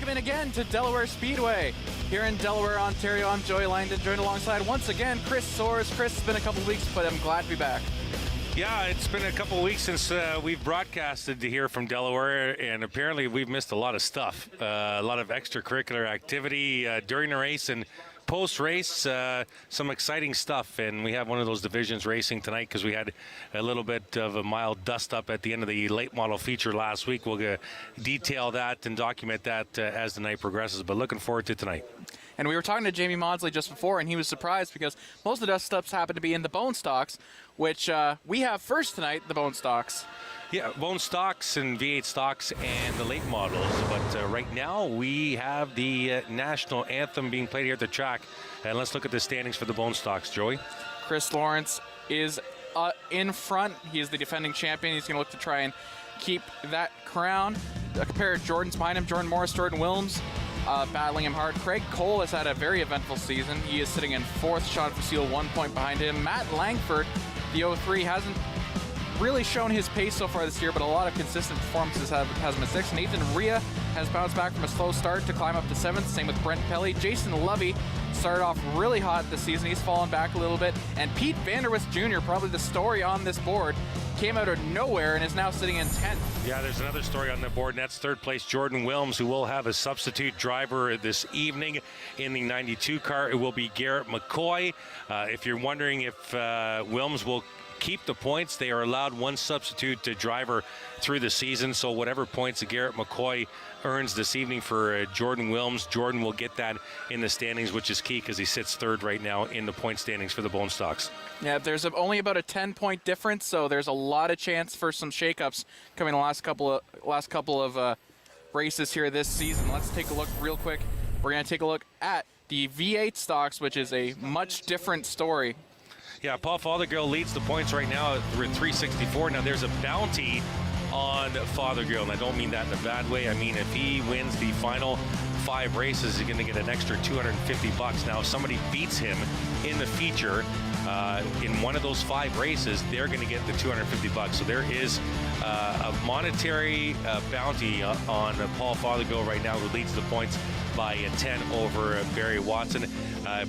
in again to Delaware Speedway. Here in Delaware, Ontario, I'm Joey Langdon, joined alongside once again Chris Soares. Chris, it's been a couple weeks, but I'm glad to be back. Yeah, it's been a couple of weeks since we've broadcasted here from Delaware, and apparently we've missed a lot of stuff, a lot of extracurricular activity during the race and post-race, some exciting stuff. And we have one of those divisions racing tonight because we had a little bit of a mild dust-up at the end of the late model feature last week. We'll detail that and document that as the night progresses, but looking forward to tonight. And we were talking to Jamie Maudsley just before, and he was surprised because most of the dust-ups happen to be in the bone stocks, which we have first tonight, the bone stocks. Yeah, bone stocks and V8 stocks and the late models. But right now we have the national anthem being played here at the track. And let's look at the standings for the bone stocks, Joey. Chris Lawrence is in front. He is the defending champion. He's going to look to try and keep that crown. A pair of Jordans behind him, Jordan Morris, Jordan Wilms, battling him hard. Craig Cole has had a very eventful season. He is sitting in fourth. Sean Facile 1 point behind him. Matt Langford, the 03, hasn't really shown his pace so far this year, but a lot of consistent performances has him at 6th. Nathan Rhea has bounced back from a slow start to climb up to 7th. Same with Brent Pelly. Jason Lovey started off really hot this season. He's fallen back a little bit. And Pete Vanderwist Jr., probably the story on this board, came out of nowhere and is now sitting in 10th. Yeah, there's another story on the board, and that's third place Jordan Wilms, who will have a substitute driver this evening in the 92 car. It will be Garrett McCoy. If you're wondering if Wilms will keep the points, they are allowed one substitute driver through the season, so whatever points Garrett McCoy earns this evening for Jordan Wilms, Jordan will get that in the standings, which is key because he sits third right now in the point standings for the bone stocks. Yeah, there's only about a 10-point difference, so there's a lot of chance for some shakeups coming the last couple of races here this season. Let's take a look real quick. We're going to take a look at the V8 stocks, which is a much different story. Yeah, Paul Fothergill leads the points right now at 364. Now, there's a bounty on Fothergill, and I don't mean that in a bad way. I mean, if he wins the final 5 races, he's going to get an extra $250. Now, if somebody beats him in the feature in one of those 5 races, they're going to get the $250. So there is a monetary bounty on Paul Fothergill right now, who leads the points by 10 over Barry Watson.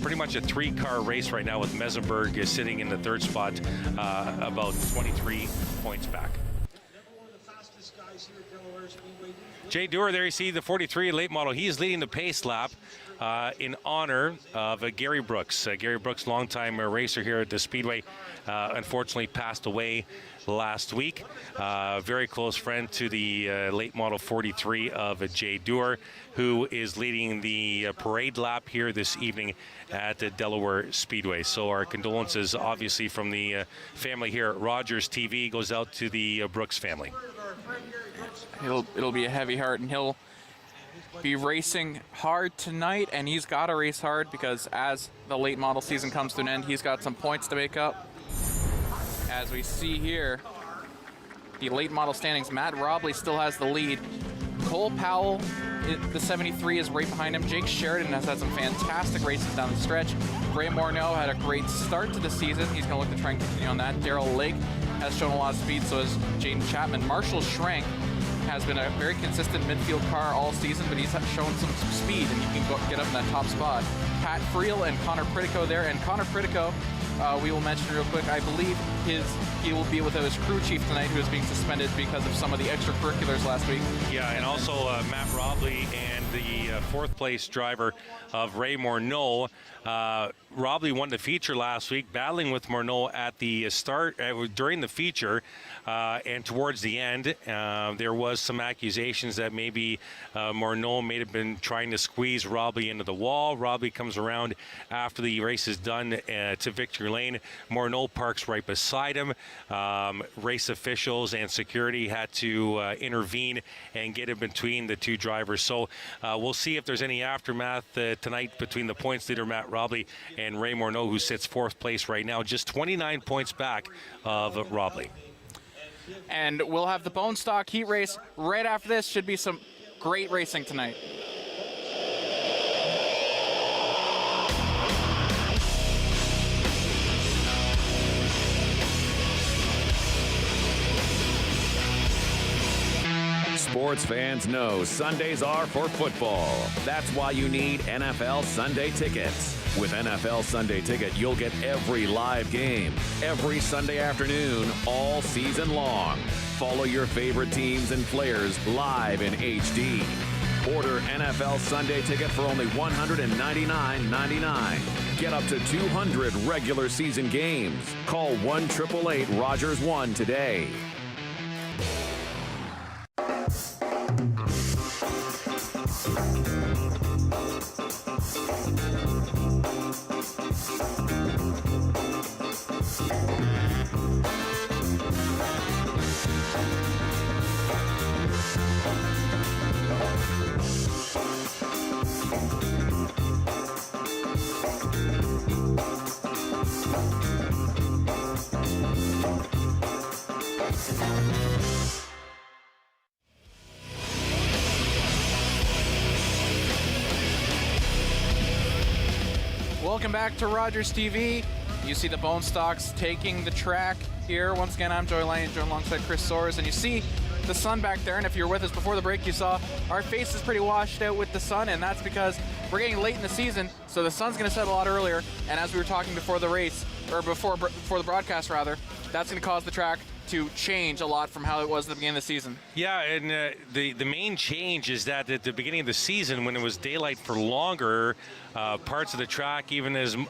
Pretty much a 3-car race right now, with Mesenberg sitting in the 3rd spot, about 23 points back. Jay Dewar there, you see the 43 late model. He is leading the pace lap in honor of Gary Brooks. Gary Brooks, longtime racer here at the Speedway, unfortunately passed away last week. Very close friend to the late model 43 of Jay Dewar, who is leading the parade lap here this evening at the Delaware Speedway. So our condolences, obviously, from the family here at Rogers TV, goes out to the Brooks family. It'll be a heavy heart, and he'll be racing hard tonight, and he's got to race hard because as the late model season comes to an end, he's got some points to make up. As we see here, the late model standings, Matt Robley still has the lead. Cole Powell, the 73, is right behind him. Jake Sheridan has had some fantastic races down the stretch. Ray Morneau had a great start to the season. He's going to look to try and continue on that. Darrell Lake has shown a lot of speed, so has Jaden Chapman. Marshall Schrank has been a very consistent midfield car all season, but he's shown some speed, and you can get up in that top spot. Pat Friel and Connor Pritico there, and Connor Pritico, we will mention real quick, I believe he will be without his crew chief tonight, who is being suspended because of some of the extracurriculars last week. Yeah, and also Matt Robley and the 4th place driver of Ray Morneau. Robley won the feature last week, battling with Morneau at the start, during the feature, and towards the end. There was some accusations that maybe Morneau may have been trying to squeeze Robley into the wall. Robley comes around after the race is done to victory lane. Morneau parks right beside him. Race officials and security had to intervene and get in between the 2 drivers. So we'll see if there's any aftermath tonight between the points leader Matt Robley and Ray Morneau, who sits 4th place right now, just 29 points back of Robley. And we'll have the bone stock heat race right after this. Should be some great racing tonight. sports fans know Sundays are for football. That's why you need NFL Sunday tickets. With NFL Sunday Ticket, you'll get every live game, every Sunday afternoon, all season long. Follow your favorite teams and players live in HD. Order NFL Sunday Ticket for only $199.99. Get up to 200 regular season games. Call 1-888-ROGERS-1 today. Welcome back to Rogers TV. You see the Bone Stocks taking the track here. Once again, I'm Joey Lang, joined alongside Chris Soares, and you see the sun back there. And if you were with us before the break, you saw our face is pretty washed out with the sun, and that's because we're getting late in the season, so the sun's going to set a lot earlier. And as we were talking before the race, or before the broadcast rather, that's going to cause the track to change a lot from how it was at the beginning of the season. Yeah, and the main change is that at the beginning of the season, when it was daylight for longer, parts of the track, even as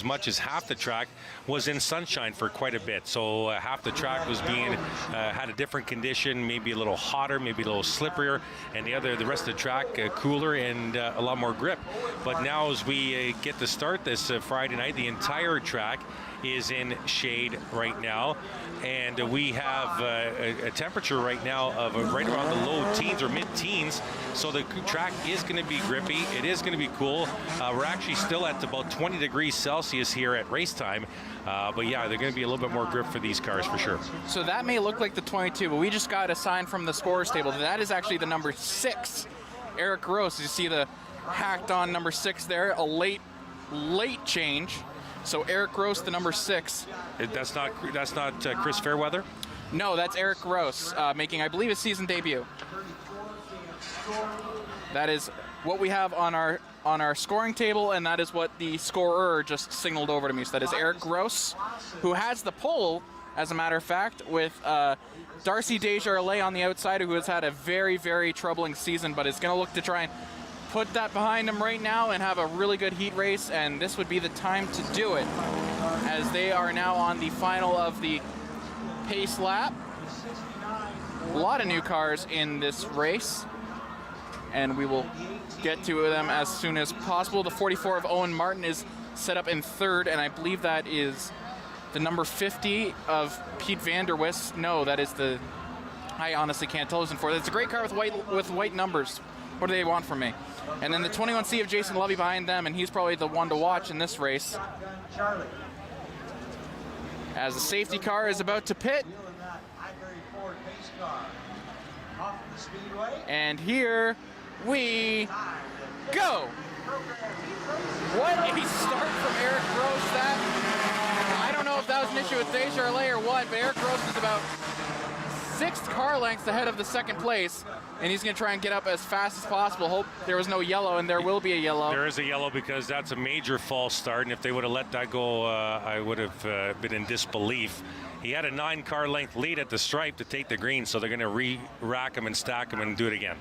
much as half the track, was in sunshine for quite a bit. So half the track was being had a different condition, maybe a little hotter, maybe a little slipperier, and the rest of the track cooler and a lot more grip. But now, as we get to start this Friday night, the entire track is in shade right now, and we have a temperature right now of right around the low teens or mid-teens, so the track is going to be grippy. It is going to be cool. We're actually still at about 20 degrees Celsius here at race time, but yeah, they're going to be a little bit more grip for these cars for sure. So that may look like the 22, but we just got a sign from the scorers table that is actually the number 6, Eric Gross. You see the hacked on number 6 there, a late change. So Eric Gross, the number 6. That's not Chris Fairweather? No, that's Eric Gross, making, I believe, his season debut. That is what we have on our scoring table, and that is what the scorer just signaled over to me. So that is Eric Gross, who has the pole, as a matter of fact, with Darcy Desjardins on the outside, who has had a very, very troubling season, but is going to look to try and put that behind him right now and have a really good heat race, and this would be the time to do it, as they are now on the final of the pace lap. A lot of new cars in this race, and we will get to them as soon as possible. The 44 of Owen Martin is set up in 3rd, and I believe that is the number 50 of Pete Vanderwist. No, that is the, I honestly can't tell who's in 4th. It's a great car with white numbers. What do they want from me? And then the 21C of Jason Lovey behind them, and he's probably the one to watch in this race. As the safety car is about to pit. And here we go. What a start from Eric Gross. I don't know if that was an issue with Desjardins or what, but Eric Gross is about 6 car lengths ahead of the 2nd place, and he's going to try and get up as fast as possible. Hope there was no yellow, and there will be a yellow. There is a yellow because that's a major false start, and if they would have let that go, I would have been in disbelief. He had a 9-car length lead at the stripe to take the green, so they're going to re-rack him and stack him and do it again.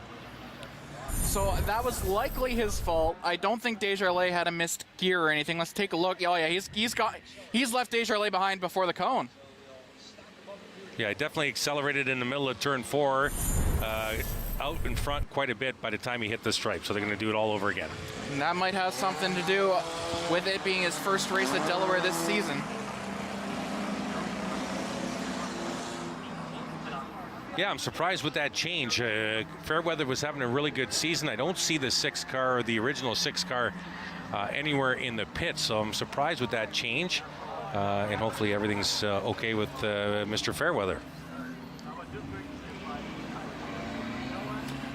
So that was likely his fault. I don't think Desjardins had a missed gear or anything. Let's take a look. Oh yeah, he's left Desjardins behind before the cone. Yeah, definitely accelerated in the middle of turn 4, out in front quite a bit by the time he hit the stripe, so they're going to do it all over again. And that might have something to do with it being his first race at Delaware this season. Yeah, I'm surprised with that change. Fairweather was having a really good season. I don't see the 6 car, or the original 6 car, anywhere in the pit, so I'm surprised with that change. And hopefully everything's okay with Mr. Fairweather.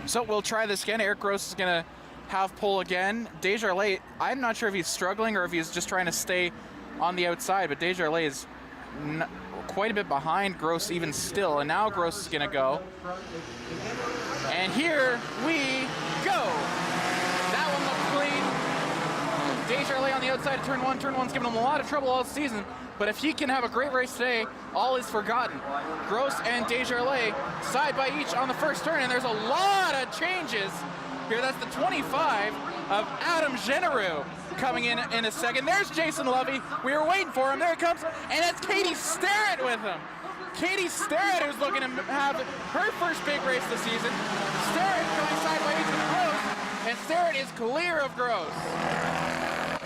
So we'll try this again. Eric Gross is going to have pole again. Desjardins, I'm not sure if he's struggling or if he's just trying to stay on the outside, but Desjardins is quite a bit behind Gross even still, and now Gross is going to go. And here we go. That one looked clean. Desjardins on the outside of turn one. Turn one's given him a lot of trouble all season, but if he can have a great race today, all is forgotten. Gross and Desjardins side by each on the first turn, and there's a lot of changes here. That's the 25 of Adam Genereux coming in a second. There's Jason Lovey. We were waiting for him. There it comes, and it's Katie Starrett with him. Katie Starrett, who's looking to have her first big race this season. Starrett going sideways with Gross, and Starrett is clear of Gross.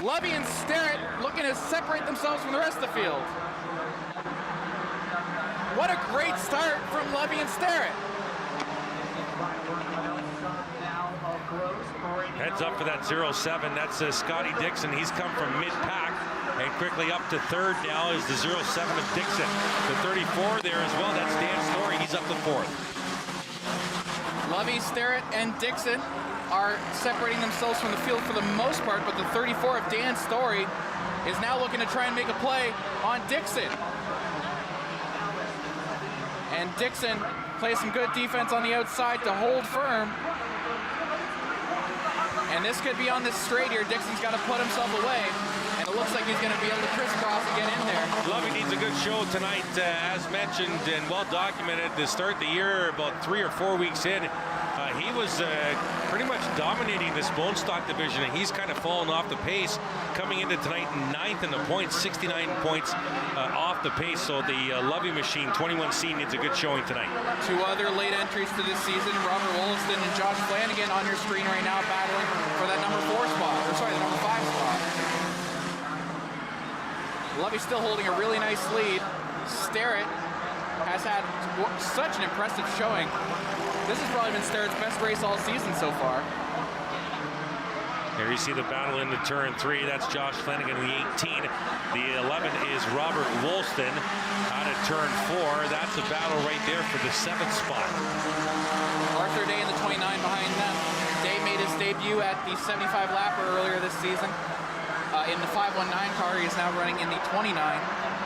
Lovey and Starrett looking to separate themselves from the rest of the field. What a great start from Lovey and Starrett. Heads up for that 0-7. That's Scotty Dixon. He's come from mid-pack and quickly up to third now is the 0-7 of Dixon. The 34 there as well. That's Dan Story. He's up to fourth. Lovey, Starrett, and Dixon are separating themselves from the field for the most part, but the 34 of Dan Story is now looking to try and make a play on Dixon. And Dixon plays some good defense on the outside to hold firm. And this could be on this straight here. Dixon's got to put himself away. And it looks like he's going to be able to crisscross and get in there. Lovey needs a good show tonight, as mentioned and well documented. To start the year, about 3 or 4 weeks in, he was pretty much dominating this bone stock division, and he's kind of fallen off the pace. Coming into tonight, 9th in the points, 69 points off the pace. So the Lovey machine, 21C, needs a good showing tonight. Two other late entries to this season, Robert Wollaston and Josh Flanagan on your screen right now, battling for that number 4 spot, or sorry, the number 5 spot. Lovey still holding a really nice lead. Starrett has had such an impressive showing. This has probably been Starrett's best race all season so far. There you see the battle into turn 3. That's Josh Flanagan, the 18. The 11 is Robert Wollaston out of turn 4. That's a battle right there for the 7th spot. Arthur Day in the 29 behind them. Day made his debut at the 75 lapper earlier this season. In the 519 car, he is now running in the 29.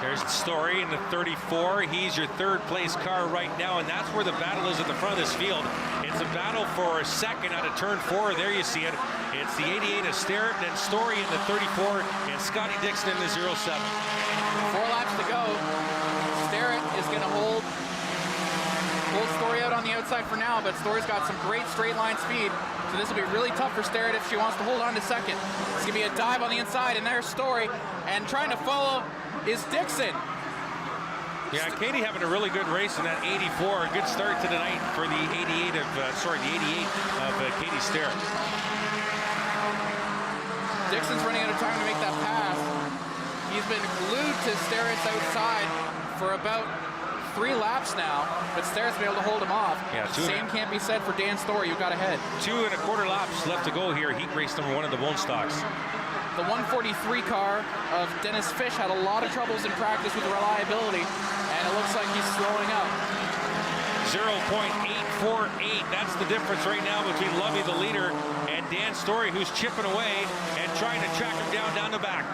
There's the Story in the 34. He's your third place car right now, and that's where the battle is at the front of this field. It's a battle for a second out of turn 4. There you see it. It's the 88 of Starrett, then Story in the 34, and Scotty Dixon in the 0-7. 4 laps to go. Starrett is going to hold Story out on the outside for now, but Story's got some great straight line speed. So this will be really tough for Starrett if she wants to hold on to second. It's going to be a dive on the inside, and there's Story. And trying to follow is Dixon. Yeah, Katie having a really good race in that 84. A good start to the night for the 88 of, Katie Starrett. Dixon's running out of time to make that pass. He's been glued to Starrett's outside for about 3 laps now, but Starrett's been able to hold him off. Yeah, Same can't be said for Dan Story, who got ahead. 2 1/4 laps left to go here. Heat race number 1 of the Bone Stocks. The 143 car of Dennis Fish had a lot of troubles in practice with reliability, and it looks like he's slowing up. 0.848. That's the difference right now between Lovey, the leader, and Dan Story, who's chipping away and trying to track him down the back.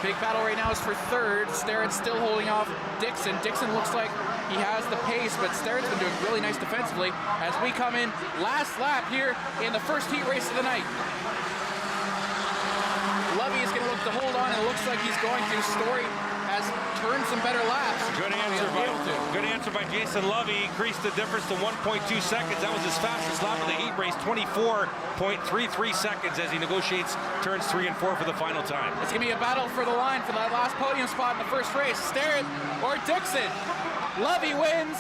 Big battle right now is for third. Starrett's still holding off Dixon. Dixon looks like he has the pace, but Starrett's been doing really nice defensively as we come in last lap here in the first heat race of the night. Lovey is going to look to hold on, and it looks like he's going to. Story has turned some better laps. Good answer by Jason Lovey. Increased the difference to 1.2 seconds. That was his fastest lap of the heat race, 24.33 seconds as he negotiates turns 3 and 4 for the final time. It's going to be a battle for the line for that last podium spot in the first race. Starrett or Dixon. Lovey wins.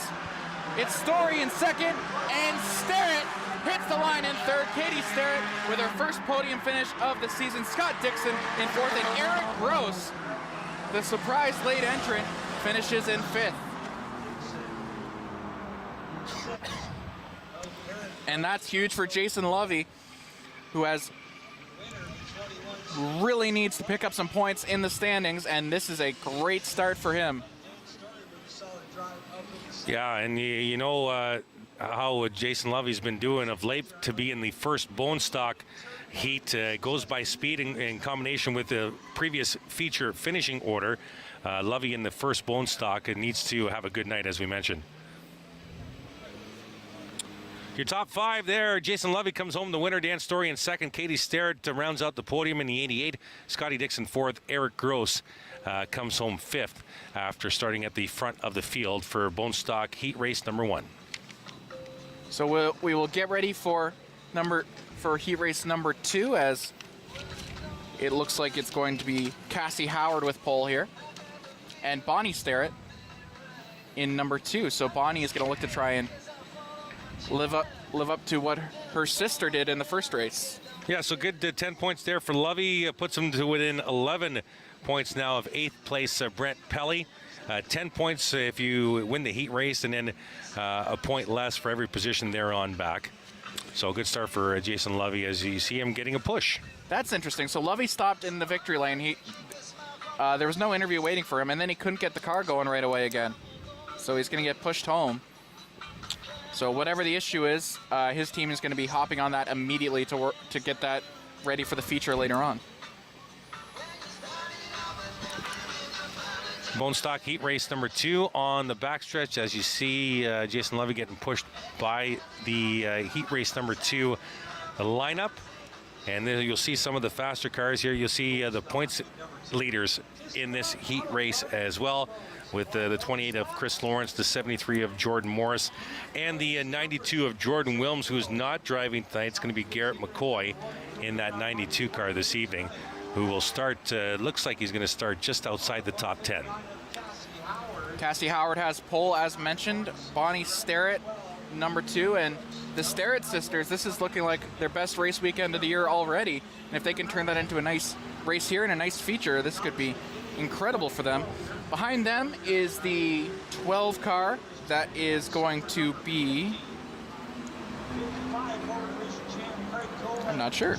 It's Story in second, and Starrett hits the line in third. Katie Starrett with her first podium finish of the season. Scott Dixon in fourth, and Eric Gross, the surprise late entrant, finishes in 5th. And that's huge for Jason Lovey, who really needs to pick up some points in the standings, and this is a great start for him. Yeah, and you know how Jason Lovey's been doing of late to be in the first bone stock heat. Goes by speed in combination with the previous feature finishing order. Lovey in the first bone stock needs to have a good night, as we mentioned. Your top 5 there. Jason Lovey comes home the winner. Dan Story in second. Katie Starrett rounds out the podium in the 88. Scotty Dixon 4th. Eric Gross comes home 5th after starting at the front of the field for bone stock heat race number 1. So we will get ready for heat race number 2, as it looks like it's going to be Cassie Howard with pole here, and Bonnie Starrett in number 2. So Bonnie is going to look to try and live up to what her sister did in the first race. Yeah, so good 10 points there for Lovey. Puts him to within 11 points now of 8th place Brent Pelly. 10 points if you win the heat race, and then a point less for every position there on back. So a good start for Jason Lovey as you see him getting a push. That's interesting. So Lovey stopped in the victory lane. There was no interview waiting for him, and then he couldn't get the car going right away again. So he's going to get pushed home. So whatever the issue is, his team is going to be hopping on that immediately to get that ready for the feature later on. Bone stock heat race number 2 on the backstretch. As you see, Jason Lovey getting pushed by the heat race number 2 lineup. And then you'll see some of the faster cars here. You'll see the points leaders in this heat race as well, with the 28 of Chris Lawrence, the 73 of Jordan Morris, and the 92 of Jordan Wilms, who's not driving tonight. It's going to be Garrett McCoy in that 92 car this evening, who will start, looks like he's going to start just outside the top 10. Cassie Howard has pole, as mentioned. Bonnie Starrett, number 2, and the Starrett sisters, this is looking like their best race weekend of the year already. And if they can turn that into a nice race here and a nice feature, this could be incredible for them. Behind them is the 12 car that is going to be, I'm not sure.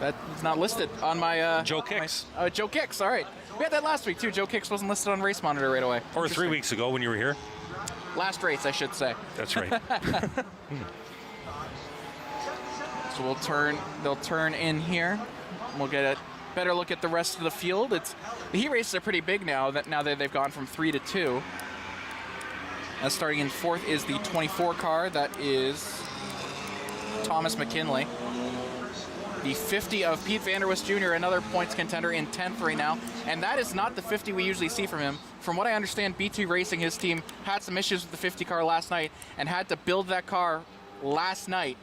That's not listed on my... Joe Kicks. Joe Kicks, all right. We had that last week too. Joe Kicks wasn't listed on Race Monitor right away. Or 3 weeks ago when you were here. Last race, I should say. That's right. So they'll turn in here. We'll get a better look at the rest of the field. The heat races are pretty big now that they've gone from 3 to 2. Starting in 4th is the 24 car. That is Thomas McKinley. The 50 of Pete Vanderwist Jr., another points contender, in 10th right now. And that is not the 50 we usually see from him. From what I understand, BT Racing, his team, had some issues with the 50 car last night and had to build that car last night.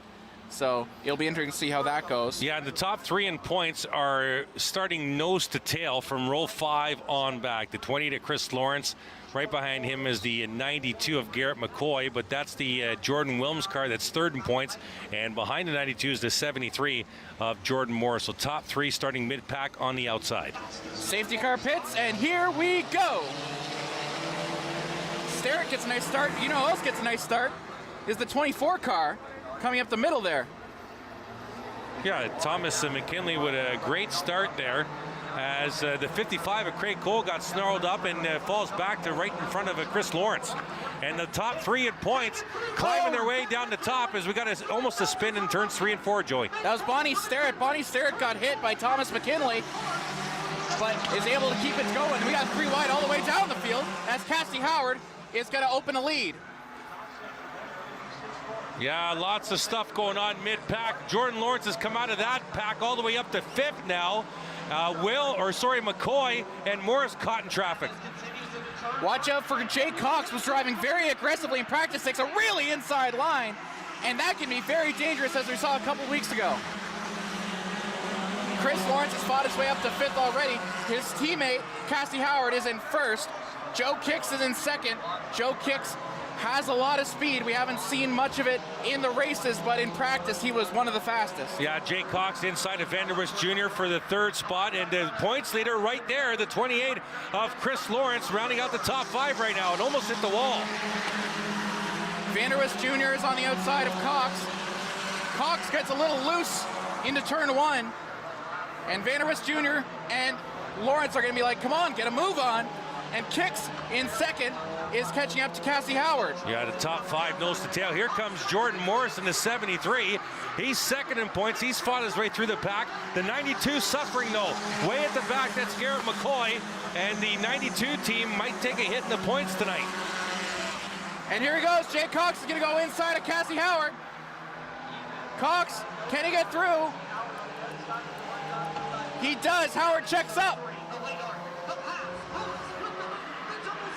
So it'll be interesting to see how that goes. Yeah, the top 3 in points are starting nose to tail from row 5 on back. The 28 of Chris Lawrence. Right behind him is the 92 of Garrett McCoy, but that's the Jordan Wilms car that's 3rd in points. And behind the 92 is the 73 of Jordan Morris. So top 3 starting mid-pack on the outside. Safety car pits, and here we go. Starrett gets a nice start. You know who else gets a nice start? Is the 24 car coming up the middle there. Yeah, Thomas McKinley with a great start there, as the 55 of Craig Cole got snarled up and falls back to right in front of Chris Lawrence. And the top 3 in points climbing their way down the top as we got almost a spin in turns 3 and 4, Joey. That was Bonnie Starrett. Bonnie Starrett got hit by Thomas McKinley, but is able to keep it going. We got 3 wide all the way down the field as Cassie Howard is going to open a lead. Yeah, lots of stuff going on mid-pack. Jordan Lawrence has come out of that pack all the way up to 5th now. McCoy and Morris caught in traffic. Watch out for Jay Cox, was driving very aggressively in practice, takes a really inside line, and that can be very dangerous, as we saw a couple weeks ago. Chris Lawrence has fought his way up to 5th already. His teammate, Cassie Howard, is in 1st. Joe Kicks is in 2nd. Joe Kicks has a lot of speed. We haven't seen much of it in the races, but in practice, he was one of the fastest. Yeah, Jay Cox inside of Vanderwist Jr. for the 3rd spot, and the points leader right there, the 28 of Chris Lawrence, rounding out the top 5 right now. It almost hit the wall. Vanderwist Jr. is on the outside of Cox. Cox gets a little loose into turn 1, and Vanderwist Jr. and Lawrence are going to be like, come on, get a move on. And Kicks in second is catching up to Cassie Howard. Yeah, the top 5 nose to tail. Here comes Jordan Morris in the 73. He's second in points. He's fought his way through the pack. The 92 suffering though. Way at the back, that's Garrett McCoy. And the 92 team might take a hit in the points tonight. And here he goes. Jay Cox is going to go inside of Cassie Howard. Cox, can he get through? He does. Howard checks up.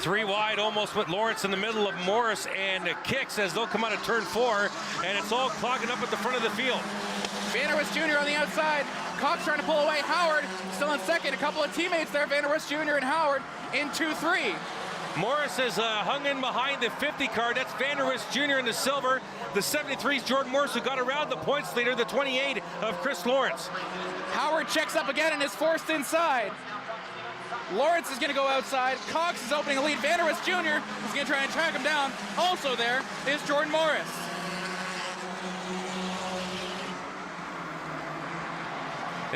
3 wide, almost with Lawrence in the middle of Morris and Kicks as they'll come out of turn 4, and it's all clogging up at the front of the field. Vanderwist Jr. on the outside. Cox trying to pull away. Howard still in second. A couple of teammates there. Vanderwist Jr. and Howard in 2-3. Morris has hung in behind the 50 car. That's Vanderwist Jr. in the silver. The 73 is Jordan Morris, who got around the points leader. The 28 of Chris Lawrence. Howard checks up again and is forced inside. Lawrence is going to go outside. Cox is opening a lead. Vanderwist Jr. is going to try and track him down. Also there is Jordan Morris.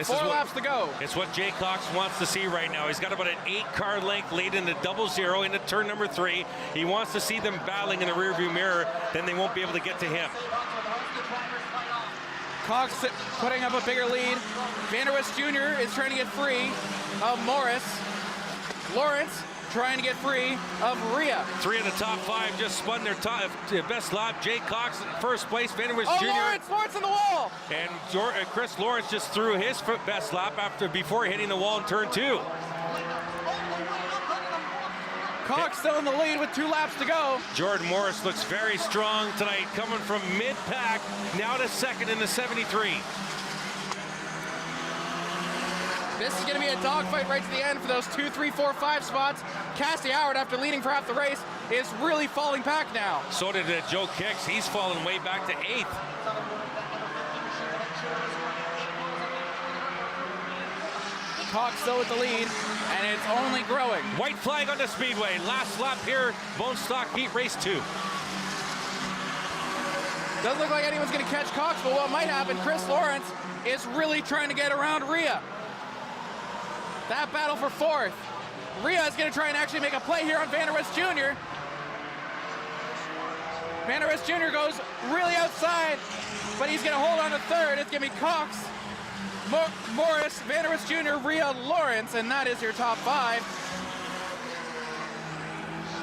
Four laps to go. It's what Jay Cox wants to see right now. He's got about an 8-car length lead into 00 into turn number 3. He wants to see them battling in the rearview mirror. Then they won't be able to get to him. Cox putting up a bigger lead. Vanderwist Jr. is trying to get free of Morris. Lawrence trying to get free of Rhea. 3 of the top 5 just spun their best lap. Jay Cox in first place. Vanderwist Jr. Lawrence in the wall. And Chris Lawrence just threw his best lap before hitting the wall in turn 2. Cox still in the lead with 2 laps to go. Jordan Morris looks very strong tonight, coming from mid-pack, now to second in the 73. This is going to be a dogfight right to the end for those 2, 3, 4, 5 spots. Cassie Howard, after leading for half the race, is really falling back now. So did Joe Kicks. He's fallen way back to 8th. Cox still with the lead, and it's only growing. White flag on the Speedway. Last lap here, Bone Stock Heat Race 2. Doesn't look like anyone's going to catch Cox, but what might happen, Chris Lawrence is really trying to get around Rhea. That battle for 4th. Rhea is going to try and actually make a play here on Vanderwist Jr. Vanderwist Jr. goes really outside, but he's going to hold on to 3rd. It's going to be Cox, Morris, Vanderwist Jr., Rhea, Lawrence, and that is your top 5.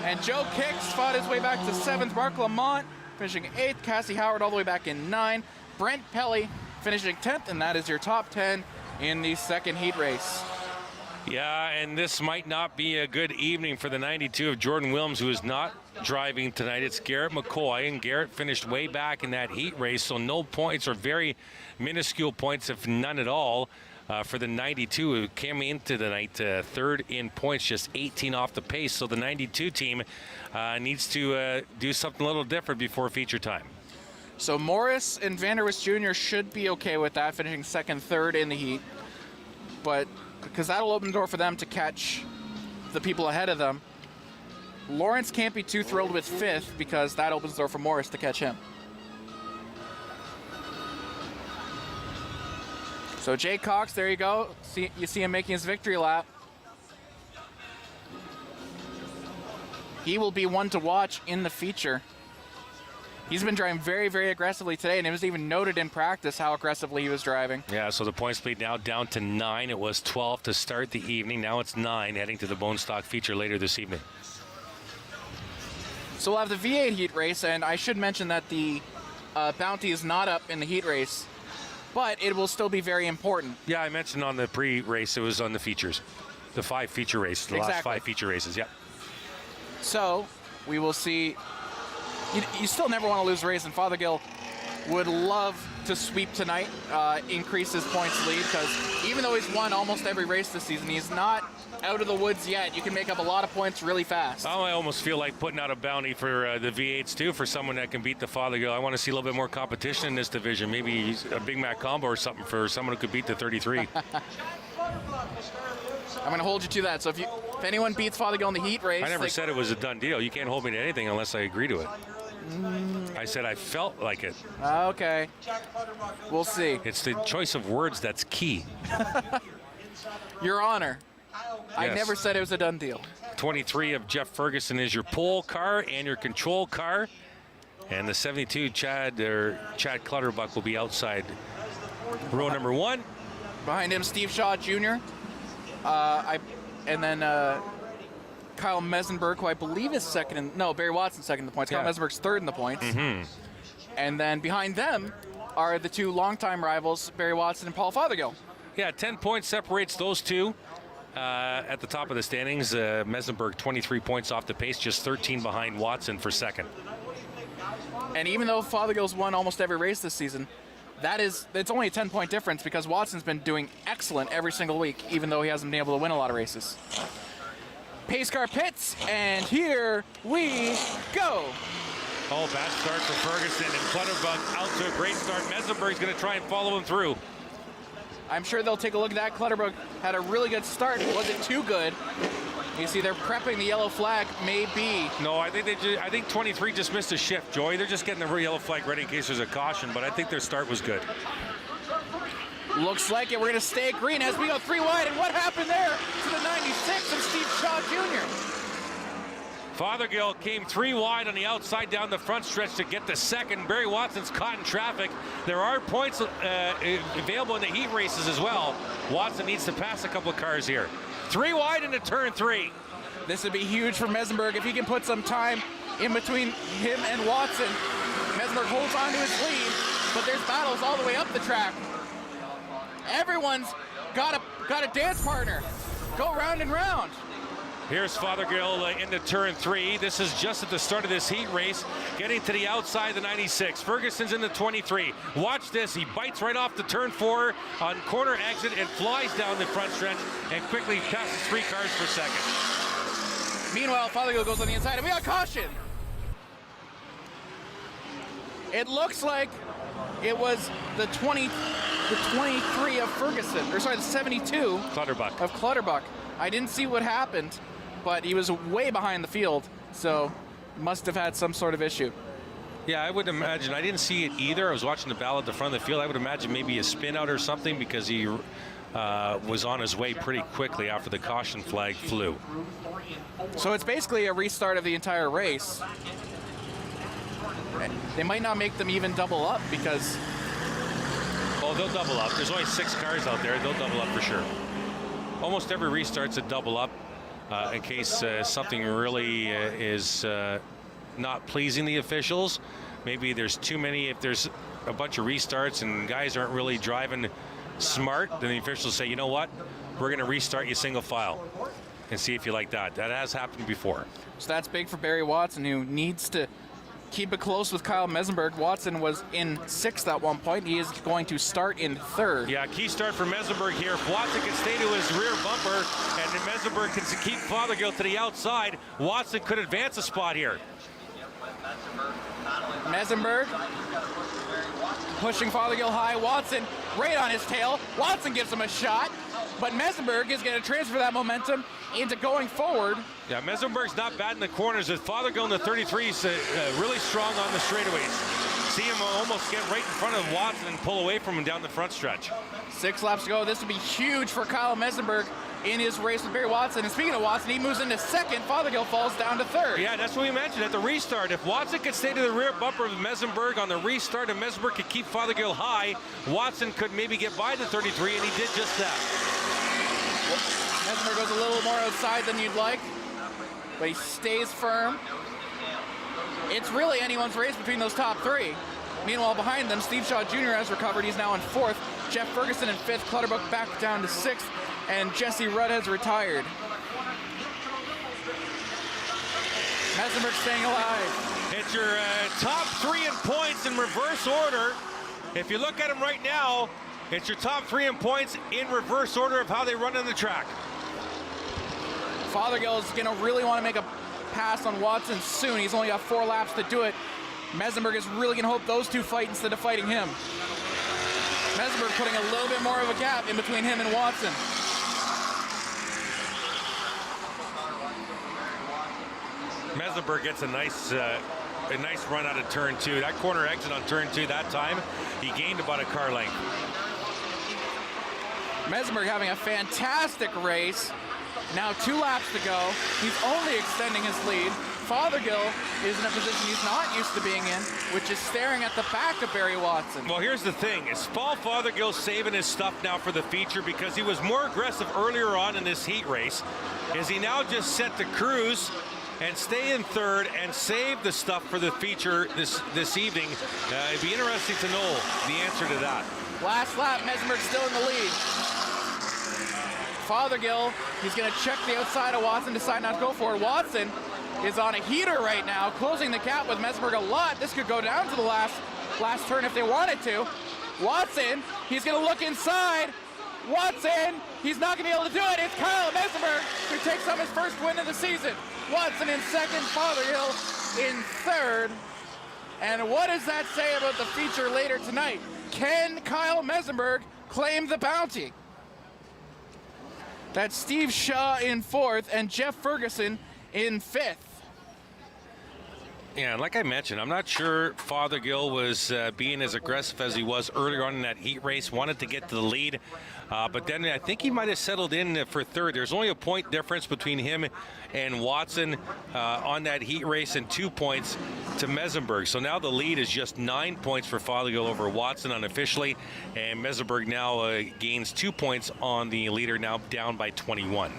And Joe Kicks fought his way back to 7th. Mark Lamont finishing 8th. Cassie Howard all the way back in 9. Brent Pelly finishing 10th, and that is your top 10 in the second heat race. Yeah, and this might not be a good evening for the 92 of Jordan Williams, who is not driving tonight. It's Garrett McCoy, and Garrett finished way back in that heat race, so no points, or very minuscule points, if none at all, for the 92, who came into the night 3rd in points, just 18 off the pace. So the 92 team needs to do something a little different before feature time. So Morris and Vanderwist Jr. should be okay with that, finishing 2nd, 3rd in the heat. But because that'll open the door for them to catch the people ahead of them. Lawrence can't be too thrilled with 5th because that opens the door for Morris to catch him. So Jay Cox, there you go. You see him making his victory lap. He will be one to watch in the feature. He's been driving very, very aggressively today, and it was even noted in practice how aggressively he was driving. Yeah, so the points lead now down to 9. It was 12 to start the evening. Now it's 9, heading to the Bone Stock feature later this evening. So we'll have the V8 heat race, and I should mention that the bounty is not up in the heat race, but it will still be very important. Yeah, I mentioned on the pre-race it was on the features. The 5 feature races, the last 5 feature races, yeah. So we will see. You still never want to lose a race, and Fothergill would love to sweep tonight, increase his points lead, because even though he's won almost every race this season, he's not out of the woods yet. You can make up a lot of points really fast. Oh, I almost feel like putting out a bounty for the V8s too, for someone that can beat the Fothergill. I want to see a little bit more competition in this division. Maybe a Big Mac combo or something for someone who could beat the 33. I'm going to hold you to that. So if anyone beats Fothergill in the heat race... I never said it was a done deal. You can't hold me to anything unless I agree to it. I said I felt like it. Okay. We'll see. It's the choice of words that's key. Your Honor, Yes. I never said it was a done deal. 23 of Jeff Ferguson is your pole car and your control car. And the 72 Chad Clutterbuck will be outside row number 1. Behind him, Steve Shaw Jr. And then Kyle Mesenberg, who I believe is second. Barry Watson second in the points. Yeah. Kyle Mesenberg's third in the points. And then behind them are the two longtime rivals, Barry Watson and Paul Fothergill. Yeah, 10 points separates those two at the top of the standings. Mesenberg 23 points off the pace, just 13 behind Watson for second. And even though Fothergill's won almost every race this season, it's only a 10-point difference because Watson's been doing excellent every single week, even though he hasn't been able to win a lot of races. Pace car pits, and here we go. Oh, bad start for Ferguson, and Clutterbuck out to a great start. Mesenberg's going to try and follow him through. I'm sure they'll take a look at that. Clutterbuck had a really good start. Was it too good? You see, they're prepping the yellow flag, maybe. No, I think 23 just missed a shift, Joey. They're just getting the yellow flag ready in case there's a caution, but I think their start was good. Looks like it. We're going to stay green as we go 3 wide. And what happened there to the 96 of Steve Shaw Jr.? Fothergill came 3 wide on the outside down the front stretch to get the second. Barry Watson's caught in traffic. There are points available in the heat races as well. Watson needs to pass a couple of cars here. 3 wide into turn 3. This would be huge for Mesenberg if he can put some time in between him and Watson. Mesenberg holds on to his lead, but there's battles all the way up the track. Everyone's got a dance partner. Go round and round. Here's Fothergill into turn 3. This is just at the start of this heat race, getting to the outside of the 96. Ferguson's in the 23. Watch this. He bites right off the turn 4 on corner exit and flies down the front stretch and quickly passes 3 cars per second. Meanwhile, Fothergill goes on the inside, and we got caution. It looks like it was the 23 of Ferguson, or sorry, the 72 Clutterbuck. of Clutterbuck. I didn't see what happened, but he was way behind the field, so must have had some sort of issue. Yeah, I would imagine. I didn't see it either. I was watching the battle at the front of the field. I would imagine maybe a spin out or something because he was on his way pretty quickly after the caution flag flew. So it's basically a restart of the entire race. They might not make them even double up because... Oh, they'll double up. There's only 6 cars out there. They'll double up for sure. Almost every restart's a double up in case something really is not pleasing the officials. Maybe there's too many. If there's a bunch of restarts and guys aren't really driving smart, then the officials say, you know what, we're going to restart you single file and see if you like that. That has happened before. So that's big for Barry Watson, who needs to keep it close with Kyle Mesenberg. Watson was in 6th at one point. He is going to start in 3rd. Yeah, key start for Mesenberg here. If Watson can stay to his rear bumper and then Mesenberg can keep Fothergill to the outside, Watson could advance a spot here. Mesenberg pushing Fothergill high. Watson right on his tail. Watson gives him a shot, but Mesenberg is going to transfer that momentum into going forward. Yeah, Mesenberg's not bad in the corners. As Fothergill in the 33 is really strong on the straightaways. See him almost get right in front of Watson and pull away from him down the front stretch. 6 laps to go. This would be huge for Kyle Mesenberg in his race with Barry Watson. And speaking of Watson, he moves into 2nd. Fothergill falls down to 3rd. Yeah, that's what we mentioned at the restart. If Watson could stay to the rear bumper of Mesenberg on the restart and Mesenberg could keep Fothergill high, Watson could maybe get by the 33, and he did just that. Mesenberg goes a little more outside than you'd like, but he stays firm. It's really anyone's race between those top 3. Meanwhile, behind them, Steve Shaw Jr. has recovered. He's now in 4th. Jeff Ferguson in 5th. Clutterbuck back down to 6th. And Jesse Rudd has retired. Mesenberg staying alive. It's your top 3 in points in reverse order. If you look at them right now, it's your top 3 in points in reverse order of how they run on the track. Fothergill is going to really want to make a pass on Watson soon. He's only got 4 laps to do it. Mesenberg is really going to hope those two fight instead of fighting him. Mesenberg putting a little bit more of a gap in between him and Watson. Mesenberg gets a nice run out of turn 2. That corner exit on turn 2 that time, he gained about a car length. Mesenberg having a fantastic race. Now 2 laps to go. He's only extending his lead. Fothergill is in a position he's not used to being in, which is staring at the back of Barry Watson. Well, here's the thing. Is Paul Fothergill saving his stuff now for the feature because he was more aggressive earlier on in this heat race? Is he now just set to cruise and stay in third and save the stuff for the feature this evening? It'd be interesting to know the answer to that. Last lap, Mesenberg still in the lead. Fothergill, he's going to check the outside of Watson, decide not to go for it. Watson is on a heater right now, closing the gap with Mesenberg a lot. This could go down to the last turn if they wanted to. Watson, he's going to look inside. Watson, he's not going to be able to do it. It's Kyle Mesenberg who takes home his first win of the season. Watson in second, Fothergill in third. And what does that say about the feature later tonight? Can Kyle Mesenberg claim the bounty? That's Steve Shaw in fourth and Jeff Ferguson in fifth. Yeah, like I mentioned, I'm not sure Fothergill was being as aggressive as he was earlier on in that heat race, wanted to get to the lead, but then I think he might have settled in for third. There's only a point difference between him and Watson on that heat race and 2 points to Mesenberg. So now the lead is just 9 points for Fothergill over Watson unofficially, and Mesenberg now gains 2 points on the leader, now down by 21.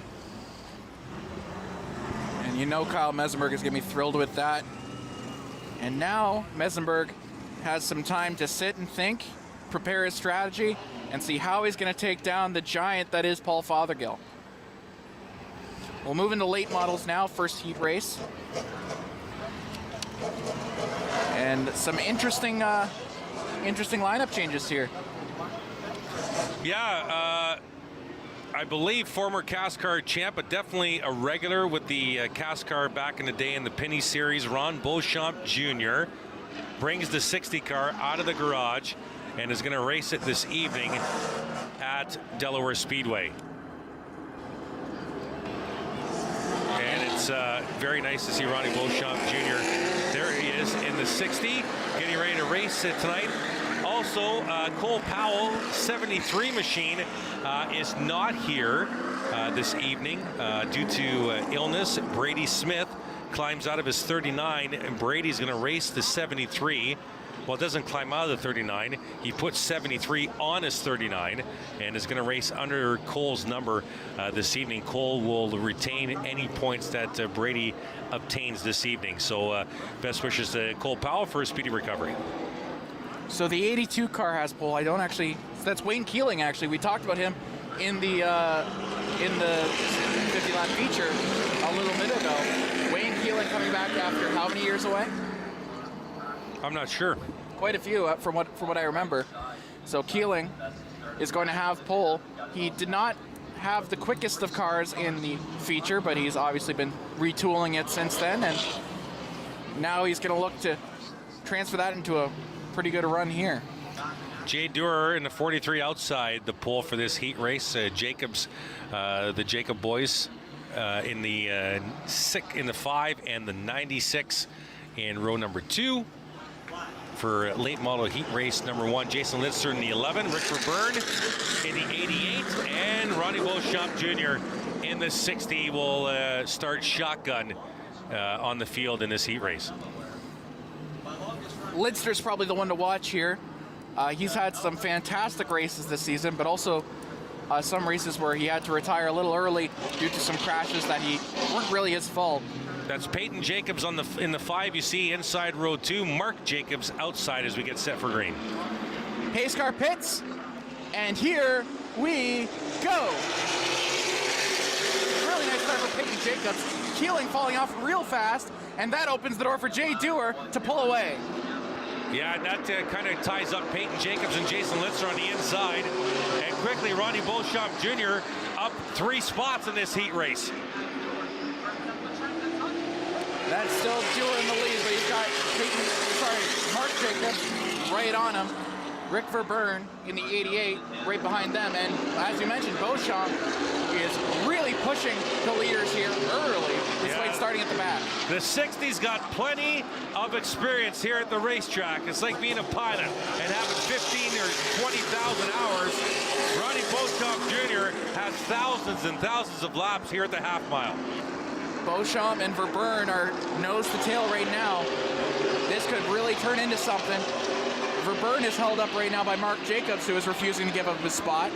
And you know Kyle Mesenberg is going to be thrilled with that. And now Mesenberg has some time to sit and think, prepare his strategy, and see how he's going to take down the giant that is Paul Fothergill. We'll move into late models now, first heat race. And some interesting lineup changes here. Yeah, I believe former CASCAR champ, but definitely a regular with the CASCAR back in the day in the Penny Series, Ron Beauchamp Jr. brings the 60 car out of the garage and is going to race it this evening at Delaware Speedway. And it's very nice to see Ronnie Beauchamp Jr. There he is in the 60, getting ready to race it tonight. Also, Cole Powell, 73 machine, is not here this evening due to illness. Brady Smith climbs out of his 39, and Brady's going to race the 73. Well, it doesn't climb out of the 39. He puts 73 on his 39 and is going to race under Cole's number this evening. Cole will retain any points that Brady obtains this evening. So best wishes to Cole Powell for a speedy recovery. So the 82 car has pole. I don't actually. That's Wayne Keeling. Actually, we talked about him in the 50-lap feature a little bit ago. Wayne Keeling coming back after how many years away? I'm not sure. Quite a few, from what I remember. So Keeling is going to have pole. He did not have the quickest of cars in the feature, but he's obviously been retooling it since then, and now he's going to look to transfer that into a pretty good run here. Jay Durer in the 43 outside the pole for this heat race. Jacobs, the Jacob boys in the 5 and the 96 in row number 2 for late model heat race number 1. Jason Litzer in the 11, Richard Byrne in the 88, and Ronnie Beauchamp Jr. in the 60 will start shotgun on the field in this heat race. Lidster's probably the one to watch here. He's had some fantastic races this season, but also some races where he had to retire a little early due to some crashes that weren't really his fault. That's Peyton Jacobs in the 5. You see inside row 2, Mark Jacobs outside as we get set for green. Pace car pits, and here we go. Really nice start for Peyton Jacobs. Keeling falling off real fast, and that opens the door for Jay Dewar to pull away. Yeah, that kind of ties up Peyton Jacobs and Jason Litzer on the inside. And quickly, Ronnie Beauchamp Jr. up 3 spots in this heat race. That's still Dewar in the lead, but he's got Mark Jacobs right on him. Rick Verburn in the 88 right behind them. And as you mentioned, Beauchamp is really pushing the leaders here early, despite starting at the back. The 60's got plenty of experience here at the racetrack. It's like being a pilot and having 15 or 20,000 hours. Ronnie Beauchamp Jr. has thousands and thousands of laps here at the half mile. Beauchamp and Verburn are nose to tail right now. This could really turn into something. Verburn is held up right now by Mark Jacobs, who is refusing to give up his spot.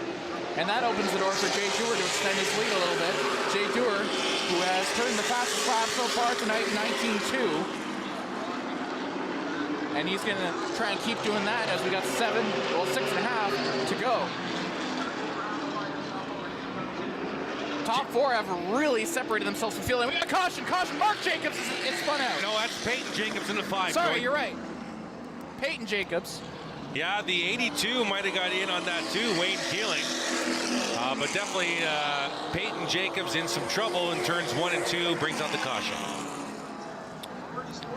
And that opens the door for Jay Dewar to extend his lead a little bit. Jay Dewar, who has turned the fastest lap so far tonight, 19.2. And he's going to try and keep doing that as we got 6.5 to go. Top four have really separated themselves from field. And we got a caution, Mark Jacobs is spun out. No, that's Peyton Jacobs in the 5. Sorry, you're right. Peyton Jacobs. Yeah, the 82 might have got in on that too, Wayne Keeling. But definitely Peyton Jacobs in some trouble in turns 1 and 2, brings out the caution.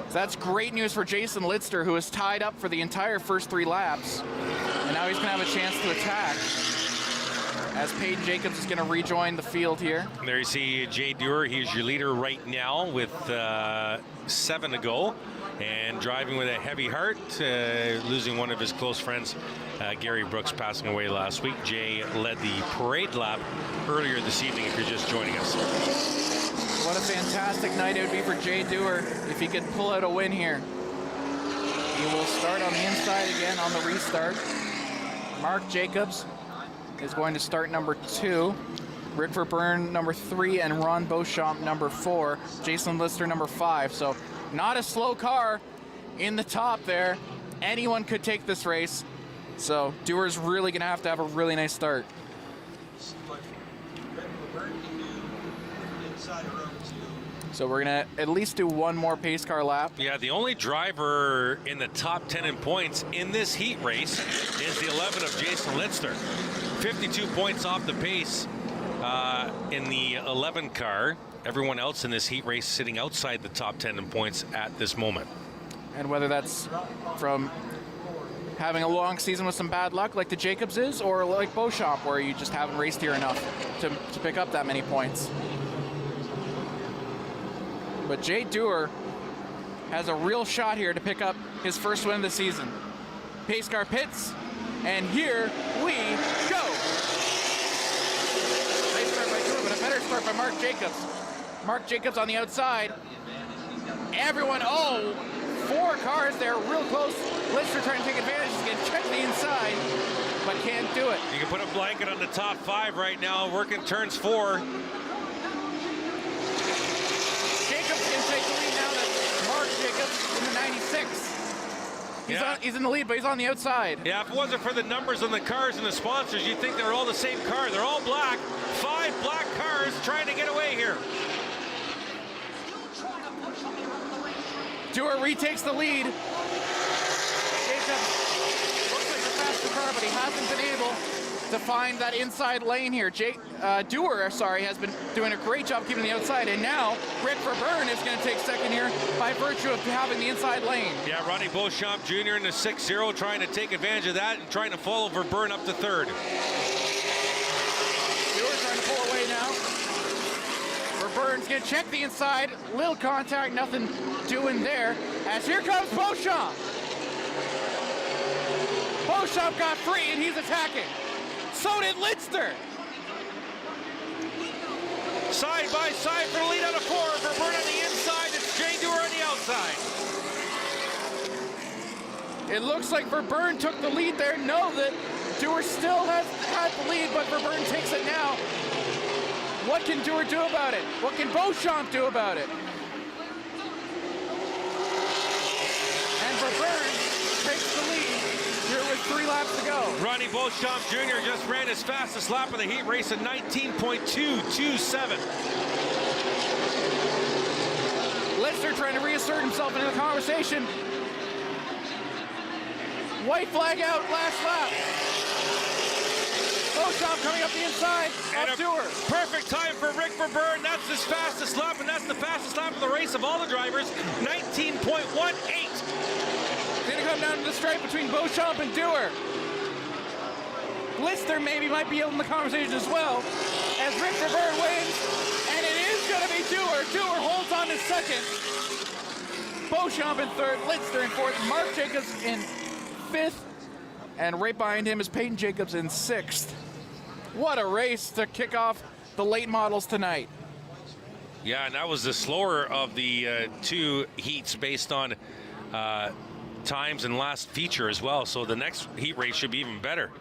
So that's great news for Jason Lidster, who is tied up for the entire first 3 laps. And now he's going to have a chance to attack, as Peyton Jacobs is going to rejoin the field here. There you see Jay Dewar. He's your leader right now with 7 to go. And driving with a heavy heart, losing one of his close friends, Gary Brooks, passing away last week. Jay led the parade lap earlier this evening, if you're just joining us. What a fantastic night it would be for Jay Dewar if he could pull out a win here. He will start on the inside again on the restart. Mark Jacobs is going to start number 2. Rick Verburn number 3, and Ron Beauchamp number 4. Jason Lister number 5. So not a slow car in the top there. Anyone could take this race. So Dewar's really going to have a really nice start. So we're going to at least do one more pace car lap. Yeah, the only driver in the top 10 in points in this heat race is the 11 of Jason Lidster. 52 points off the pace in the 11 car. Everyone else in this heat race sitting outside the top 10 in points at this moment. And whether that's from having a long season with some bad luck like the Jacobs is, or like Beauchamp, where you just haven't raced here enough to pick up that many points. But Jay Dewar has a real shot here to pick up his first win of the season. Pace car pits, and here we go. Nice start by Dewar, but a better start by Mark Jacobs. Mark Jacobs on the outside. Everyone, 4 cars there, real close. Lister trying to take advantage. He's going to check the inside, but can't do it. You can put a blanket on the top 5 right now, working turns 4. Jacobs can take the lead now. That's Mark Jacobs in the 96. He's in the lead, but he's on the outside. Yeah, if it wasn't for the numbers on the cars and the sponsors, you'd think they're all the same car. They're all black. 5 black cars trying to get away here. Dewar retakes the lead. Jacobs looks like the faster car, but he hasn't been able to find that inside lane here. Dewar has been doing a great job keeping the outside, and now Rick Verburn is going to take second here by virtue of having the inside lane. Yeah, Ronnie Beauchamp Jr. in the 6-0 trying to take advantage of that and trying to follow Verburn up to 3rd. Dewar trying to pull away now. Verburn's going to check the inside. Little contact, nothing doing there. As here comes Beauchamp. Beauchamp got free and he's attacking. So did Lidster. Side by side for the lead out of 4. Verburn on the inside. It's Jay Dewar on the outside. It looks like Verburn took the lead there. No, that Dewar still has had the lead, but Verburn takes it now. What can Dewar do about it? What can Beauchamp do about it? And Verburn takes the lead here with 3 laps to go. Ronnie Beauchamp Jr. just ran his fastest lap of the heat race at 19.227. Lister trying to reassert himself into the conversation. White flag out, last lap. Beauchamp coming up the inside of Dewar. Perfect time for Rick Verburn. That's his fastest lap, and that's the fastest lap of the race of all the drivers, 19.18. Going to come down to the stripe between Beauchamp and Dewar. Lister maybe might be in the conversation as well, as Rick Verburn wins, and it is going to be Dewar. Dewar holds on to second. Beauchamp in third, Lister in fourth, Mark Jacobs in fifth, and right behind him is Peyton Jacobs in sixth. What a race to kick off the late models tonight. Yeah, and that was the slower of the two heats based on times and last feature as well. So the next heat race should be even better.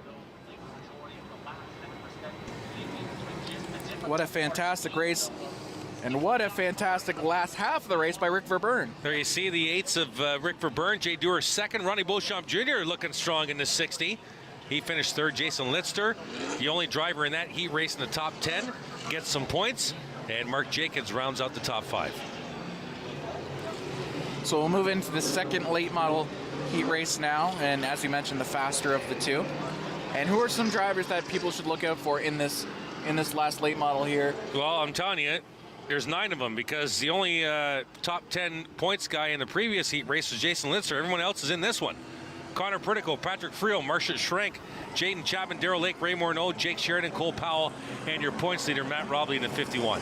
What a fantastic race. And what a fantastic last half of the race by Rick Verburn. There you see the eights of Rick Verburn. Jay Dewar second. Ronnie Beauchamp Jr. looking strong in the 60. He finished third. Jason Lister, the only driver in that heat race in the top 10, gets some points. And Mark Jacobs rounds out the top 5. So we'll move into the second late model heat race now. And as you mentioned, the faster of the two. And who are some drivers that people should look out for in this last late model here? Well, I'm telling you, there's 9 of them, because the only top 10 points guy in the previous heat race was Jason Lister. Everyone else is in this one. Connor Pritico, Patrick Friel, Marcia Schrenk, Jaden Chapman, Darrell Lake, Ray Morneau, Jake Sheridan, Cole Powell, and your points leader, Matt Robley, in the 51.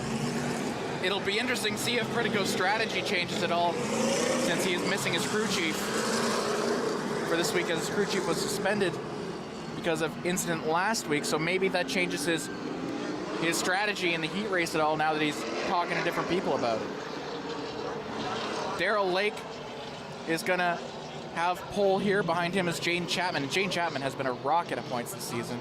It'll be interesting to see if Pritico's strategy changes at all, since he is missing his crew chief for this week, as his crew chief was suspended because of incident last week. So maybe that changes his strategy in the heat race at all now that he's talking to different people about it. Darrell Lake is gonna have pole here. Behind him is Jane Chapman. And Jane Chapman has been a rocket at points this season.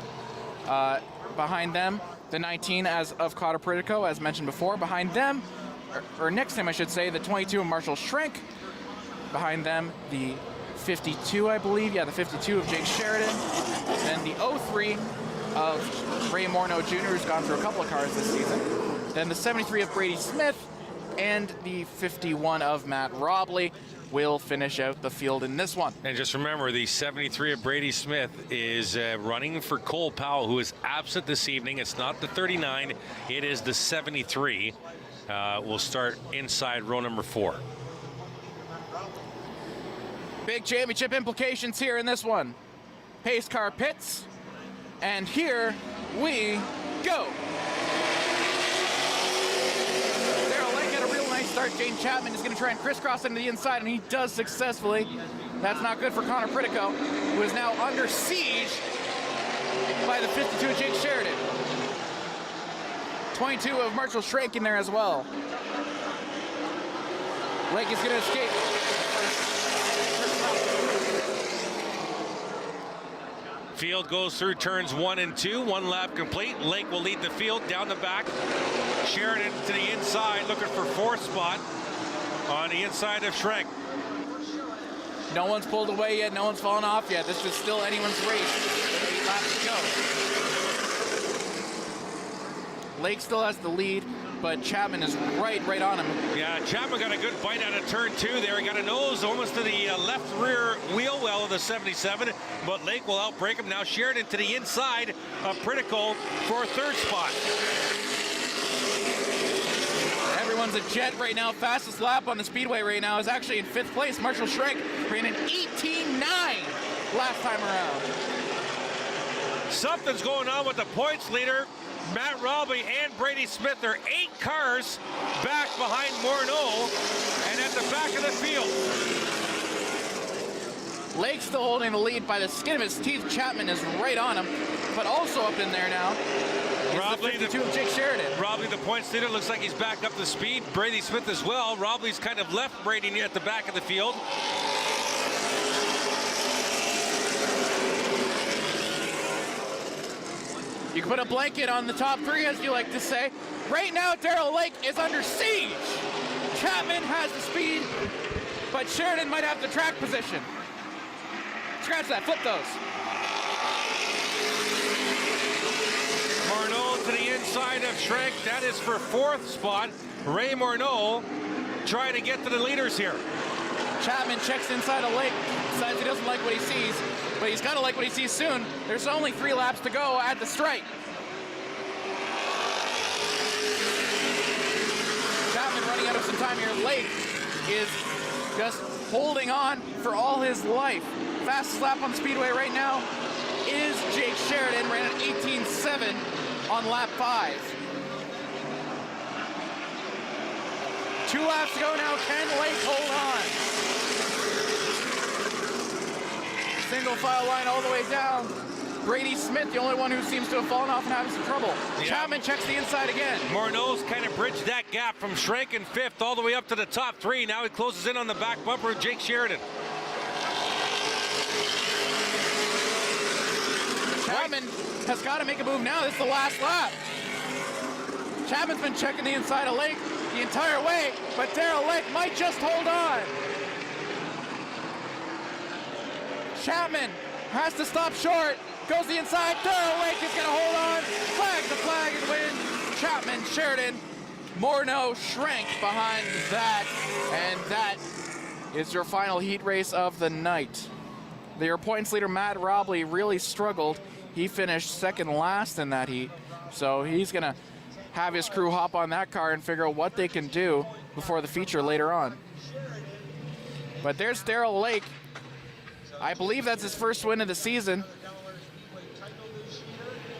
Behind them, the 19 of Cotter Pritico, as mentioned before. Behind them, or next to him I should say, the 22 of Marshall Schrenk. Behind them, the 52, I believe. Yeah, the 52 of Jake Sheridan. Then the 03 of Ray Morneau Jr., who's gone through a couple of cars this season. Then the 73 of Brady Smith, and the 51 of Matt Robley will finish out the field in this one. And just remember, the 73 of Brady Smith is running for Cole Powell, who is absent this evening. It's not the 39, it is the 73. We'll start inside row number 4. Big championship implications here in this one. Pace car pits. And here we go. Darrell Lake had a real nice start. Jane Chapman is going to try and crisscross into the inside, and he does successfully. That's not good for Connor Pritico, who is now under siege by the 52 of Jake Sheridan. 22 of Marshall Schrenk in there as well. Lake is going to escape. Field goes through turns 1 and 2. 1 lap complete. Lake will lead the field down the back. Sheridan to the inside, looking for 4th spot on the inside of Schrenk. No one's pulled away yet. No one's fallen off yet. This is still anyone's race. 8 laps to go. Lake still has the lead, but Chapman is right on him. Yeah, Chapman got a good bite out of turn 2 there. He got a nose almost to the left rear wheel well of the 77, but Lake will outbreak him. Now Sheridan to the inside of Pritico for 3rd spot. Everyone's a jet right now. Fastest lap on the Speedway right now is actually in 5th place. Marshall Schrenk ran an 18.9 last time around. Something's going on with the points leader, Matt Robley, and Brady Smith. They're 8 cars back behind Morneau and at the back of the field. Lake still holding the lead by the skin of his teeth. Chapman is right on him, but also up in there now. Robley, the 52 of Jake Sheridan. Robley, the points leader, looks like he's back up to speed. Brady Smith as well. Robley's kind of left Brady at the back of the field. You can put a blanket on the top 3, as you like to say. Right now, Darrell Lake is under siege. Chapman has the speed, but Sheridan might have the track position. Scratch that, flip those. Morneau to the inside of Schrenk. That is for 4th spot. Ray Morneau trying to get to the leaders here. Chapman checks inside of Lake, decides he doesn't like what he sees, but he's got to like what he sees soon. There's only 3 laps to go at the stripe. Chapman running out of some time here. Lake is just holding on for all his life. Fastest lap on Speedway right now is Jake Sheridan, ran an 18.7 on lap 5. 2 laps to go now. Can Lake hold on? Single file line all the way down. Brady Smith, the only one who seems to have fallen off and having some trouble. Yeah. Chapman checks the inside again. Morneau's kind of bridged that gap from Schrank in 5th all the way up to the top 3. Now he closes in on the back bumper of Jake Sheridan. Chapman has got to make a move now. This is the last lap. Chapman's been checking the inside of Lake the entire way, but Darrell Lake might just hold on. Chapman has to stop short. Goes the inside. Darrell Lake is going to hold on. Flag the flag and win. Chapman, Sheridan, Morneau, Schrank behind that. And that is your final heat race of the night. Their points leader, Matt Robley, really struggled. He finished second last in that heat. So he's going to have his crew hop on that car and figure out what they can do before the feature later on. But there's Darrell Lake. I believe that's his first win of the season.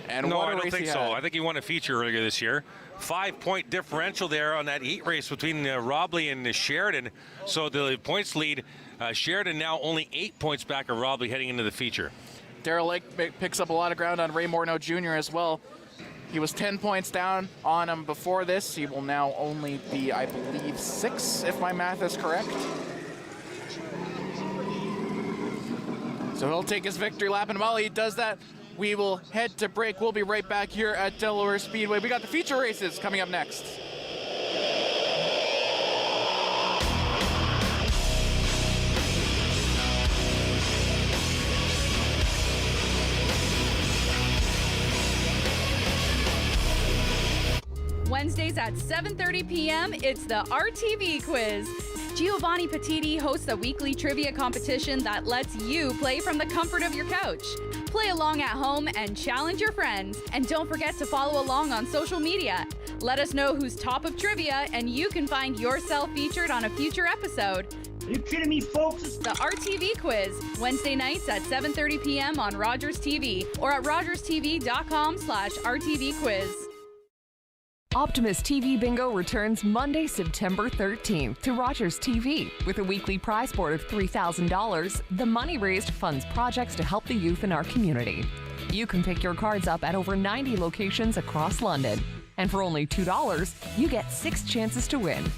And no, I don't think so. I think he won a feature earlier this year. 5-point differential there on that heat race between Robley and Sheridan. So the points lead, Sheridan now only 8 points back of Robley heading into the feature. Darrell Lake picks up a lot of ground on Ray Morneau Jr. as well. He was 10 points down on him before this. He will now only be, I believe, 6, if my math is correct. So he'll take his victory lap, and while he does that, we will head to break. We'll be right back here at Delaware Speedway. We got the feature races coming up next. Wednesdays at 7:30 p.m., it's the Rtv Quiz. Giovanni Petiti hosts a weekly trivia competition that lets you play from the comfort of your couch. Play along at home and challenge your friends. And don't forget to follow along on social media. Let us know who's top of trivia, and you can find yourself featured on a future episode. Are you kidding me, folks? The Rtv Quiz, Wednesday nights at 7:30 p.m. on Rogers TV or at rogerstv.com/RTV Quiz. Optimus TV Bingo returns Monday, September 13th to Rogers TV. With a weekly prize board of $3,000, the money raised funds projects to help the youth in our community. You can pick your cards up at over 90 locations across London. And for only $2, you get 6 chances to win.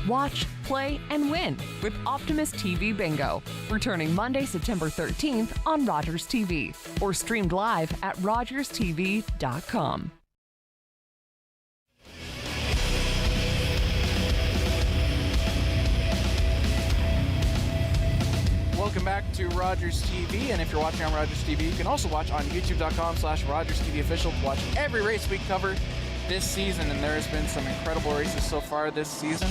Watch, play, and win with Optimus TV Bingo. Returning Monday, September 13th on Rogers TV or streamed live at rogerstv.com. Welcome back to Rogers TV, and if you're watching on Rogers TV, you can also watch on youtube.com/Rogers TV Official to watch every race we cover this season, and there has been some incredible races so far this season,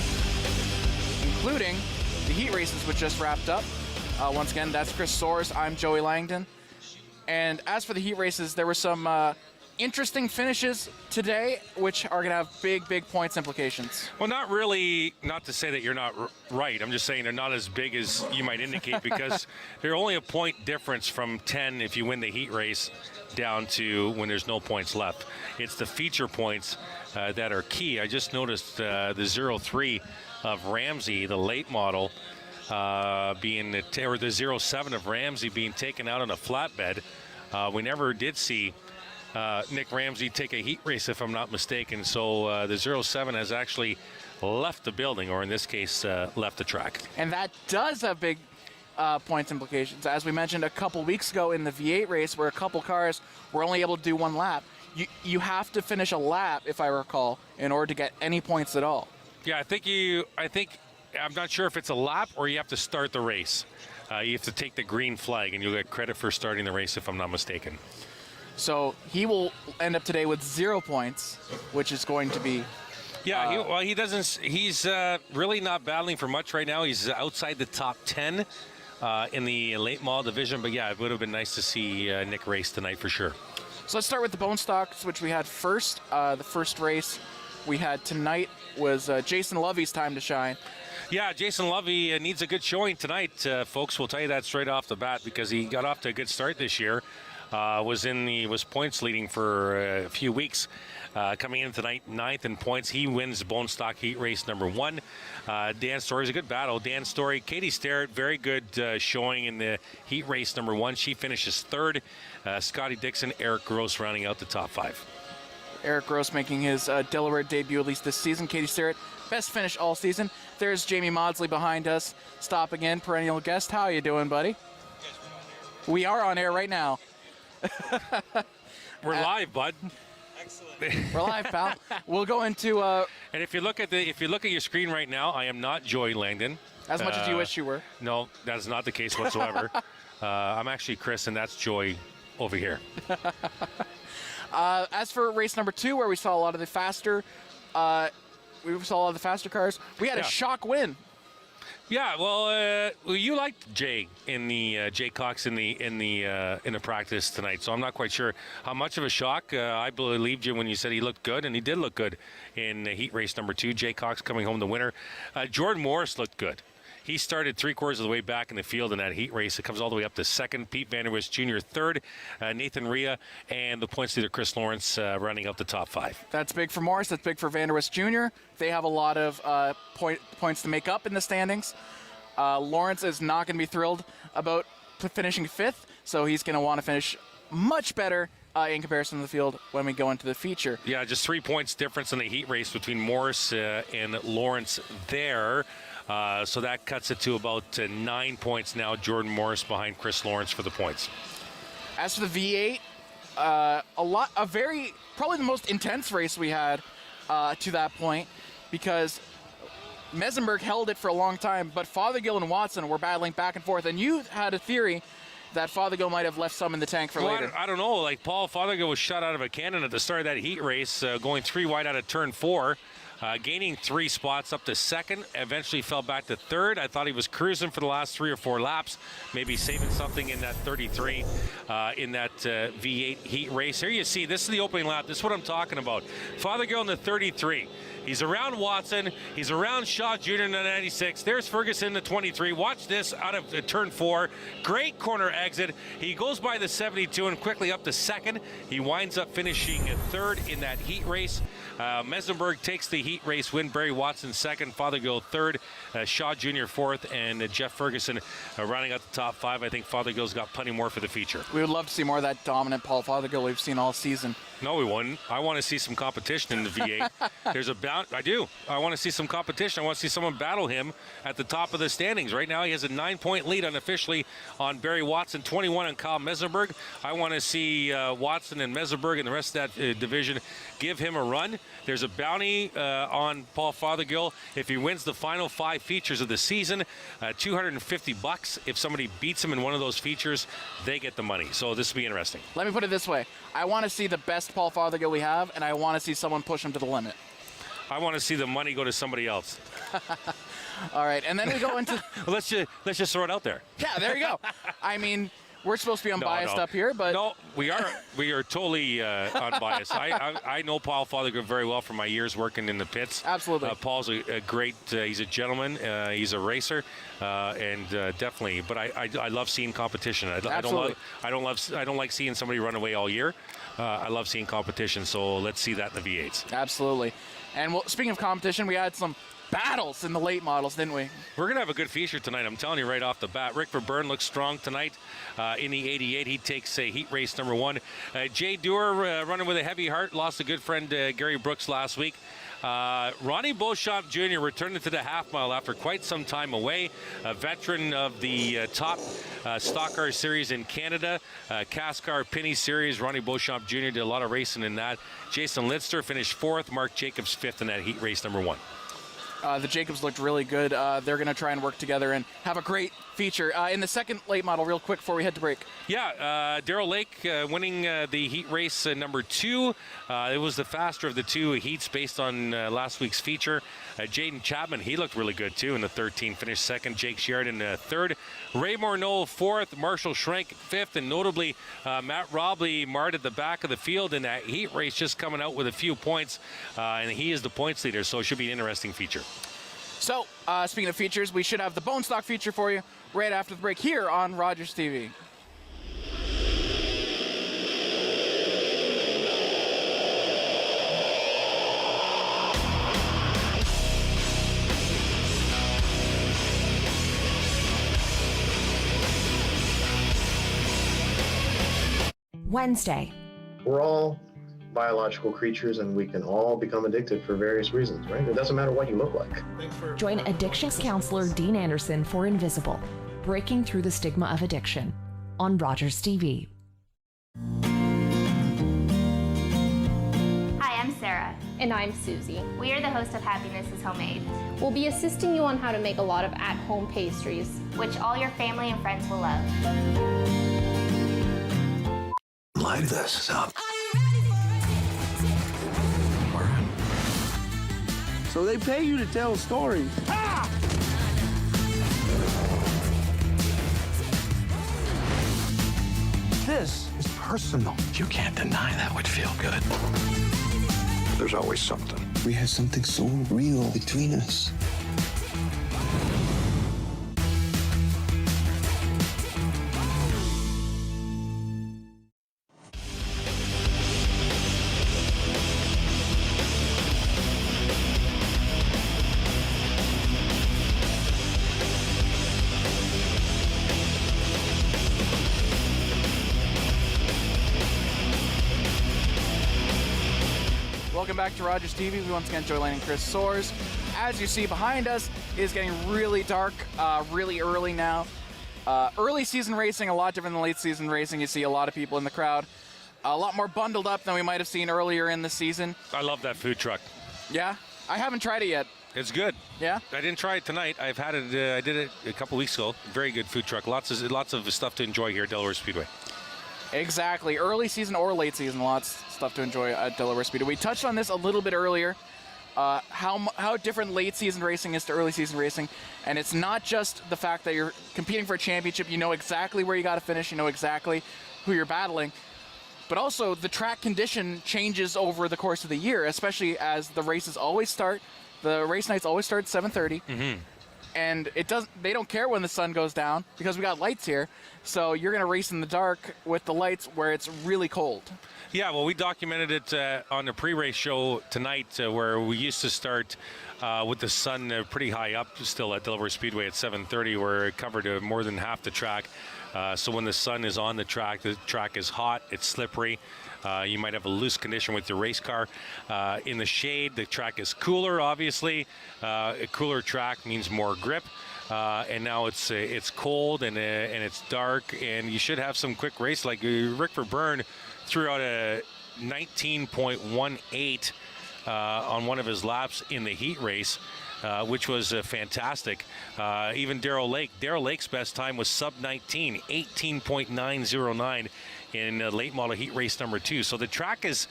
including the heat races which just wrapped up. Once again, that's Chris Soares, I'm Joey Langdon. And as for the heat races, there were some interesting finishes today, which are going to have big points implications. Well, not really, not to say that you're not right. I'm just saying they're not as big as you might indicate because they're only a point difference from 10 if you win the heat race down to when there's no points left. It's the feature points that are key. I just noticed the 0-3 of Ramsey, the late model, or the 0-7 of Ramsey being taken out on a flatbed. We never did see Nick Ramsey take a heat race, if I'm not mistaken. So the 0-7 has actually left the building, or in this case, left the track. And that does have big points implications. As we mentioned a couple weeks ago in the V8 race, where a couple cars were only able to do one lap. You have to finish a lap, if I recall, in order to get any points at all. Yeah, I'm not sure if it's a lap or you have to start the race. You have to take the green flag, and you'll get credit for starting the race, if I'm not mistaken. So he will end up today with 0 points, which is going to be... Yeah, he's really not battling for much right now. He's outside the top 10 in the late model division. But yeah, it would have been nice to see Nick race tonight for sure. So let's start with the bone stocks, which we had first. The first race we had tonight was Jason Lovey's time to shine. Yeah, Jason Lovey needs a good showing tonight, folks. We'll tell you that straight off the bat because he got off to a good start this year. was points leading for a few weeks. Coming in tonight, 9th in points. He wins Bone Stock Heat Race number 1. Dan Story's a good battle. Dan Story, Katie Starrett, very good showing in the Heat Race number 1. She finishes 3rd. Scotty Dixon, Eric Gross rounding out the top 5. Eric Gross making his Delaware debut at least this season. Katie Starrett, best finish all season. There's Jamie Maudsley behind us, stopping in, perennial guest. How you doing, buddy? We are on air right now. We're live, bud. We're live, pal. We'll go into. And if you look at your screen right now, I am not Joey Langdon. As much as you wish you were. No, that is not the case whatsoever. I'm actually Chris, and that's Joey over here. As for race number 2, where we saw a lot of the faster, cars, we had a shock win. Yeah, well, you liked Jay in the Jay Cox in the practice tonight, so I'm not quite sure how much of a shock. I believed you when you said he looked good, and he did look good in heat race number 2. Jay Cox coming home the winner. Jordan Morris looked good. He started 3/4 of the way back in the field in that heat race. It comes all the way up to 2nd. Pete Vanderwist Jr. 3rd. Nathan Rhea and the points leader Chris Lawrence running out the top 5. That's big for Morris. That's big for Vanderwist Jr. They have a lot of points to make up in the standings. Lawrence is not going to be thrilled about finishing 5th, so he's going to want to finish much better in comparison to the field when we go into the feature. Yeah, just 3 points difference in the heat race between Morris and Lawrence there. So that cuts it to about 9 points now. Jordan Morris behind Chris Lawrence for the points. As for the V8, probably the most intense race we had to that point, because Mesenberg held it for a long time, but Fothergill and Watson were battling back and forth, and you had a theory that Fothergill might have left some in the tank for later. I don't know. Like, Paul Fothergill was shot out of a cannon at the start of that heat race, going 3 wide out of turn 4. Gaining 3 spots up to 2nd, eventually fell back to 3rd. I thought he was cruising for the last 3 or 4 laps, maybe saving something in that 33 in that V8 heat race. Here you see, this is the opening lap. This is what I'm talking about. Fothergill in the 33. He's around Watson. He's around Shaw Jr. in the 96. There's Ferguson in the 23. Watch this out of turn 4. Great corner exit. He goes by the 72 and quickly up to 2nd. He winds up finishing 3rd in that heat race. Mesenberg takes the heat race win. Barry Watson 2nd. Fothergill 3rd. Shaw Jr. 4th. And Jeff Ferguson rounding out the top 5. I think Fothergill's got plenty more for the future. We would love to see more of that dominant Paul Fothergill we've seen all season. No, we wouldn't. I want to see some competition in the V8. There's a I do. I want to see some competition. I want to see someone battle him at the top of the standings. Right now, he has a 9-point lead unofficially on Barry Watson, 21 on Kyle Mesenberg. I want to see Watson and Mesenberg and the rest of that division give him a run. There's a bounty on Paul Fothergill if he wins the final 5 features of the season. $250. If somebody beats him in one of those features, they get the money. So this will be interesting. Let me put it this way. I want to see the best Paul Fothergill we have, and I want to see someone push him to the limit. I want to see the money go to somebody else. All right, and then we go into... Well, let's just throw it out there. Yeah, there you go. I mean, we're supposed to be unbiased up here, but... No, we are totally unbiased. I know Paul Fothergill very well from my years working in the pits. Absolutely. Paul's a great, he's a gentleman, he's a racer, and definitely, but I love seeing competition. I don't like seeing somebody run away all year. I love seeing competition, so let's see that in the V8s. Absolutely. And well, speaking of competition, we had some battles in the late models, didn't we? We're going to have a good feature tonight, I'm telling you right off the bat. Rick Verburn looks strong tonight in the 88. He takes heat race number 1. Jay Dewar running with a heavy heart, lost a good friend Gary Brooks last week. Ronnie Beauchamp Jr. returned to the half mile after quite some time away. A veteran of the top stock car series in Canada, Cascar Penny series. Ronnie Beauchamp Jr. did a lot of racing in that. Jason Lidster finished 4th. Mark Jacobs 5th in that heat race number 1. The Jacobs looked really good. They're going to try and work together and have a great feature. In the second late model, real quick before we head to break. Yeah, Darrell Lake winning the heat race number 2. It was the faster of the 2 heats based on last week's feature. Jaden Chapman, he looked really good too in the 13, finished 2nd. Jake Sheridan 3rd. Ray Morneau 4th. Marshall Schrenk 5th. And notably, Matt Robley marred at the back of the field in that heat race, just coming out with a few points. And he is the points leader, so it should be an interesting feature. So, speaking of features, we should have the Bone Stock feature for you right after the break here on Rogers TV. Wednesday. We're all biological creatures and we can all become addicted for various reasons, right? It doesn't matter what you look like. Join addictions counselor Dean Anderson for Invisible, Breaking Through the Stigma of Addiction on Rogers TV. Hi, I'm Sarah. And I'm Susie. We are the hosts of Happiness is Homemade, We'll be assisting you on how to make a lot of at-home pastries. which all your family and friends will love. Light this up. So they pay you to tell stories. Ah! This is personal. You can't deny that would feel good. There's always something. We had something so real between us. Welcome back to Rogers TV. We once again Langdon and Chris Soares. As you see behind us, it is getting really dark, really early now. Early season racing, a lot different than late season racing. You see a lot of people in the crowd, a lot more bundled up than we might have seen earlier in the season. I love that food truck. Yeah, I haven't tried it yet. It's good. Yeah? I didn't try it tonight. I've had it. I did it a couple weeks ago. Very good food truck. Lots of stuff to enjoy here at Delaware Speedway. Exactly. Early season or late season, lots of stuff to enjoy at Delaware Speedway. We touched on this a little bit earlier, how different late season racing is to early season racing. And it's not just the fact that you're competing for a championship. You know exactly where you got to finish. You know exactly who you're battling. But also, the track condition changes over the course of the year, especially as the races always start. The race nights always start at 7:30. Mm-hmm. And they don't care when the sun goes down because we got lights here. So you're going to race in the dark with the lights where it's really cold. Yeah, well, we documented it on the pre-race show tonight where we used to start with the sun pretty high up still at Delaware Speedway at 7:30, where it covered more than half the track. So when the sun is on the track is hot, it's slippery. You might have a loose condition with your race car. In the shade, the track is cooler, obviously. A cooler track means more grip. And now it's cold and it's dark, and you should have some quick race. Like Rick Verburn threw out a 19.18 on one of his laps in the heat race, which was fantastic. Even Darrell Lake's best time was sub 19, 18.909 in late model heat race number 2. So the track is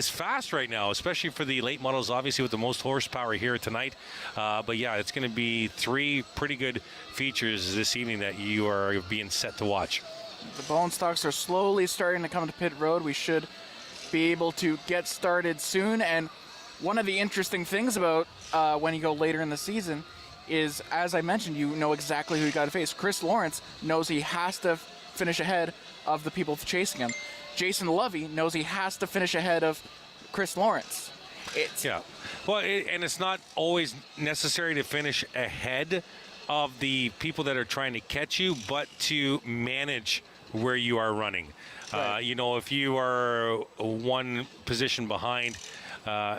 fast right now, especially for the late models, obviously with the most horsepower here tonight. But yeah, it's going to be 3 pretty good features this evening that you are being set to watch. The bone stocks are slowly starting to come to pit road. We should be able to get started soon. And one of the interesting things about when you go later in the season is, as I mentioned, you know exactly who you got to face. Chris Lawrence knows he has to finish ahead of the people chasing him. Jason Lovey knows he has to finish ahead of Chris Lawrence. Well, and it's not always necessary to finish ahead of the people that are trying to catch you, but to manage where you are running. Right. If you are one position behind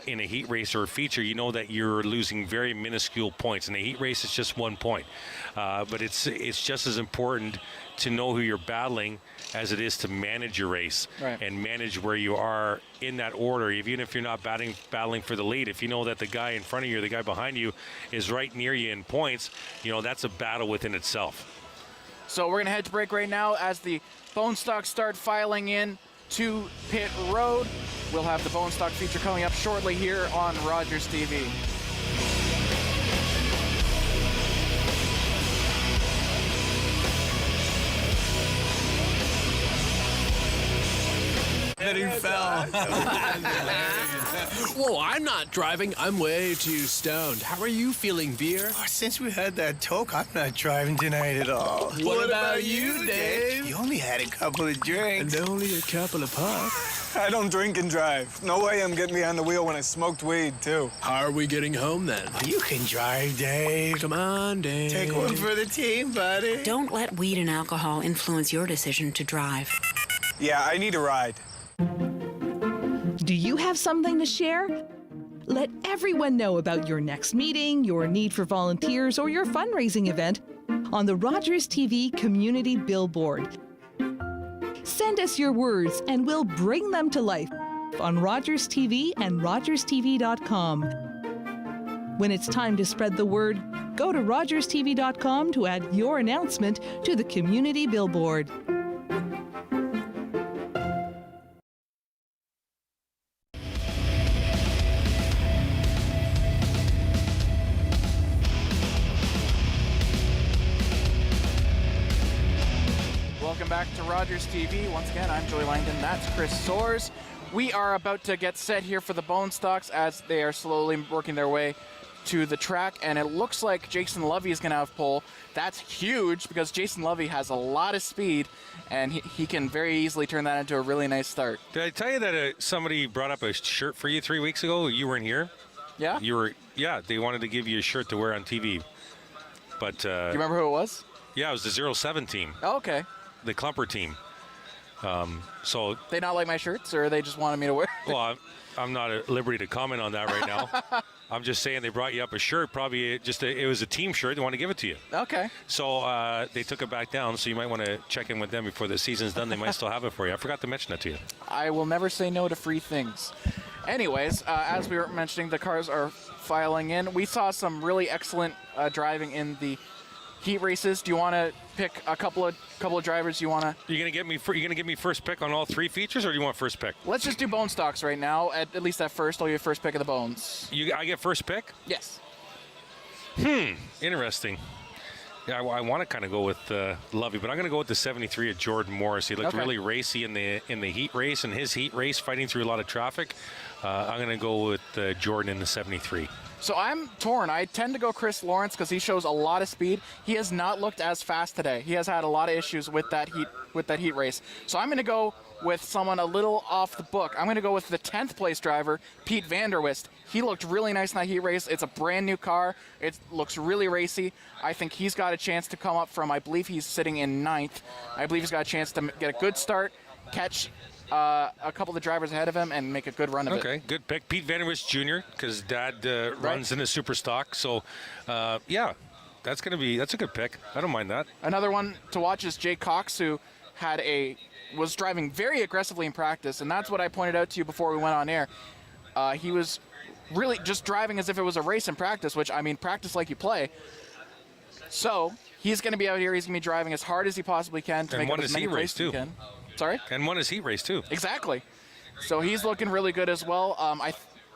in a heat race or a feature, you know that you're losing very minuscule points. In a heat race, it's just 1 point. But it's just as important to know who you're battling as it is to manage your race. Right. And manage where you are in that order, even if you're not battling for the lead. If you know that the guy in front of you or the guy behind you is right near you in points, that's a battle within itself. So we're going to head to break right now as the bone stocks start filing in to pit road. We'll have the bone stock feature coming up shortly here on Rogers TV. That he fell. Whoa, I'm not driving. I'm way too stoned. How are you feeling, Veer? Oh, since we had that talk, I'm not driving tonight at all. What about you, Dave? You only had a couple of drinks. And only a couple of puffs. I don't drink and drive. No way I'm getting behind the wheel when I smoked weed, too. How are we getting home, then? Oh, you can drive, Dave. Come on, Dave. Take one for the team, buddy. Don't let weed and alcohol influence your decision to drive. Yeah, I need a ride. Do you have something to share? Let everyone know about your next meeting, your need for volunteers, or your fundraising event on the Rogers TV Community Billboard. Send us your words and we'll bring them to life on Rogers TV and rogerstv.com. When it's time to spread the word, go to rogerstv.com to add your announcement to the Community Billboard. Welcome back to Rogers TV. Once again, I'm Joey Langdon. That's Chris Soares. We are about to get set here for the bone stocks as they are slowly working their way to the track, and it looks like Jason Lovey is going to have pole. That's huge because Jason Lovey has a lot of speed, and he can very easily turn that into a really nice start. Did I tell you that somebody brought up a shirt for you 3 weeks ago? You weren't here. Yeah. Yeah. They wanted to give you a shirt to wear on TV, but do you remember who it was? Yeah, it was the 07 team. Oh, okay. The Klumper team. So they not like my shirts, or they just wanted me to wear? Well, I'm not at liberty to comment on that right now. I'm just saying they brought you up a shirt. Probably it was a team shirt. They want to give it to you. Okay. So they took it back down. So you might want to check in with them before the season's done. They might still have it for you. I forgot to mention that to you. I will never say no to free things. Anyways, as we were mentioning, the cars are filing in. We saw some really excellent driving in the heat races. Do you want to pick a couple of drivers you want to? You're gonna give me first pick on all three features, or do you want first pick? Let's just do bone stocks right now. At least at first, I'll give you first pick of the bones. I get first pick? Yes. Interesting. Yeah, I want to kind of go with Lovey, but I'm going to go with the 73 of Jordan Morris. He looked really racy in the heat race, and his heat race, fighting through a lot of traffic. I'm going to go with Jordan in the 73. So I'm torn. I tend to go Chris Lawrence because he shows a lot of speed. He has not looked as fast today. He has had a lot of issues with that heat race. So I'm going to go with someone a little off the book. I'm going to go with the 10th place driver, Pete Vanderwist. He looked really nice in that heat race. It's a brand new car. It looks really racy. I think he's got a chance to come up from, I believe he's sitting in 9th. I believe he's got a chance to get a good start, catch a couple of the drivers ahead of him, and make a good run of it. Okay, good pick. Pete Vanderwist Jr., because Dad runs in the super stock. So, yeah, that's a good pick. I don't mind that. Another one to watch is Jake Cox, who was driving very aggressively in practice, and that's what I pointed out to you before we went on air. He was really just driving as if it was a race in practice, which, I mean, practice like you play. So he's going to be out here. He's going to be driving as hard as he possibly can to make up as many races as he can. Sorry? And won his heat race, too. Exactly. So he's looking really good as well.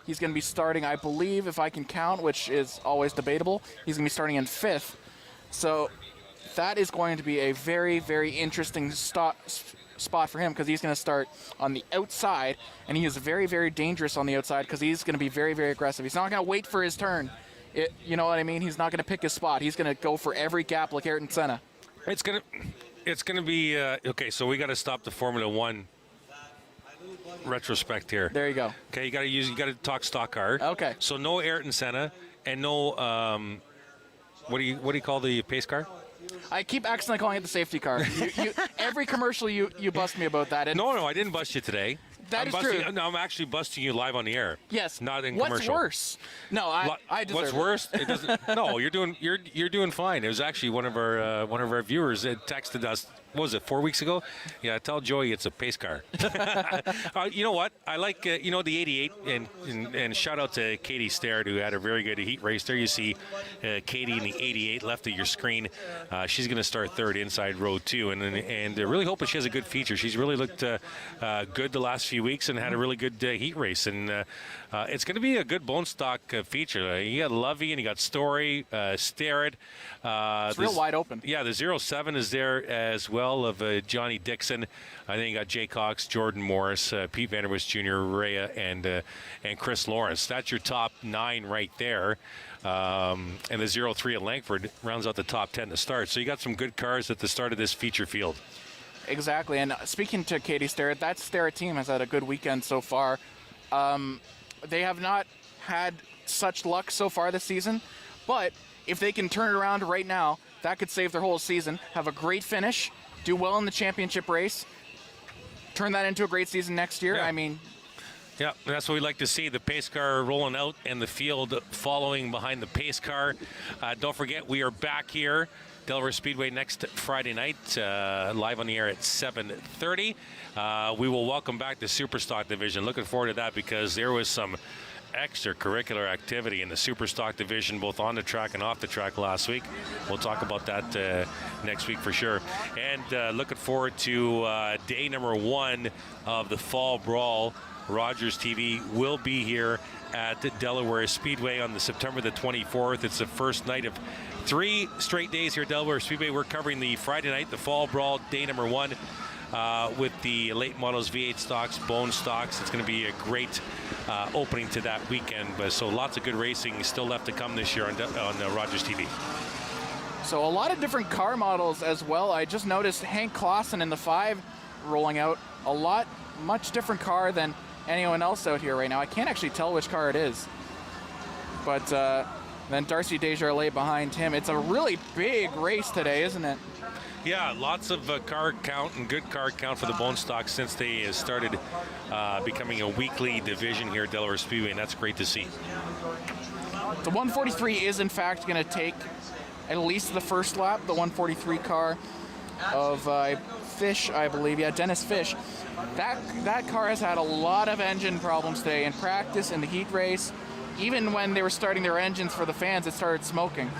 He's going to be starting, I believe, if I can count, which is always debatable, he's going to be starting in 5th. So that is going to be a very, very interesting spot for him because he's going to start on the outside, and he is very, very dangerous on the outside because he's going to be very, very aggressive. He's not going to wait for his turn. You know what I mean? He's not going to pick his spot. He's going to go for every gap like Ayrton Senna. It's going to be okay. So we got to stop the Formula One retrospect here. There you go. Okay, you got to talk stock car. Okay. So no Ayrton Senna and no what do you call the pace car? I keep accidentally calling it the safety car. Every commercial you bust me about that. And no, I didn't bust you today. That is true. No, I'm actually busting you live on the air. Yes. Not in What's commercial. What's worse? No, I deserve What's worse? It doesn't. No, you're doing fine. It was actually one of our viewers that texted us. What was it, 4 weeks ago? Yeah, tell Joey it's a pace car. You know what? I like the 88, and shout out to Katie Starrett, who had a very good heat race. There you see Katie in the 88 left of your screen. She's going to start 3rd inside row 2, and really hoping she has a good feature. She's really looked good the last few weeks and had a really good heat race, and it's going to be a good bone stock feature. You got Lovey and you got Story, Starrett. It's real wide open. Yeah, the 07 is there as well of Johnny Dixon. I think you got Jay Cox, Jordan Morris, Pete Vanderwist Jr., Rhea, and Chris Lawrence. That's your top 9 right there. And the 03 at Langford rounds out the top 10 to start. So you got some good cars at the start of this feature field. Exactly. And speaking to Katie Starrett, that Starrett team has had a good weekend so far. They have not had such luck so far this season, but if they can turn it around right now, that could save their whole season. Have a great finish, do well in the championship race, turn that into a great season next year. Yeah. I mean, yeah, that's what we like to see, the pace car rolling out and the field following behind the pace car. Don't forget, we are back here, Delaware Speedway, next Friday night, live on the air at 7:30. We will welcome back the Superstock division. Looking forward to that because there was some extracurricular activity in the Superstock division, both on the track and off the track last week. We'll talk about that next week for sure. And looking forward to day number 1 of the Fall Brawl. Rogers TV will be here at Delaware Speedway on September the 24th. It's the first night of 3 straight days here at Delaware Speedway. We're covering the Friday night, the Fall Brawl, day number 1, with the late models, V8 stocks, bone stocks. It's going to be a great opening to that weekend. So lots of good racing still left to come this year on Rogers TV. so a lot of different car models as well. I just noticed Hank Clausen in the 5 rolling out. Much different car than anyone else out here right now. I can't actually tell which car it is. But then Darcy Desjardins behind him. It's a really big race today, isn't it? Yeah, lots of car count and good car count for the bone stock since they started becoming a weekly division here at Delaware Speedway, and that's great to see. The 143 is in fact going to take at least the first lap. The 143 car of Fish, I believe. Yeah, Dennis Fish. That car has had a lot of engine problems today in practice, in the heat race. Even when they were starting their engines for the fans, it started smoking.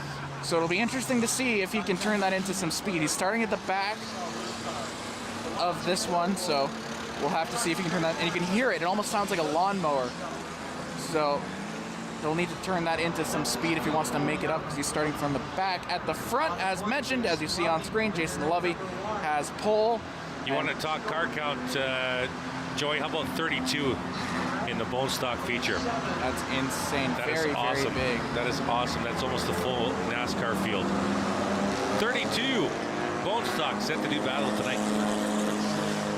So it'll be interesting to see if he can turn that into some speed. He's starting at the back of this one, so we'll have to see if he can turn that. And you can hear it. It almost sounds like a lawnmower. So he'll need to turn that into some speed if he wants to make it up, because he's starting from the back. At the front, as mentioned, as you see on screen, Jason Lovey has pole. You want to talk car count, Joey? How about 32 in the bone stock feature? That's insane. That very, is awesome. Very big. That is awesome. That's almost the full NASCAR field. 32 bone stock set to do battle tonight.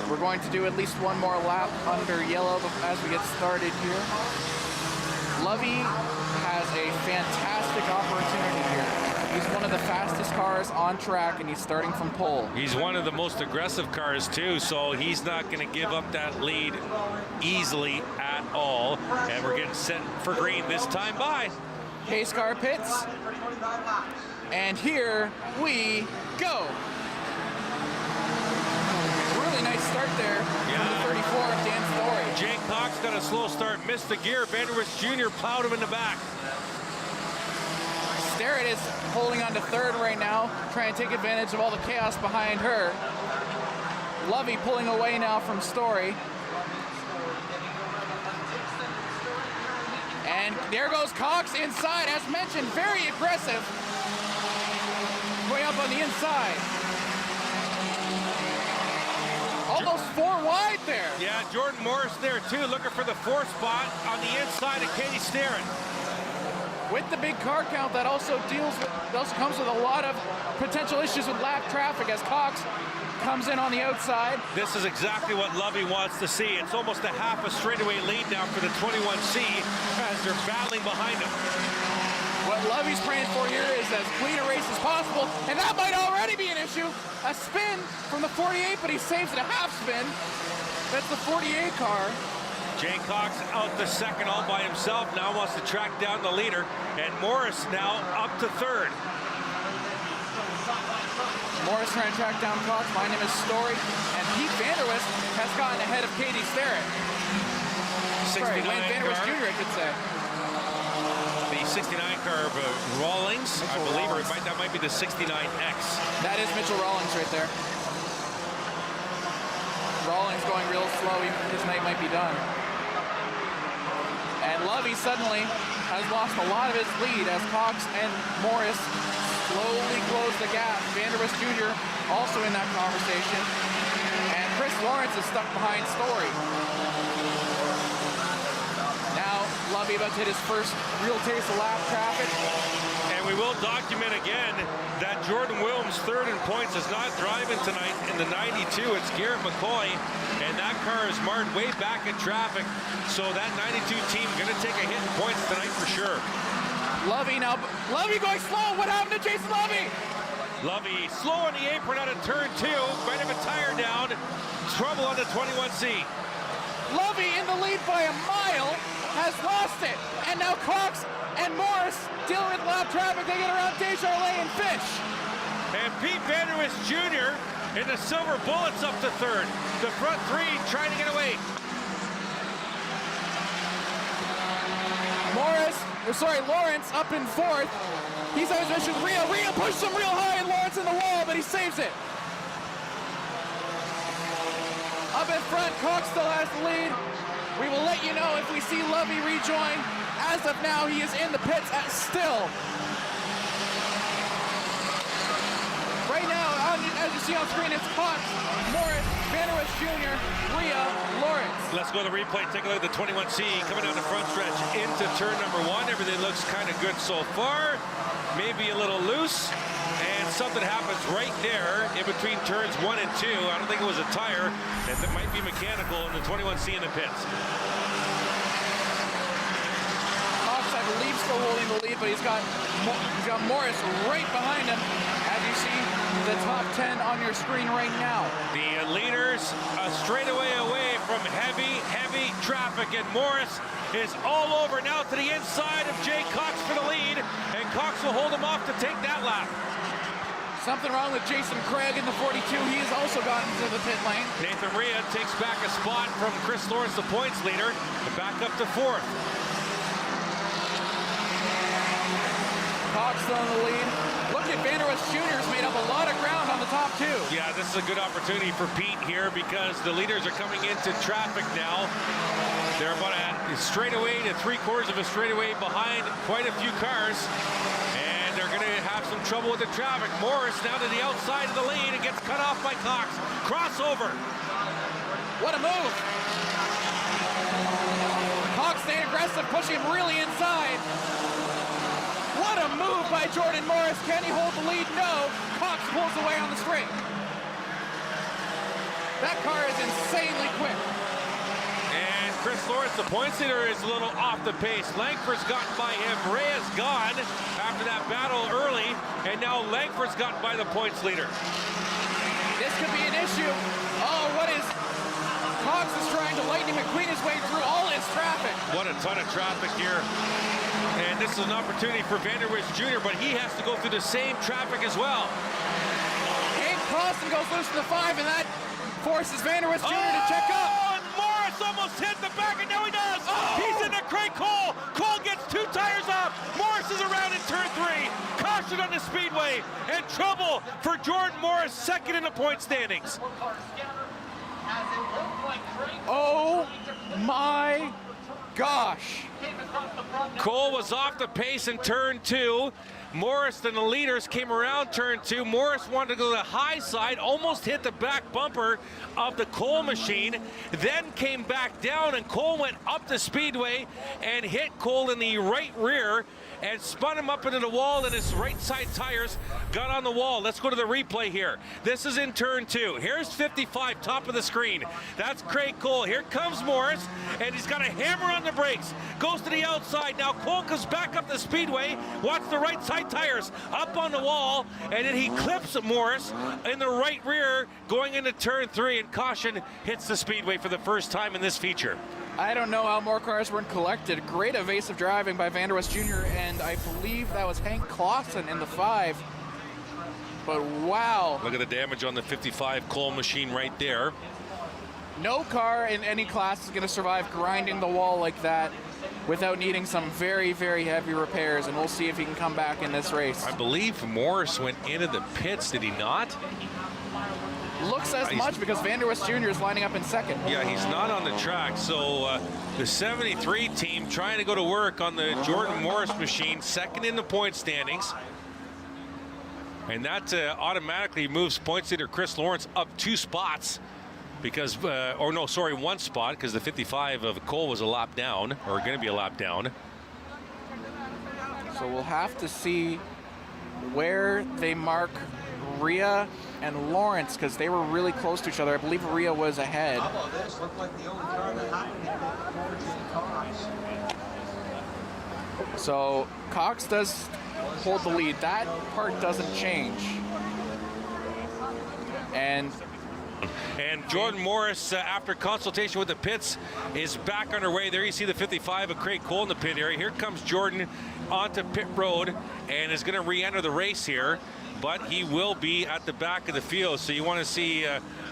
We're going to do at least one more lap under yellow as we get started here. Lovey has a fantastic opportunity here. He's one of the fastest cars on track, and he's starting from pole. He's one of the most aggressive cars, too, so he's not going to give up that lead easily at all. And we're getting set for green this time by. Pace car pits. And here we go. Really nice start there from the 34 of Dan Story. Jake Cox got a slow start, missed the gear. Vanderwist Jr. plowed him in the back. Sterrett is holding on to third right now, trying to take advantage of all the chaos behind her. Lovey pulling away now from Story. And there goes Cox inside, as mentioned, very aggressive. Going up on the inside. Almost 4 wide there. Yeah, Jordan Morris there too, looking for the 4th spot on the inside of Katie Sterrett. With the big car count, that also comes with a lot of potential issues with lap traffic as Cox comes in on the outside. This is exactly what Lovey wants to see. It's almost a half a straightaway lead now for the 21C as they're battling behind him. What Lovey's praying for here is as clean a race as possible, and that might already be an issue. A spin from the 48, but he saves it a half spin. That's the 48 car. Jay Cox out the second all by himself, now wants to track down the leader, and Morris now up to third. Morris trying to track down Cox. Behind him is Story, and Pete Vanderwist has gotten ahead of Katie Sterrett. 69 Wayne Vanderwist car. Jr., I could say. The 69 car of Rawlings, I believe, or that might be the 69X. That is Mitchell Rawlings right there. Rawlings going real slow. His night might be done. And Lovey suddenly has lost a lot of his lead as Cox and Morris slowly close the gap. Vanderwist Jr. also in that conversation. And Chris Lawrence is stuck behind Story. Now Lovey about to hit his first real taste of lap traffic. And we will document again that Jordan Williams, third in points, is not driving tonight in the 92. It's Garrett McCoy, and that car is marked way back in traffic. So that 92 team going to take a hit in points tonight for sure. Lovey now. Lovey going slow. What happened to Jason Lovey? Lovey slow on the apron out of turn 2. Might have a tire down. Trouble on the 21C. Lovey in the lead by a mile has lost it. And now Cox and Morris dealing with lap traffic. They get around Desjardins and Fish. And Pete Vanderwist Jr. in the silver bullets up to third. The front 3 trying to get away. Lawrence up in 4th. He's on his mission with Rhea. Rhea pushes him real high and Lawrence in the wall, but he saves it. Up in front, Cox still has the lead. We will let you know if we see Lovey rejoin. As of now, he is in the pits still. Right now, as you see on screen, it's Cox, Morris, Vanderwist Jr., Rhea, Lawrence. Let's go to the replay. Take a look at the 21C coming down the front stretch into turn number 1. Everything looks kind of good so far. Maybe a little loose. And something happens right there in between turns 1 and 2. I don't think it was a tire. That might be mechanical in the 21C in the pits. Cox, I believe, still holding the lead, but he's got Morris right behind him. As you see the top 10 on your screen right now. The leaders straightaway away from heavy traffic, and Morris is all over now to the inside of Jay Cox for the lead, and Cox will hold him off to take that lap. Something wrong with Jason Craig in the 42. He has also gotten to the pit lane. Nathan Rhea takes back a spot from Chris Lawrence, the points leader, and back up to 4th. Cox still in the lead. Look at Vanderwist Jr.'s made up a lot of ground on the top 2. Yeah, this is a good opportunity for Pete here because the leaders are coming into traffic now. They're about a straightaway to 3/4 of a straightaway behind quite a few cars. And they're going to have some trouble with the traffic. Morris now to the outside of the lead and gets cut off by Cox. Crossover. What a move. Cox staying aggressive, pushing him really inside. What a move by Jordan Morris. Can he hold the lead? No. Cox pulls away on the straight. That car is insanely quick. And Chris Lawrence, the points leader, is a little off the pace. Langford's gotten by him. Rhea's gone after that battle early. And now Langford's gotten by the points leader. This could be an issue. Oh, what is... Cox is trying to Lightning McQueen his way through all his traffic. What a ton of traffic here. And this is an opportunity for Vanderwist Jr., but he has to go through the same traffic as well. Hank Clausen goes loose to the 5, and that forces Vanderwist Jr. to check up. And Morris almost hit the back, and now he does. Oh. He's into Craig Cole. Cole gets 2 tires off. Morris is around in turn 3. Caution on the Speedway, and trouble for Jordan Morris, second in the point standings. Oh my gosh. Cole was off the pace in turn 2. Morris and the leaders came around turn 2. Morris wanted to go to the high side, almost hit the back bumper of the Cole machine, then came back down, and Cole went up the Speedway and hit Cole in the right rear and spun him up into the wall, and his right side tires got on the wall. Let's go to the replay here. This is in turn 2. Here's 55, top of the screen. That's Craig Cole. Here comes Morris, and he's got a hammer on the brakes. Goes to the outside. Now Cole comes back up the Speedway. Watch the right side tires up on the wall, and then he clips Morris in the right rear going into turn 3, and caution hits the Speedway for the first time in this feature. I don't know how more cars weren't collected. Great evasive driving by Vanderwist Jr., and I believe that was Hank Clausen in the 5. But wow. Look at the damage on the 55 Cole machine right there. No car in any class is going to survive grinding the wall like that without needing some very, very heavy repairs, and we'll see if he can come back in this race. I believe Morris went into the pits, did he not? Looks as much because Vanderwist Jr. is lining up in second. Yeah, he's not on the track. So the 73 team trying to go to work on the Jordan Morris machine, second in the point standings. And that automatically moves points leader Chris Lawrence up 2 spots because, or no, sorry, 1 spot because the 55 of Cole was a lap down, or going to be a lap down. So we'll have to see where they mark Rhea and Lawrence, because they were really close to each other. I believe Rhea was ahead. So Cox does hold the lead. That part doesn't change. And Jordan Morris, after consultation with the pits, is back underway. There you see the 55 of Craig Cole in the pit area. Here comes Jordan onto pit road and is going to re-enter the race here, but he will be at the back of the field. So you want to see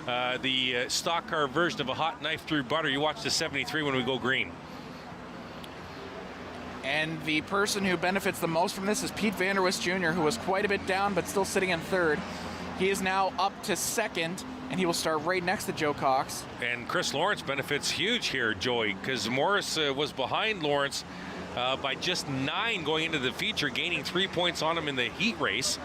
the stock car version of a hot knife through butter. You watch the 73 when we go green. And the person who benefits the most from this is Pete Vanderwist Jr., who was quite a bit down but still sitting in third. He is now up to second, and he will start right next to Joe Cox. And Chris Lawrence benefits huge here, Joey, because Morris was behind Lawrence by just 9 going into the feature, gaining 3 points on him in the heat race.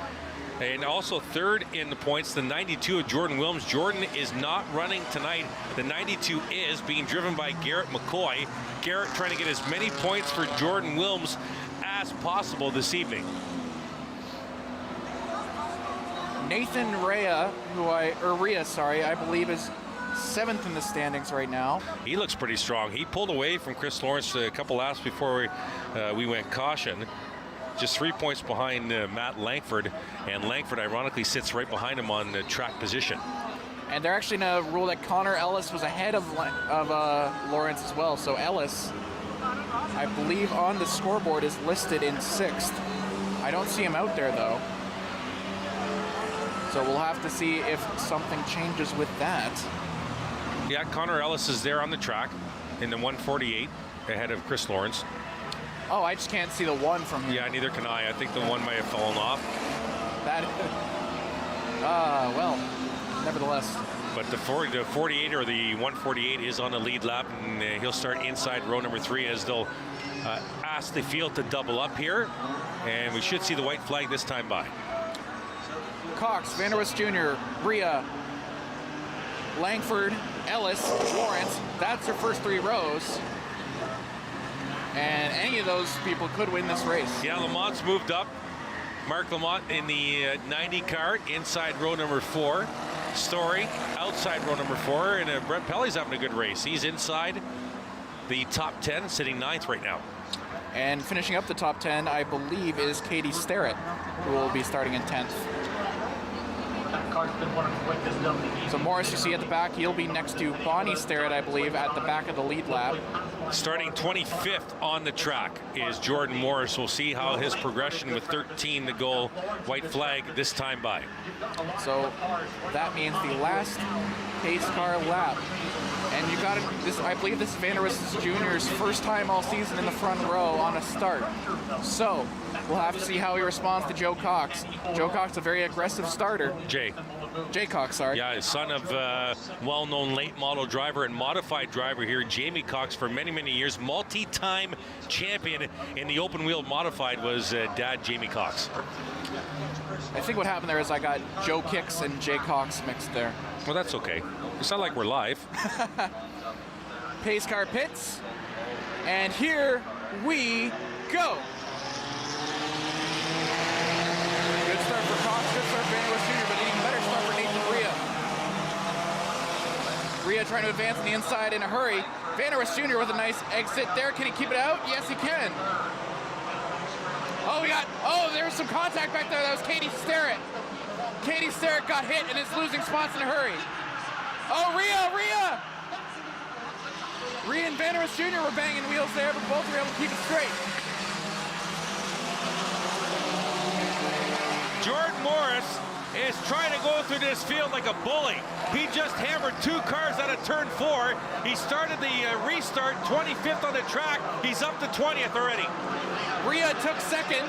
And also third in the points, the 92 of Jordan Williams. Jordan is not running tonight. The 92 is being driven by Garrett McCoy. Garrett trying to get as many points for Jordan Williams as possible this evening. Nathan Rhea, I believe is 7th in the standings right now. He looks pretty strong. He pulled away from Chris Lawrence a couple laps before we went caution. Just 3 points behind Matt Langford, and Langford ironically sits right behind him on the track position. And they're actually going to rule that Connor Ellis was ahead of Lawrence as well. So Ellis, I believe on the scoreboard, is listed in 6th. I don't see him out there though. So we'll have to see if something changes with that. Yeah, Connor Ellis is there on the track in the 148 ahead of Chris Lawrence. Oh, I just can't see the 1 from here. Yeah, neither can I. I think the 1 might have fallen off. That, well, nevertheless. But the 48 or the 148 is on the lead lap, and he'll start inside row number 3 as they'll ask the field to double up here. And we should see the white flag this time by. Cox, Vanderwist Jr., Rhea, Langford, Ellis, Lawrence. That's their first 3 rows. And any of those people could win this race. Yeah, Lamont's moved up. Mark Lamont in the 90 car inside row number 4. Story outside row number 4. And Brett Pelly's having a good race. He's inside the top 10, sitting 9th right now. And finishing up the top 10, I believe, is Katie Starrett, who will be starting in 10th. So Morris, you see at the back, he'll be next to Bonnie Starrett, I believe, at the back of the lead lap. Starting 25th on the track is Jordan Morris. We'll see how his progression with 13 to go, white flag this time by. So that means the last pace car lap. And you got this. I believe this is Vanderwist Jr.'s first time all season in the front row on a start. So we'll have to see how he responds to Joe Cox. Joe Cox, a very aggressive starter. Jay Cox, sorry. Yeah, son of well-known late model driver and modified driver here, Jamie Cox, for many, many years. Multi-time champion in the open wheel modified was dad, Jamie Cox. I think what happened there is I got Joe Kicks and Jay Cox mixed there. Well, that's okay. It's not like we're live. Pace car pits, and here we go. Good start for Cox, good start for Vanderwist Jr., but an even better start for Nathan Rhea. Rhea trying to advance on the inside in a hurry. Vanderwist Jr. with a nice exit there. Can he keep it out? Yes, he can. There was some contact back there. That was Katie Starrett. Katie Starrett got hit and is losing spots in a hurry. Oh, Rhea! Rhea and Vanderwist Jr. were banging wheels there, but both were able to keep it straight. Jordan Morris is trying to go through this field like a bully. He just hammered 2 cars out of turn 4. He started the restart 25th on the track. He's up to 20th already. Rhea took second.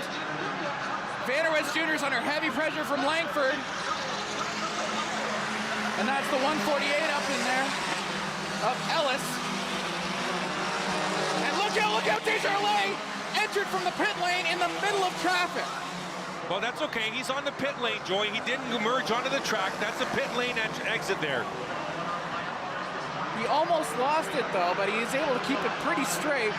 Vanderwist Jr.'s under heavy pressure from Langford. And that's the 148 up in there of Ellis. And look out, Desjardins entered from the pit lane in the middle of traffic. Well, that's okay. He's on the pit lane, Joey. He didn't merge onto the track. That's a pit lane exit there. He almost lost it, though, but he's able to keep it pretty straight.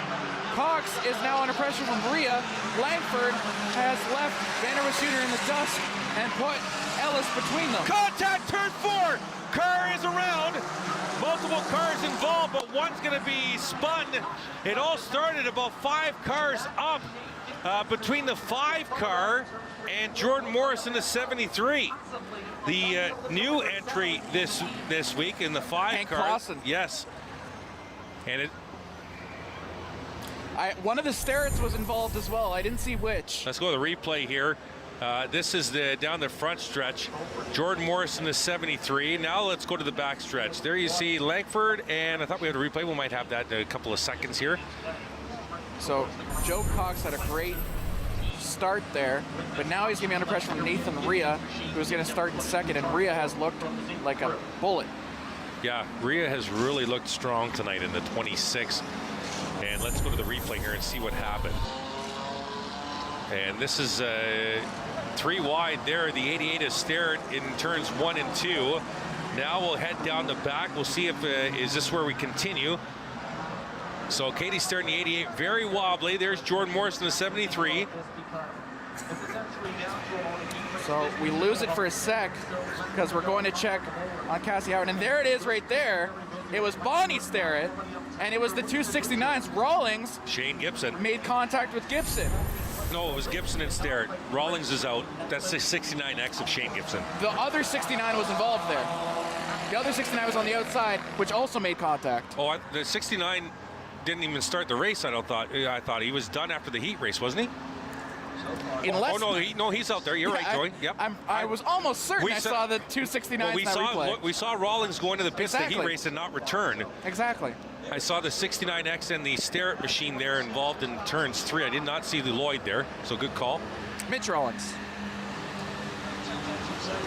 Cox is now under pressure from Rhea. Langford has left Vanderwist Jr. in the dust and put Ellis between them. Contact turn 4. Car is around. Multiple cars involved, but one's going to be spun. It all started about 5 cars up between the 5 car and Jordan Morris in the 73. The new entry this week in the 5 Hank car. Clausen. Yes. And one of the Starretts was involved as well. I didn't see which. let's go to the replay here. This is down the front stretch. Jordan Morris in the 73. Now let's go to the back stretch. There you see Langford, and I thought we had a replay. We might have that in a couple of seconds here. So Joe Cox had a great start there, but now he's going to be under pressure from Nathan Rhea, who's going to start in second, and Rhea has looked like a bullet. Yeah, Rhea has really looked strong tonight in the 26. And let's go to the replay here and see what happened. And this is 3 wide there. The 88 is Starrett in turns 1 and 2. Now we'll head down the back. We'll see if is this where we continue. So Katie Starrett in the 88, very wobbly. There's Jordan Morris in the 73. So we lose it for a sec because we're going to check on Cassie Howard. And there it is right there. It was Bonnie Starrett, and it was the 269s. Rawlings. Shane Gibson. Made contact with Gibson. No, it was Gibson and Starrett. Rawlings is out. That's the 69X of Shane Gibson. The other 69 was involved there. The other 69 was on the outside, which also made contact. Oh, the 69 didn't even start the race, I thought he was done after the heat race, wasn't he? Unless no, he's out there. You're right, Joey. Yep. I was almost certain I saw the 269s in that replay. We saw Rawlings go into the pits the heat race and not return. Exactly. I saw the 69X and the Starrett machine there involved in turns 3. I did not see the Lloyd there, so good call. Mitch Rawlings.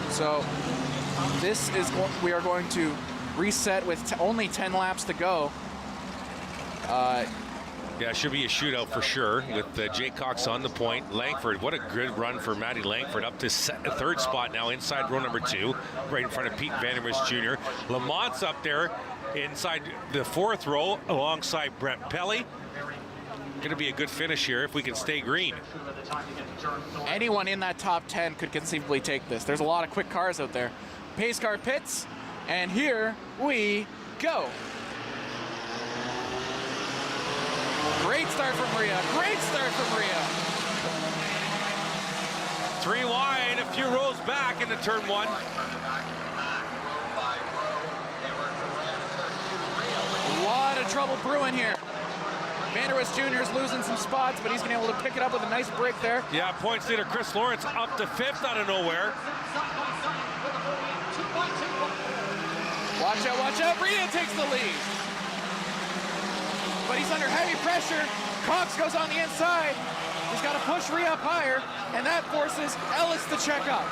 So this is we are going to reset with only 10 laps to go. Yeah, it should be a shootout for sure with Jay Cox on the point. Langford, what a good run for Matty Langford, up to third spot now inside row number 2, right in front of Pete Vandermis Jr. Lamont's up there inside the 4th row alongside Brent Pelly. Going to be a good finish here if we can stay green. Anyone in that top 10 could conceivably take this. There's a lot of quick cars out there. Pace car pits, and here we go. Great start from Rhea. Great start from Rhea. 3 wide, a few rows back into turn 1. A lot of trouble brewing here. Vanderwist Jr. is losing some spots, but he's been able to pick it up with a nice break there. Yeah, points leader Chris Lawrence up to 5th out of nowhere. Watch out. Rhea takes the lead. But he's under heavy pressure. Cox goes on the inside. He's got to push Rhea up higher, and that forces Ellis to check up.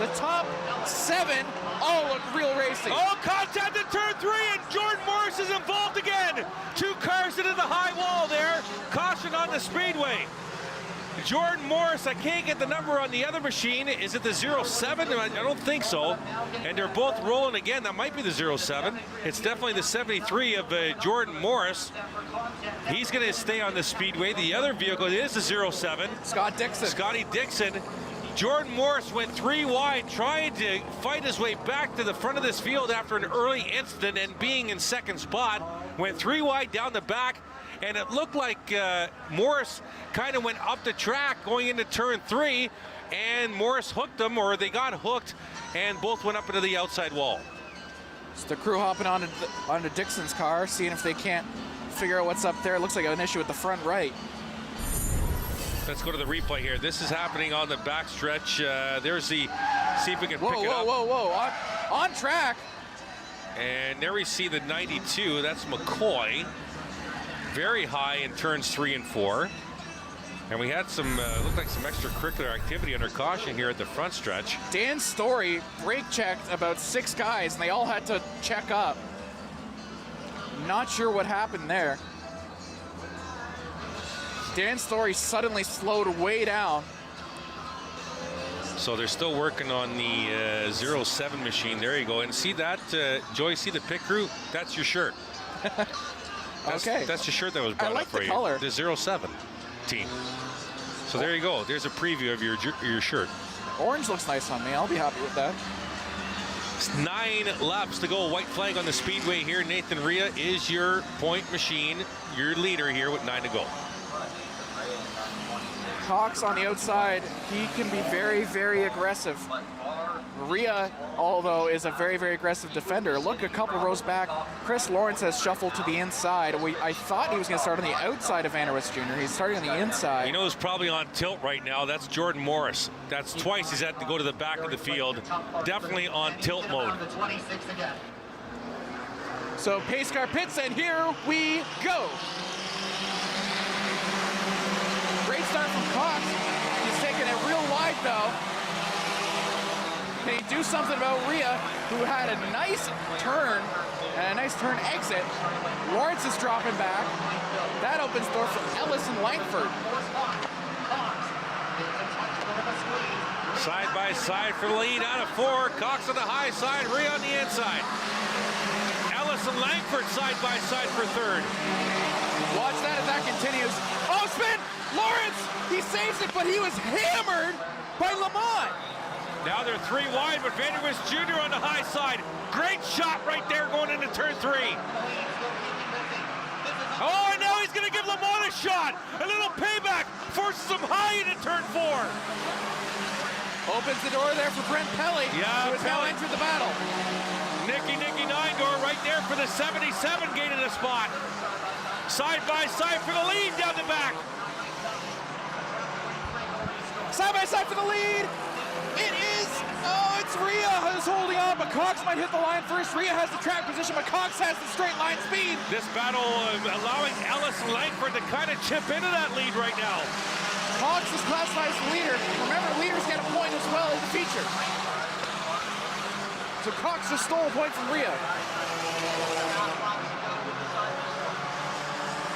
The top 7 all look real racing. Oh, contact at turn 3, and Jordan Morris is involved again. 2 cars into the high wall there. Caution on the Speedway. Jordan Morris, I can't get the number on the other machine. Is it the 07? I don't think so. And they're both rolling again. That might be the 07. It's definitely the 73 of Jordan Morris. He's going to stay on the Speedway. The other vehicle is the 07. Scotty Dixon. Jordan Morris went 3 wide, trying to fight his way back to the front of this field after an early incident and being in 2nd spot. Went 3 wide down the back. And it looked like Morris kind of went up the track going into turn 3, and Morris hooked them, or they got hooked, and both went up into the outside wall. It's the crew hopping onto Dixon's car, seeing if they can't figure out what's up there. It looks like an issue with the front right. Let's go to the replay here. This is happening on the back stretch. There's the, see if we can pick it up. Whoa. On track. And there we see the 92. That's McCoy. Very high in turns 3 and 4. And we had some, looked like some extracurricular activity under caution here at the front stretch. Dan Story brake checked about 6 guys, and they all had to check up. Not sure what happened there. Dan Story suddenly slowed way down. So they're still working on the 07 machine. There you go. And see that, Joey, see the pit crew? That's your shirt. Okay. That's the shirt that was brought up for you. I like the color. The 07 team. So there you go. There's a preview of your shirt. Orange looks nice on me. I'll be happy with that. 9 laps to go. White flag on the speedway here. Nathan Rhea is your point machine, your leader here with 9 to go. Cox on the outside, he can be very, very aggressive. Rhea, although, is a very, very aggressive defender. Look a couple rows back. Chris Lawrence has shuffled to the inside. I thought he was going to start on the outside of Vanderwest Jr. He's starting on the inside. You know who's probably on tilt right now? That's Jordan Morris. That's twice he's had to go to the back of the field. Definitely on tilt mode. So pace car pits, and here we go. Great start from Cox. He's taking it real wide, though. Can he do something about Rhea, who had a nice turn and a nice turn exit? Lawrence is dropping back. That opens door for Ellis and Langford. Side by side for the lead out of 4. Cox on the high side, Rhea on the inside. Ellis and Langford side by side for 3rd. Watch that as that continues. Oh, spin! Lawrence! He saves it, but he was hammered by Lamont. Now they're 3 wide, but Vanderwist Jr. on the high side. Great shot right there going into turn 3. Oh, and now he's going to give Lamont a shot. A little payback. Forces him high into turn 4. Opens the door there for Brent Pelly, who has now entered the battle. Nicky Nine-Door right there for the 77 gaining the spot. Side by side for the lead down the back. Side by side for the lead. It is, it's Rhea who's holding on, but Cox might hit the line first. Rhea has the track position, but Cox has the straight line speed. This battle allowing Ellis and Langford to kind of chip into that lead right now. Cox is classified as the leader. Remember, leaders get a point as well as a feature. So Cox just stole a point from Rhea.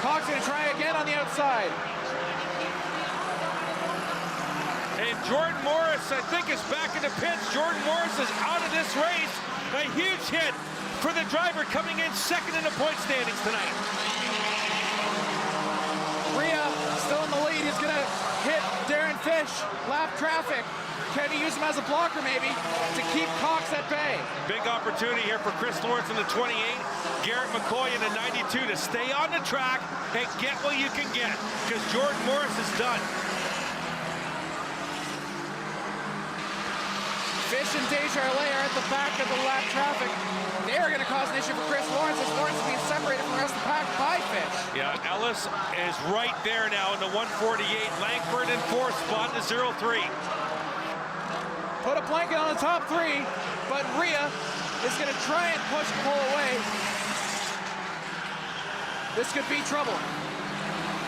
Cox gonna try again on the outside. And Jordan Morris, I think, is back in the pits. Jordan Morris is out of this race. A huge hit for the driver coming in 2nd in the point standings tonight. Rhea still in the lead. He's going to hit Darren Fish. Lap traffic. Can he use him as a blocker, maybe, to keep Cox at bay? Big opportunity here for Chris Lawrence in the 28. Garrett McCoy in the 92 to stay on the track and get what you can get, because Jordan Morris is done. Fish and Desjardins are at the back of the lap traffic. They are going to cause an issue for Chris Lawrence, as Lawrence is being separated from the rest of the pack by Fish. Yeah, Ellis is right there now in the 148. Langford in 4th spot in the 03. Put a blanket on the top 3, but Rhea is going to try and pull away. This could be trouble.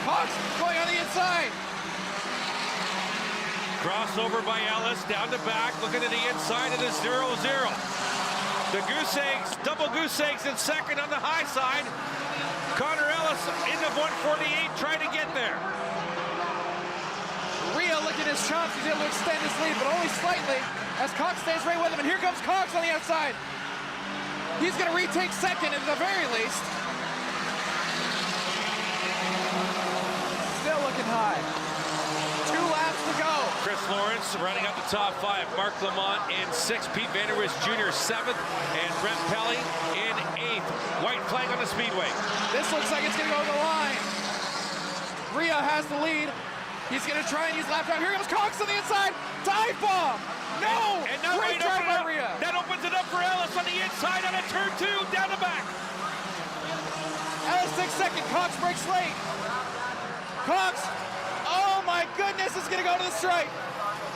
Cox going on the inside. Crossover by Ellis, down the back, looking at the inside of the 0-0. The goose eggs, double goose eggs in 2nd on the high side. Connor Ellis in the 148, trying to get there. Rhea looking at his chops, he's able to extend his lead, but only slightly, as Cox stays right with him, and here comes Cox on the outside. He's going to retake 2nd at the very least. Still looking high. 2 laps to go. Chris Lawrence running up the top 5. Mark Lamont in 6th. Pete Vanderwist Jr. 7th. And Brent Pelly in 8th. White flag on the speedway. This looks like it's going to go to the line. Rhea has the lead. He's going to try and use lap time. Here comes Cox on the inside. Dive bomb. No. And now great drive by Rhea. That opens it up for Ellis on the inside on a turn 2. Down the back. Ellis takes 2nd. Cox breaks late. Cox. Oh my goodness, it's gonna go to the stripe.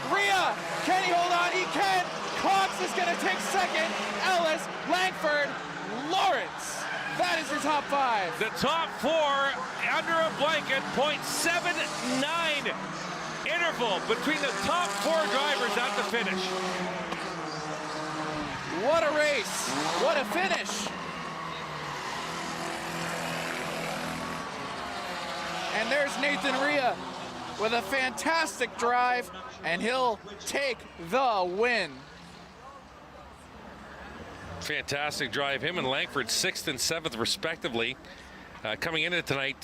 Rhea, can he hold on? He can. Cox is gonna take 2nd. Ellis, Langford, Lawrence. That is your top 5. The top 4 under a blanket, 0.79 interval between the top 4 drivers at the finish. What a race. What a finish. And there's Nathan Rhea with a fantastic drive, and he'll take the win. Fantastic drive. Him and Langford 6th and 7th respectively. Coming into tonight,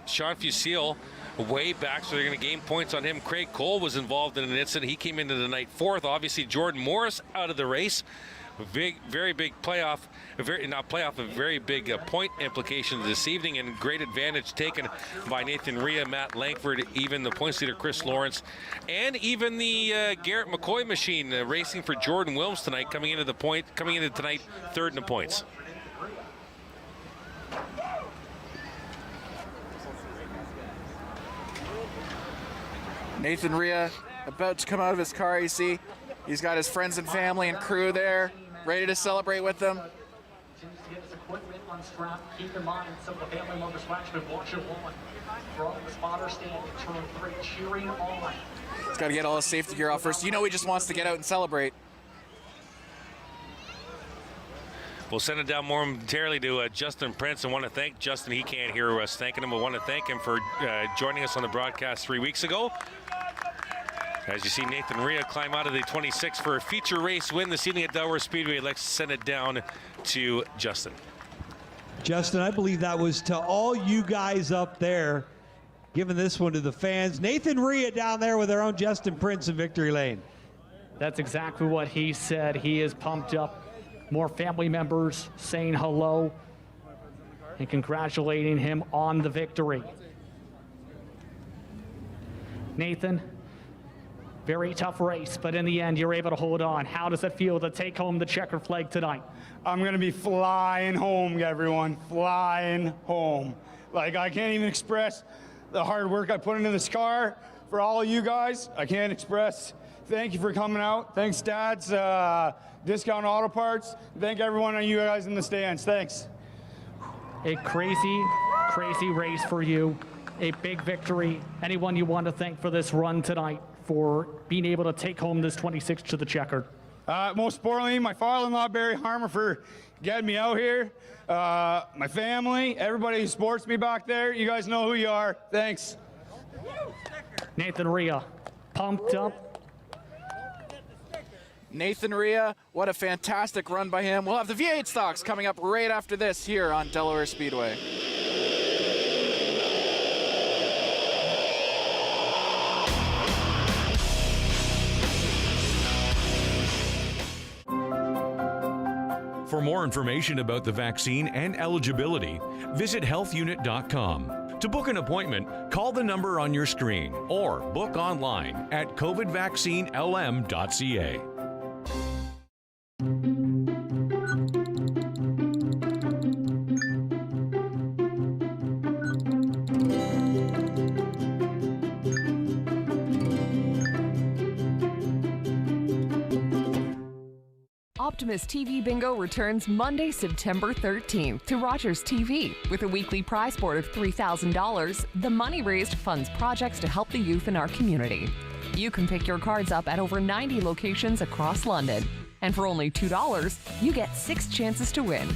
Sean Fusil way back, so they're going to gain points on him. Craig Cole was involved in an incident. He came into the night 4th. Obviously, Jordan Morris out of the race very big playoff, a very big point implication this evening, and great advantage taken by Nathan Rhea, Matt Langford, even the points leader Chris Lawrence, and even the Garrett McCoy machine racing for Jordan Wilms tonight, coming into tonight third in the points. Nathan Rhea about to come out of his car, you see. He's got his friends and family and crew there, ready to celebrate with them. Keep in mind, some of the family members watching and watching on from the spotter stand in turn 3, cheering on. He's got to get all his safety gear off first. You know he just wants to get out and celebrate. We'll send it down momentarily to Justin Prince. I want to thank Justin. He can't hear us thanking him. I want to thank him for joining us on the broadcast 3 weeks ago. As you see Nathan Rhea climb out of the 26 for a feature race win this evening at Delaware Speedway. Let's send it down to Justin. Justin, I believe that was to all you guys up there, giving this one to the fans. Nathan Rhea down there with our own Justin Prince in victory lane. That's exactly what he said. He is pumped up. More family members saying hello and congratulating him on the victory. Nathan, very tough race, but in the end, you're able to hold on. How does it feel to take home the checkered flag tonight? I'm going to be flying home, everyone. Flying home. Like, I can't even express the hard work I put into this car for all of you guys. I can't express. Thank you for coming out. Thanks, Dads, Discount Auto Parts. Thank everyone of you guys in the stands. Thanks. A crazy, crazy race for you. A big victory. Anyone you want to thank for this run tonight, for being able to take home this 26 to the checkered? Most importantly, my father-in-law, Barry Harmer, for getting me out here. My family, everybody who supports me back there. You guys know who you are. Thanks. Nathan Rhea, pumped up. Nathan Rhea, what a fantastic run by him. We'll have the V8 stocks coming up right after this here on Delaware Speedway. For more information about the vaccine and eligibility, visit healthunit.com. To book an appointment, call the number on your screen or book online at covidvaccinelm.ca. Optimus TV Bingo returns Monday, September 13th to Rogers TV with a weekly prize board of $3,000. The money raised funds projects to help the youth in our community. You can pick your cards up at over 90 locations across London. And for only $2, you get 6 chances to win.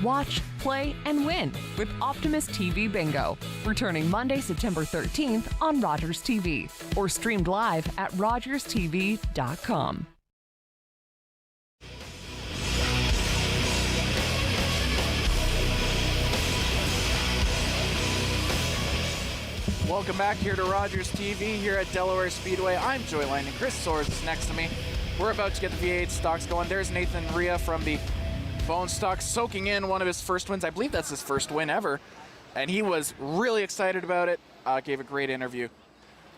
Watch, play, and win with Optimus TV Bingo, returning Monday, September 13th on Rogers TV or streamed live at rogerstv.com. Welcome back here to Rogers TV here at Delaware Speedway. I'm Langdon and Chris Soares is next to me. We're about to get the V8 stocks going. There's Nathan Rhea from the Bone Stock soaking in one of his first wins. I believe that's his first win ever. And he was really excited about it. Gave a great interview.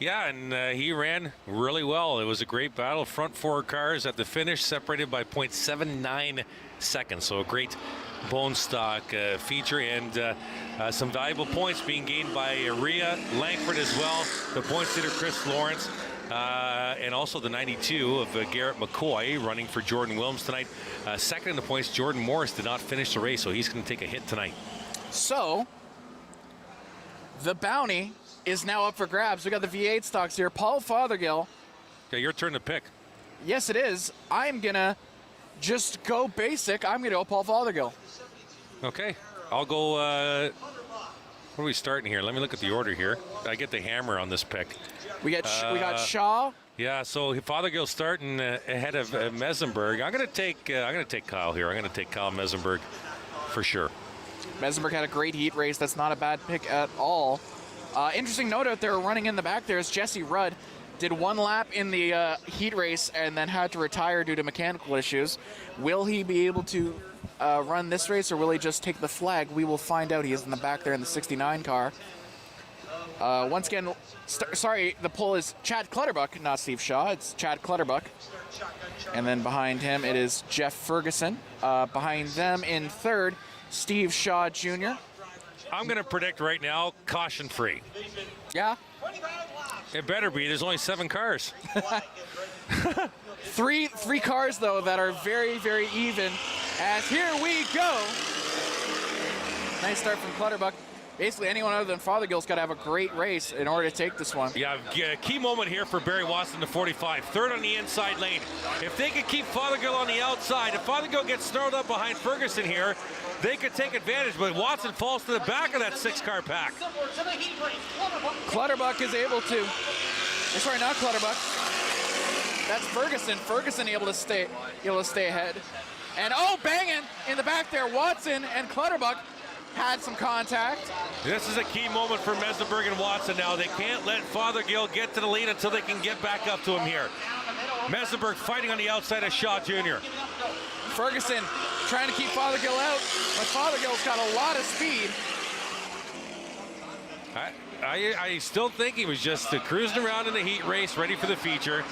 Yeah, and he ran really well. It was a great battle. Front 4 cars at the finish, separated by 0.79 seconds. So a great Bone Stock feature, and some valuable points being gained by Rhea, Langford as well. The points leader Chris Lawrence, and also the 92 of Garrett McCoy running for Jordan Wilms tonight. Second in the points, Jordan Morris did not finish the race, so he's going to take a hit tonight. So the bounty is now up for grabs. We got the V8 stocks here. Paul Fothergill. Okay, your turn to pick. Yes, it is. I'm gonna just go basic. I'm gonna go Paul Fothergill. Okay, I'll go. What are we starting here? Let me look at the order here. I get the hammer on this pick. We got Shaw. Yeah, so Fothergill starting ahead of Mesenberg. I'm gonna take Kyle here. I'm gonna take Kyle Mesenberg for sure. Mesenberg had a great heat race. That's not a bad pick at all. Interesting note out there running in the back there is Jesse Rudd. did one lap in the heat race and then had to retire due to mechanical issues. Will he be able to run this race, or will he just take the flag? We will find out. He is in the back there in the 69 car. Once again, sorry, the pole is Chad Clutterbuck, not Steve Shaw. It's Chad Clutterbuck. And then behind him, it is Jeff Ferguson. Behind them in third, Steve Shaw Jr. I'm going to predict right now, caution free. Yeah? It better be. There's only 7 cars. Three cars, though, that are very, very even. As here we go. Nice start from Clutterbuck. Basically, anyone other than Fothergill's got to have a great race in order to take this one. Yeah, a key moment here for Barry Watson to 45. Third on the inside lane. If they could keep Fothergill on the outside, if Fothergill gets snarled up behind Ferguson here, they could take advantage, but Watson falls to the back of that 6-car pack. Clutterbuck is able to, sorry, not Clutterbuck. That's Ferguson. Ferguson able to stay ahead. And oh, banging in the back there, Watson and Clutterbuck had some contact. This is a key moment for Mesenberg and Watson now. They can't let Fothergill get to the lead until they can get back up to him here. Mesenberg fighting on the outside of Shaw Jr. Ferguson trying to keep Fothergill out, but Fothergill's got a lot of speed. I still think he was just cruising around in the heat race, ready for the feature.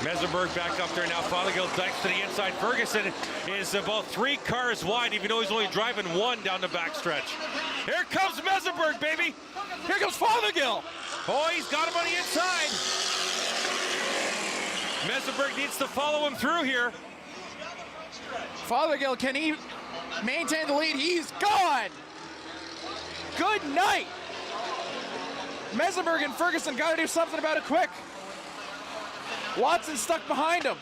Mesenberg back up there now. Fothergill dikes to the inside. Ferguson is about 3 cars wide, even though he's only driving 1 down the backstretch. Here comes Mesenberg, baby. Here comes Fothergill. Oh, he's got him on the inside. Mesenberg needs to follow him through here. Fothergill, can he maintain the lead? He's gone. Good night. Mesenberg and Ferguson got to do something about it quick. Watson stuck behind him.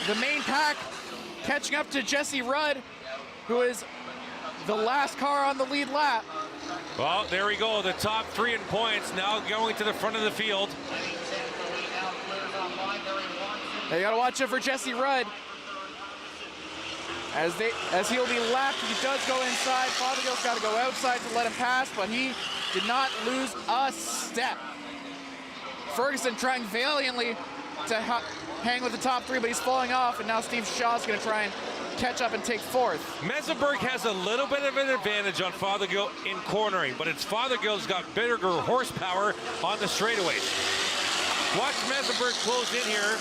The main pack catching up to Jesse Rudd, who is the last car on the lead lap. Well, there we go. The top 3 in points now going to the front of the field. They got to watch out for Jesse Rudd. As he'll be lapped, he does go inside. Fothergill's got to go outside to let him pass, but he did not lose a step. Ferguson trying valiantly to hang with the top 3, but he's falling off, and now Steve Shaw's going to try and catch up and take 4th. Mesenberg has a little bit of an advantage on Fothergill in cornering, but it's Fothergill's got bigger horsepower on the straightaways. Watch Mesenberg close in here.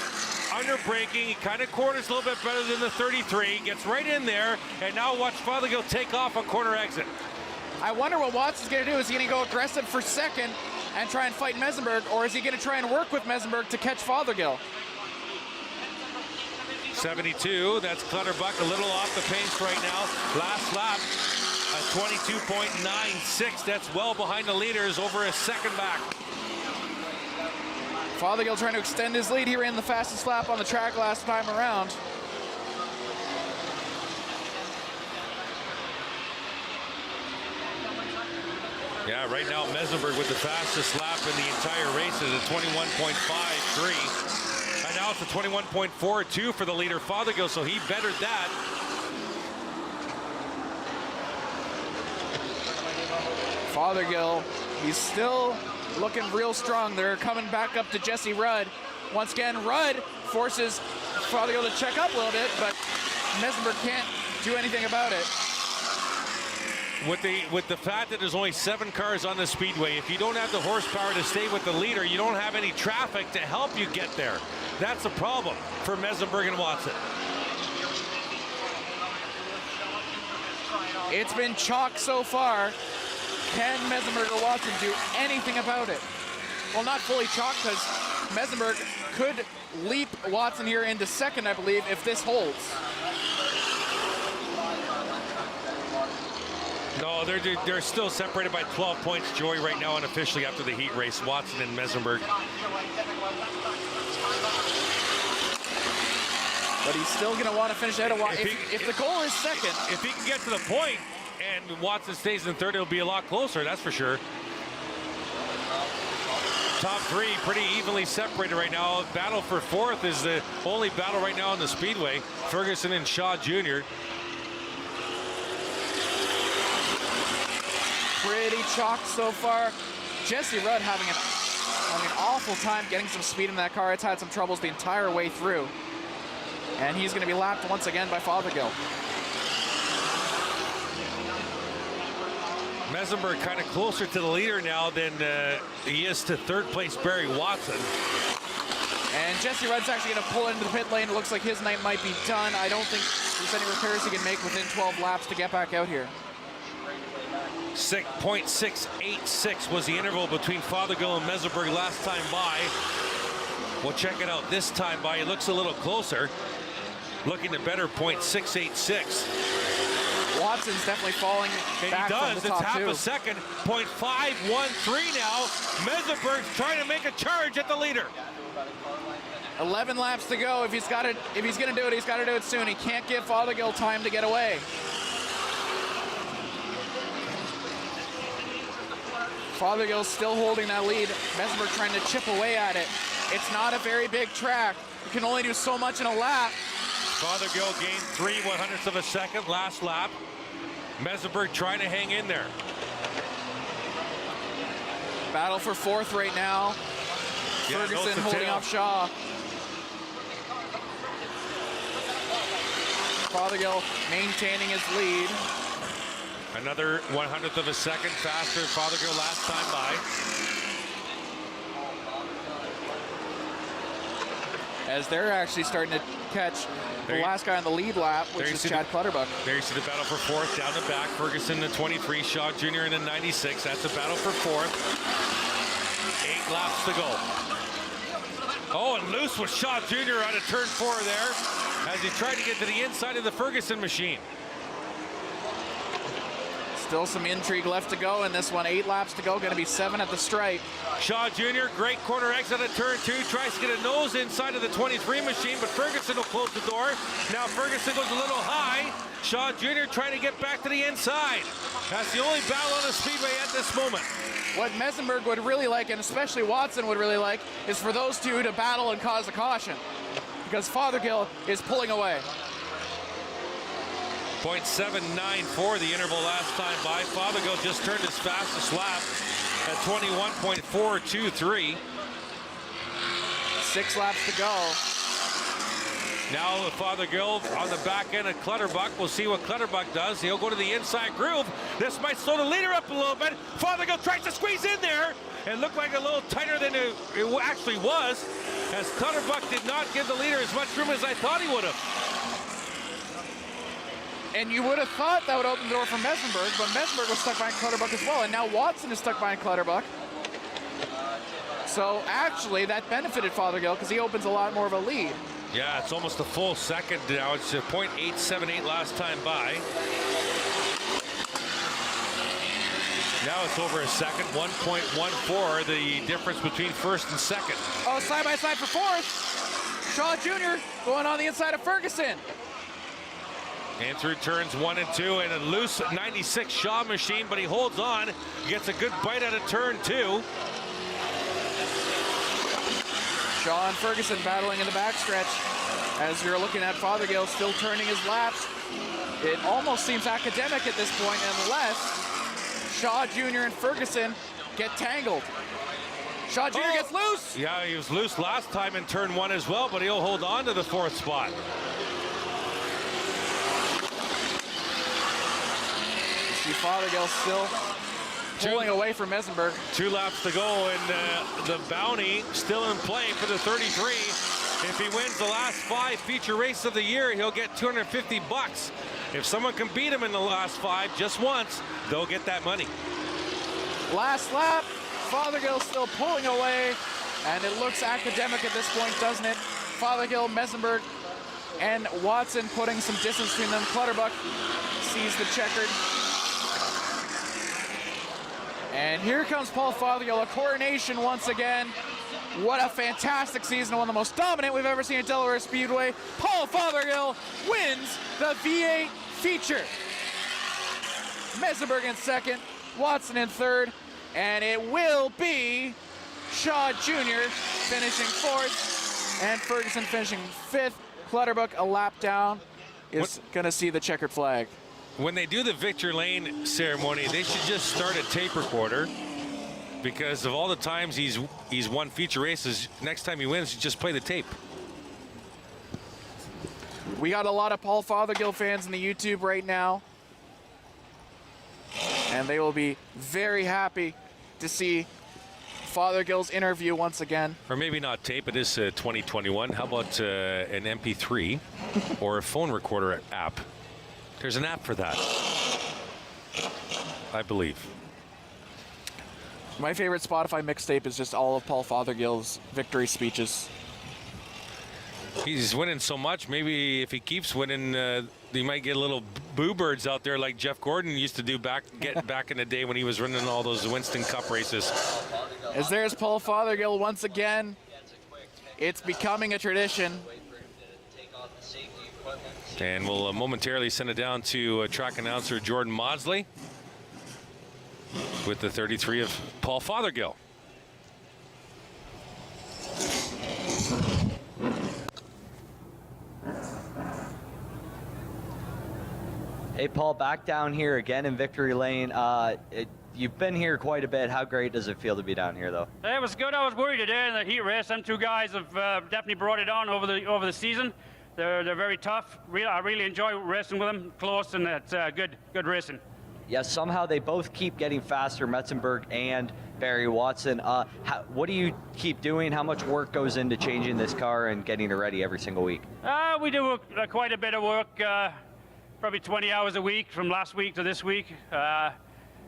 Under braking, he kind of corners a little bit better than the 33, gets right in there, and now watch Fothergill take off on corner exit. I wonder what Watson's going to do. Is he going to go aggressive for second and try and fight Mesenberg, or is he going to try and work with Mesenberg to catch Fothergill? 72, that's Clutterbuck, a little off the pace right now. Last lap, a 22.96, that's well behind the leaders, over a second back. Fothergill trying to extend his lead. He ran the fastest lap on the track last time around. Yeah, right now Mesenberg with the fastest lap in the entire race is a 21.53. And now it's a 21.42 for the leader Fothergill, so he bettered that. Fothergill, he's still looking real strong. They're coming back up to Jesse Rudd. Once again, Rudd forces Fothergill to check up a little bit, but Mesenberg can't do anything about it. With the fact that there's only 7 cars on the speedway, if you don't have the horsepower to stay with the leader, you don't have any traffic to help you get there. That's a problem for Mesenberg and Watson. It's been chalk so far. Can Mesenberg or Watson do anything about it? Well, not fully chalk, because Mesenberg could leap Watson here into second, I believe, if this holds. No, they're still separated by 12 points, Joey, right now, unofficially after the heat race, Watson and Mesenberg. But he's still going to want to finish ahead of Watson. If the goal is second. If he can get to the point and Watson stays in third, it'll be a lot closer, that's for sure. Top 3 pretty evenly separated right now. Battle for 4th is the only battle right now on the speedway. Ferguson and Shaw Jr. pretty chalked so far. Jesse Rudd having an awful time getting some speed in that car. It's had some troubles the entire way through. And he's going to be lapped once again by Fothergill. Mesenberg kind of closer to the leader now than he is to third place Barry Watson. And Jesse Rudd's actually going to pull into the pit lane. It looks like his night might be done. I don't think there's any repairs he can make within 12 laps to get back out here. 6.686 was the interval between Fothergill and Mesenberg last time by. We'll check it out this time by. It looks a little closer. Looking to better, 0.686. Watson's definitely falling back from the top. It's half a second. 0.513 now. Mesenberg's trying to make a charge at the leader. 11 laps to go. If he's going to do it, he's got to do it soon. He can't give Fothergill time to get away. Fothergill's still holding that lead. Mesenberg trying to chip away at it. It's not a very big track. You can only do so much in a lap. Fothergill gained 3/100ths of a second last lap. Mesenberg trying to hang in there. Battle for fourth right now. Yeah, Ferguson holding off Shaw. Fothergill maintaining his lead. Another 100th of a second faster than Fothergill last time by. As they're actually starting to catch the last guy on the lead lap, which is Chad Clutterbuck. There you see the battle for fourth down the back. Ferguson in the 23, Shaw Jr. in the 96. That's a battle for fourth. 8 laps to go. Oh, and loose with Shaw Jr. out of turn 4 there as he tried to get to the inside of the Ferguson machine. Still some intrigue left to go in this one. 8 laps to go, going to be 7 at the stripe. Shaw Jr., great corner exit at turn 2, tries to get a nose inside of the 23 machine, but Ferguson will close the door. Now Ferguson goes a little high. Shaw Jr. trying to get back to the inside. That's the only battle on the Speedway at this moment. What Mesenberg would really like, and especially Watson would really like, is for those two to battle and cause a caution, because Fothergill is pulling away. 0.794 the interval last time by. Fothergill just turned his fastest lap at 21.423. 6 laps to go. Now Fothergill on the back end of Clutterbuck. We'll see what Clutterbuck does. He'll go to the inside groove. This might slow the leader up a little bit. Fothergill tries to squeeze in there. It looked like a little tighter than it actually was, as Clutterbuck did not give the leader as much room as I thought he would have. And you would have thought that would open the door for Mesenberg, but Mesenberg was stuck behind Clutterbuck as well, and now Watson is stuck behind Clutterbuck. So actually, that benefited Fothergill because he opens a lot more of a lead. Yeah, it's almost a full second now. It's 0.878 last time by. Now it's over a second, 1.14, the difference between first and second. Oh, side by side for fourth. Shaw Jr. going on the inside of Ferguson. And through turns 1 and 2, and a loose 96 Shaw machine, but he holds on. Gets a good bite out of turn 2. Shaw and Ferguson battling in the backstretch. As you're looking at Fothergill still turning his laps. It almost seems academic at this point, unless Shaw Jr. and Ferguson get tangled. Shaw Jr. gets loose. Yeah, he was loose last time in turn 1 as well, but he'll hold on to the 4th spot. Fothergill still pulling away from Mesenberg. 2 laps to go, and the bounty still in play for the 33. If he wins the last 5 feature races of the year, he'll get $250. If someone can beat him in the last 5 just once, they'll get that money. Last lap, Fothergill still pulling away, and it looks academic at this point, doesn't it? Fothergill, Mesenberg, and Watson putting some distance between them. Clutterbuck sees the checkered. And here comes Paul Fothergill, a coronation once again. What a fantastic season, one of the most dominant we've ever seen at Delaware Speedway. Paul Fothergill wins the V8 feature. Mesenberg in second, Watson in third, and it will be Shaw Jr. finishing fourth, and Ferguson finishing fifth. Clutterbuck, a lap down, is going to see the checkered flag. when they do the Victory Lane ceremony, they should just start a tape recorder, because of all the times he's won feature races. Next time he wins, just play the tape. We got a lot of Paul Fothergill fans in the YouTube right now, and they will be very happy to see Fothergill's interview once again. Or maybe not tape, it is 2021. How about an MP3 or a phone recorder app? There's an app for that, I believe. My favorite Spotify mixtape is just all of Paul Fothergill's victory speeches. He's winning so much, maybe if he keeps winning, you might get little boo birds out there like Jeff Gordon used to do back in the day when he was running all those Winston Cup races. As there's Paul Fothergill once again. It's becoming a tradition. And we'll momentarily send it down to track announcer Jordan Maudsley with the 33 of Paul Fothergill. Hey, Paul, back down here again in Victory Lane. You've been here quite a bit. How great does it feel to be down here, though? It was good. I was worried today in the heat race. Them two guys have definitely brought it on over the season. They're very tough. I really enjoy racing with them, close, and it's good racing. Yes, somehow they both keep getting faster, Metzenberg and Barry Watson. What do you keep doing? How much work goes into changing this car and getting it ready every single week? We do quite a bit of work, probably 20 hours a week from last week to this week.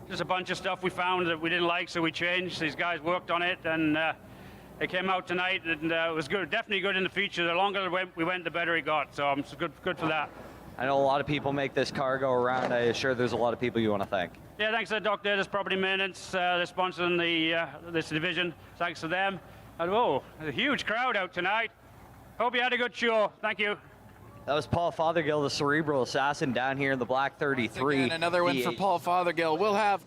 Just a bunch of stuff we found that we didn't like, so we changed. These guys worked on it, and it came out tonight, and it was good, definitely good in the feature. The longer we went, the better it got, so I'm good for that. I know a lot of people make this car go around. I'm sure there's a lot of people you want to thank. Yeah, thanks to Doc Davis Property Maintenance. They're sponsoring this division. Thanks to them. And whoa, a huge crowd out tonight. Hope you had a good show. Thank you. That was Paul Fothergill, the cerebral assassin, down here in the black 33. Again, another win for Paul Fothergill. We'll have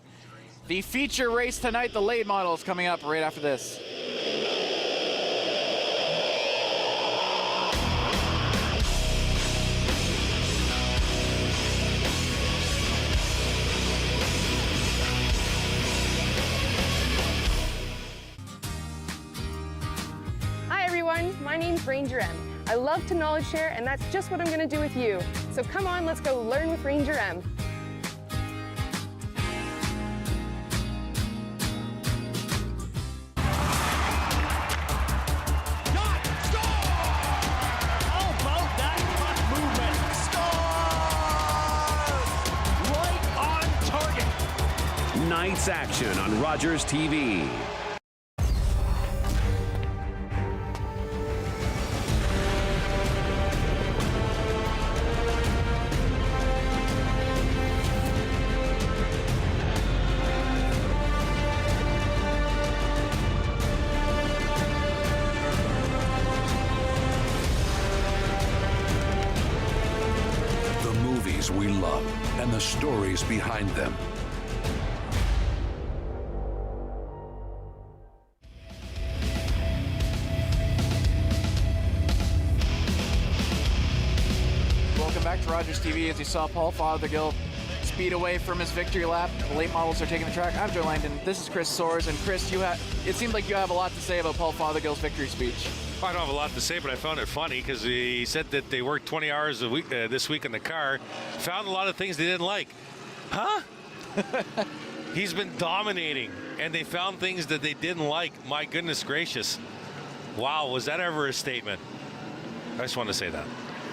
the feature race tonight, the late models, coming up right after this. Hi everyone, my name's Ranger M. I love to knowledge share, and that's just what I'm going to do with you. So come on, let's go learn with Ranger M. Night's action on Rogers TV. The movies we love and the stories behind them. Welcome back to Rogers TV. As you saw Paul Fothergill speed away from his victory lap. The late models are taking the track. I'm Joe Langdon. This is Chris Soares. And Chris, it seemed like you have a lot to say about Paul Fothergill's victory speech. I don't have a lot to say, but I found it funny because he said that they worked 20 hours a week this week in the car, found a lot of things they didn't like. Huh? He's been dominating, and they found things that they didn't like. My goodness gracious. Wow, was that ever a statement? I just want to say that.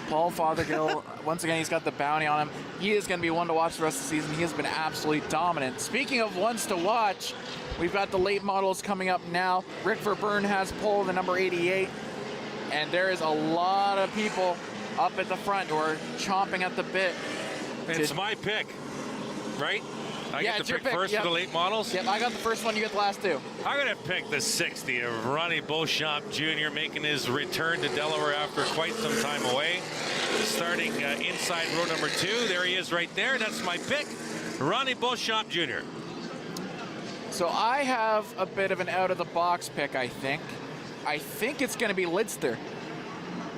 Paul Fothergill, once again, he's got the bounty on him. He is going to be one to watch the rest of the season. He has been absolutely dominant. Speaking of ones to watch, we've got the late models coming up now. Rick Verburn has pole the number 88, and there is a lot of people up at the front who are chomping at the bit. It's my pick, right? I Yeah, get it's to your pick pick. first Yep. for the late models? Yep, I got the first one, you get the last two. I'm going to pick the 60 of Ronnie Beauchamp Jr. making his return to Delaware after quite some time away. Starting inside row number 2. There he is right there. That's my pick, Ronnie Beauchamp Jr. So I have a bit of an out-of-the-box pick, I think. I think it's going to be Lidster.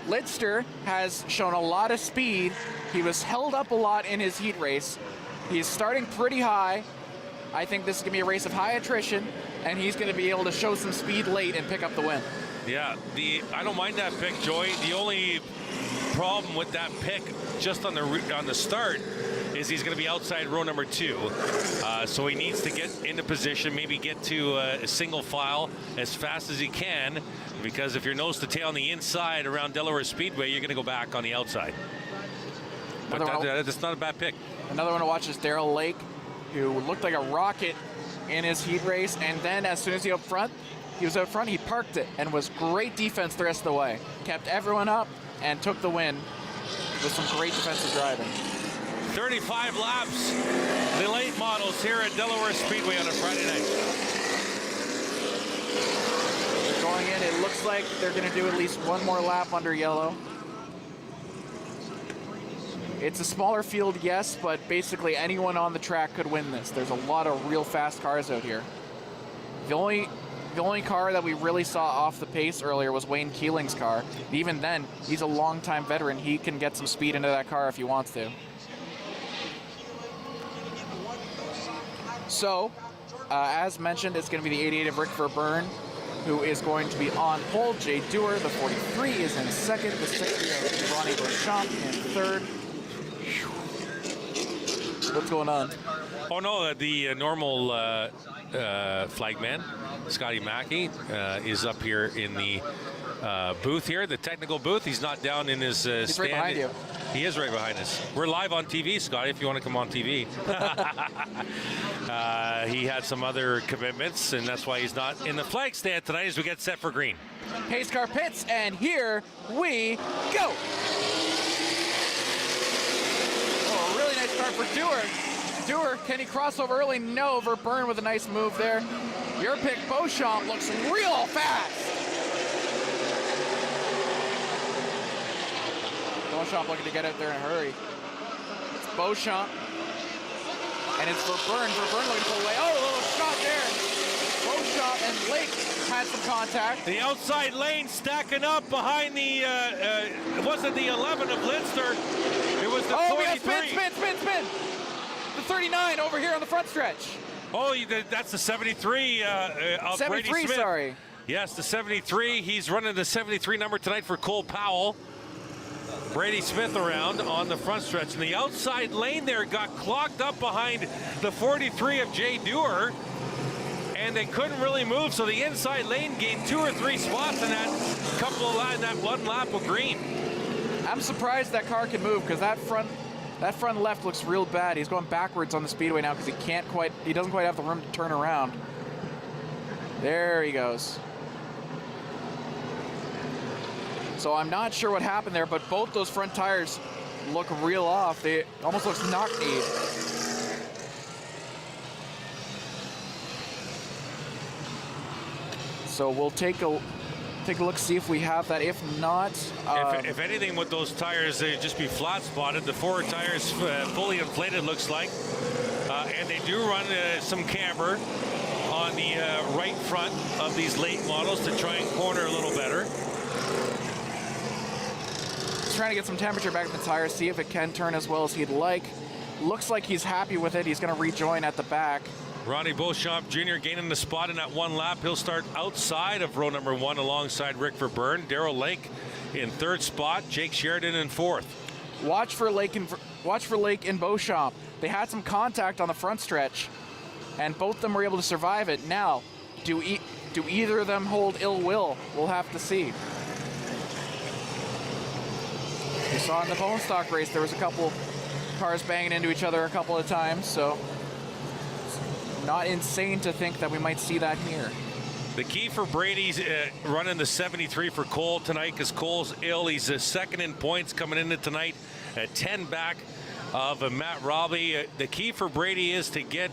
Lidster has shown a lot of speed. He was held up a lot in his heat race. He's starting pretty high. I think this is going to be a race of high attrition, and he's going to be able to show some speed late and pick up the win. Yeah, I don't mind that pick, Joey. The only problem with that pick just on the start is he's going to be outside row number 2. So he needs to get into position, maybe get to a single file as fast as he can, because if you're nose to tail on the inside around Delaware Speedway, you're going to go back on the outside. But that's not a bad pick. Another one to watch is Darrell Lake, who looked like a rocket in his heat race, and then as soon as he was out front, he parked it, and was great defense the rest of the way. Kept everyone up and took the win with some great defensive driving. 35 laps, the late models here at Delaware Speedway on a Friday night. They're going in, it looks like they're going to do at least one more lap under yellow. It's a smaller field, yes, but basically anyone on the track could win this. There's a lot of real fast cars out here. The only car that we really saw off the pace earlier was Wayne Keeling's car. Even then, he's a longtime veteran. He can get some speed into that car if he wants to. So, as mentioned, it's going to be the 88 of Rick Verburn, who is going to be on pole. Jay Dewar, the 43, is in second. The 60 of Ronnie Beauchamp in third. What's going on? Oh no, the normal flagman, Scotty Mackey, is up here in the booth here, the technical booth. He's not down in his stand. He's right behind you. He is right behind us. We're live on TV, Scotty, if you want to come on TV. He had some other commitments, and that's why he's not in the flag stand tonight as we get set for green. Pace car pits, and here we go. Oh, a really nice start for Dewar. Dewar, can he cross over early? No, Verburn with a nice move there. Your pick, Beauchamp, looks real fast. Beauchamp looking to get out there in a hurry. It's Beauchamp. And it's Verburn. Verburn looking to pull away. Oh, a little shot there. Beauchamp and Lake had some contact. The outside lane stacking up behind the, it wasn't the 11 of Lidster. It was the 43. We got spin. The 39 over here on the front stretch. Oh, that's the 73 of 73, Brady Smith. Sorry. Yes, the 73. He's running the 73 number tonight for Cole Powell. Brady Smith around on the front stretch. And the outside lane there got clogged up behind the 43 of Jay Dewar. And they couldn't really move, so the inside lane gained 2 or 3 spots in that that one lap of green. I'm surprised that car can move, because that front left looks real bad. He's going backwards on the speedway now because he doesn't quite have the room to turn around. There he goes. So I'm not sure what happened there, but both those front tires look real off. They almost look knock-kneed. So we'll take a look, see if we have that. If not, if anything with those tires, they'd just be flat spotted. The 4 tires fully inflated, looks like, and they do run some camber on the right front of these late models to try and corner a little better. He's trying to get some temperature back in the tires, see if it can turn as well as he'd like. Looks like he's happy with it. He's going to rejoin at the back. Ronnie Beauchamp Jr. gaining the spot in that one lap. He'll start outside of row number 1 alongside Rick Verburn. Darrell Lake in 3rd spot. Jake Sheridan in 4th. Watch for Lake and Beauchamp. They had some contact on the front stretch, and both of them were able to survive it. Now, do either of them hold ill will? We'll have to see. We saw in the bone stock race there was a couple cars banging into each other a couple of times, so not insane to think that we might see that here. The key for Brady's running the 73 for Cole tonight, because Cole's ill. He's second in points coming into tonight at 10 back of Matt Robley. The key for Brady is to get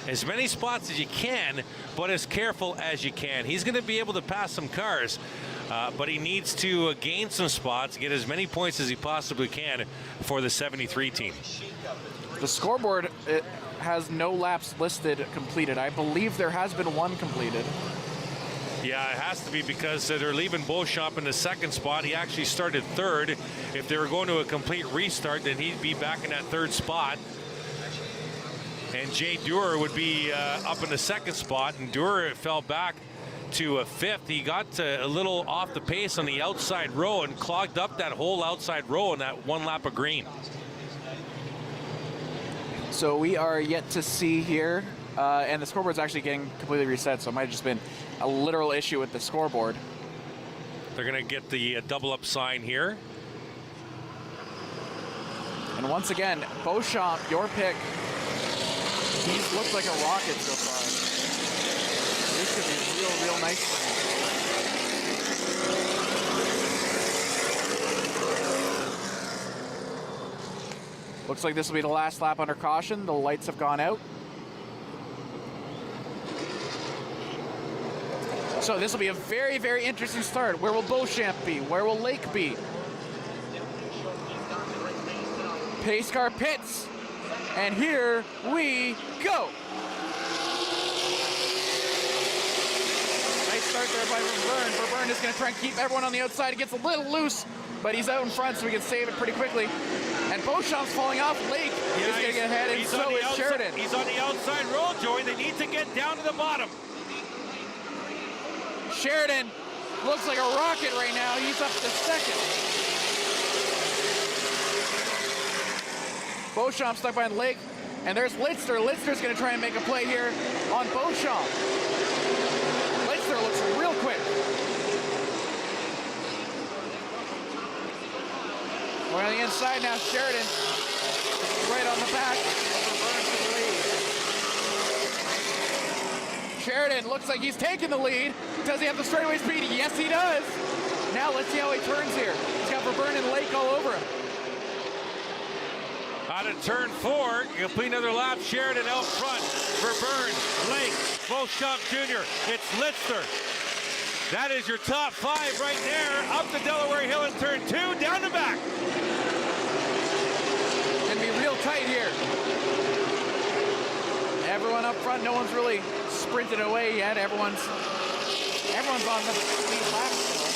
as many spots as you can, but as careful as you can. He's going to be able to pass some cars, but he needs to gain some spots, get as many points as he possibly can for the 73 team. The scoreboard has no laps listed completed. I believe there has been one completed. Yeah, it has to be because they're leaving Beauchamp in the second spot. He actually started third. If they were going to a complete restart, then he'd be back in that third spot. And Jay Dewar would be up in the second spot, and Dewar fell back to a fifth. He got a little off the pace on the outside row and clogged up that whole outside row in that one lap of green. So we are yet to see here, and the scoreboard's actually getting completely reset, so it might have just been a literal issue with the scoreboard. They're going to get the double up sign here. And once again, Beauchamp, your pick. He looks like a rocket so far. This could be real nice for him. Looks like this will be the last lap under caution. The lights have gone out. So this will be a very interesting start. Where will Beauchamp be? Where will Lake be? Pace car pits. And here we go. Nice start there by Verburn. Verburn is going to try and keep everyone on the outside. He gets a little loose, but he's out in front, so we can save it pretty quickly. And Beauchamp's falling off. Lake is going to get ahead, and so is Sheridan. He's on the outside row, Joey. They need to get down to the bottom. Sheridan looks like a rocket right now. He's up to second. Beauchamp stuck behind Lake, and there's Litzter. Litzter's going to try and make a play here on Beauchamp. Litzter looks real quick. We're on the inside now. Sheridan right on the back. Sheridan looks like he's taking the lead. Does he have the straightaway speed? Yes, he does. Now let's see how he turns here. He's got Verburn and Lake all over him. Out of turn 4, you complete another lap. Sheridan out front. Verburn, Lake, Beauchamp Jr. It's Litzter. That is your top 5 right there. Up the Delaware Hill in turn 2, down the back. Gonna be real tight here. Everyone up front, no one's really sprinted away yet. Everyone's on the lead lap still.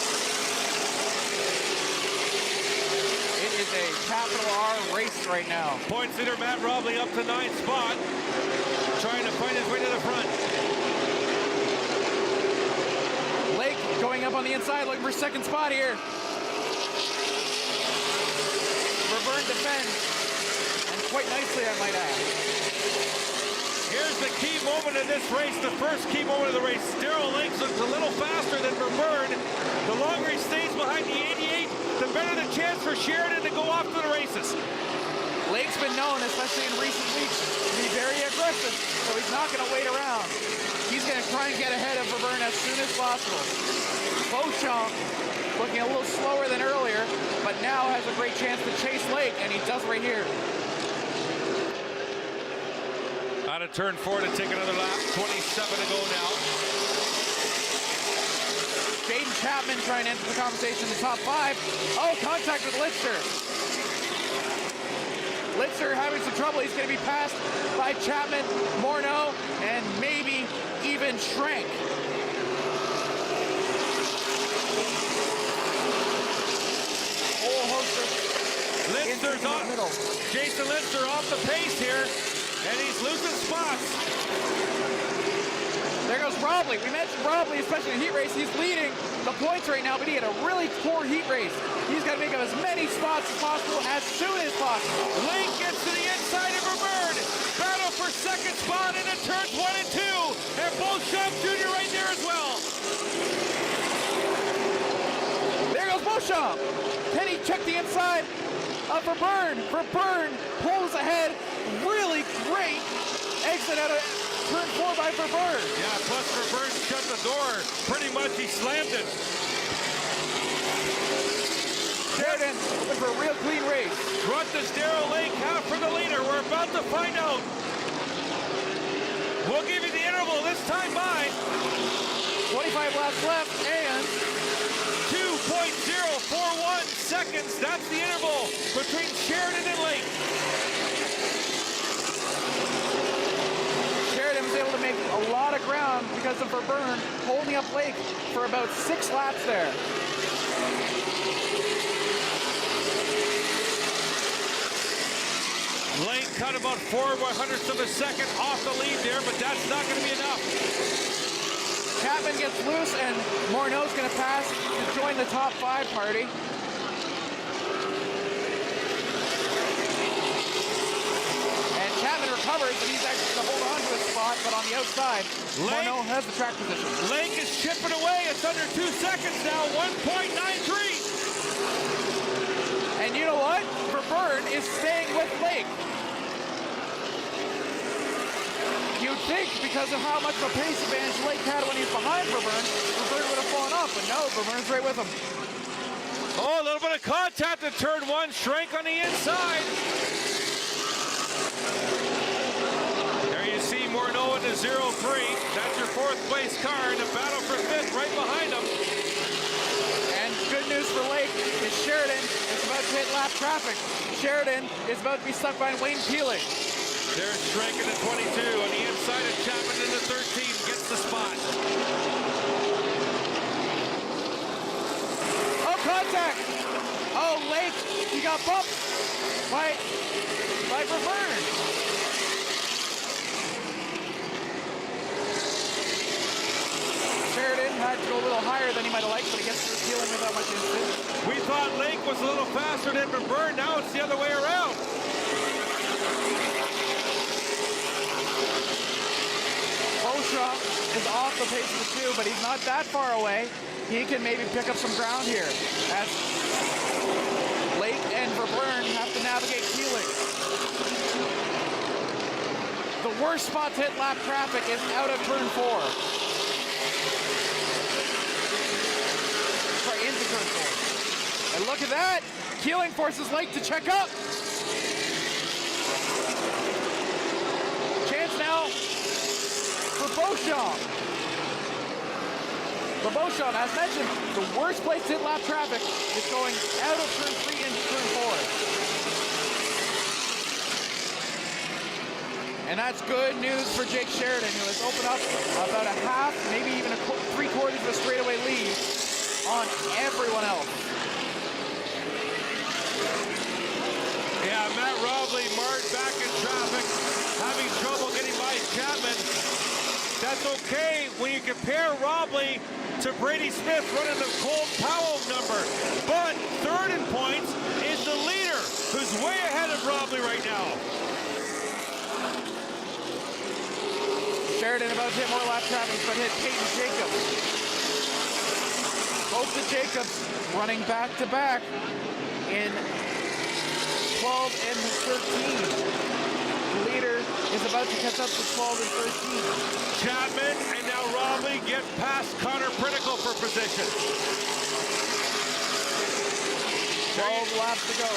It is a capital R race right now. Points leader Matt Robley up to 9th spot, trying to find his way to the front. Lake going up on the inside, looking for second spot here. Verburn defends, and quite nicely, I might add. Here's the key moment of this race, the first key moment of the race. Darrell Lake looks a little faster than Verburn. The longer he stays behind the 88, the better the chance for Sheridan to go off to the races. Lake's been known, especially in recent weeks, to be very aggressive, so he's not going to wait around. He's going to try and get ahead of Verburn as soon as possible. Beauchamp looking a little slower than earlier, but now has a great chance to chase Lake, and he does right here. Out of turn 4 to take another lap. 27 to go now. Jaden Chapman trying to enter the conversation in the top 5. Oh, contact with Litzter. Litzter having some trouble. He's going to be passed by Chapman, Morneau, and maybe even Schrank. Whole host of Litzter's off. Jason Litzter off the pace here. And he's losing spots. There goes Robley. We mentioned Robley, especially in the heat race. He's leading the points right now, but he had a really poor heat race. He's got to make up as many spots as possible as soon as possible. Lake gets to the inside of Verburn. Battle for second spot into turns 1 and 2. And Beauchamp Jr. right there as well. There goes Beauchamp. Can he check the inside of Verburn? Verburn pulls ahead. Really great exit out of turn 4 by Verburn. Yeah, plus Verburn shut the door. Pretty much he slammed it. Sheridan looking for a real clean race. What does Darrell Lake have for the leader? We're about to find out. We'll give you the interval this time by 25 laps left and 2.041 seconds. That's the interval between Sheridan and Lake. Sheridan was able to make a a lot of ground because of Verburn holding up Lake for about 6 laps there. Lake cut about 4/100ths of a second off the lead there, but that's not going to be enough. Chapman gets loose, and Morneau's going to pass to join the top 5 party. And Chapman recovers, and he's actually going to hold on to his spot, but on the outside, Morneau has the track position. Lake is chipping away. It's under 2 seconds now, 1.93. And you know what? Verburn is staying with Lake. You'd think because of how much of a pace advantage Lake had when he was behind Verburn would have fallen off, but no, Verburn's right with him. Oh, a little bit of contact at turn 1, Schrank on the inside. There you see Morneau in the 0-3. That's your 4th place car in the battle for 5th right behind him. And good news for Lake is Sheridan is about to hit lap traffic. Sheridan is about to be stuck by Wayne Keeling. There's Schrank in the 22 on the inside of Chapman in the 13, gets the spot. Oh, contact! Oh, Lake, he got bumped by Verburn. Sheridan had to go a little higher than he might have liked, but he gets through Keeling without much incident. We thought Lake was a little faster than Verburn, now it's the other way around. Beauchamp is off the pace of the 2, but he's not that far away. He can maybe pick up some ground here as Lake and Verburn have to navigate Keeling. The worst spot to hit lap traffic is out of turn 4. Sorry, into turn 4. And look at that! Keeling forces Lake to check up. Chance now for Beauchamp. But Beauchamp, as mentioned, the worst place to hit lap traffic is going out of turn 3 into turn 4. And that's good news for Jake Sheridan, who has opened up about a half, maybe even 3/4 of a straightaway lead on everyone else. Yeah, Matt Robley marred back in traffic, having trouble getting by Chapman. That's okay when you compare Robley to Brady Smith running the Cole Powell number. But 3rd in points is the leader, who's way ahead of Robley right now. Sheridan about to hit more lap traffic, but hit Peyton Jacobs. Both the Jacobs running back-to-back in 12 and 13. The leader is about to catch up to 12 and 13. Chapman and now Robley get past Connor Priticle for position. 12 laps to go.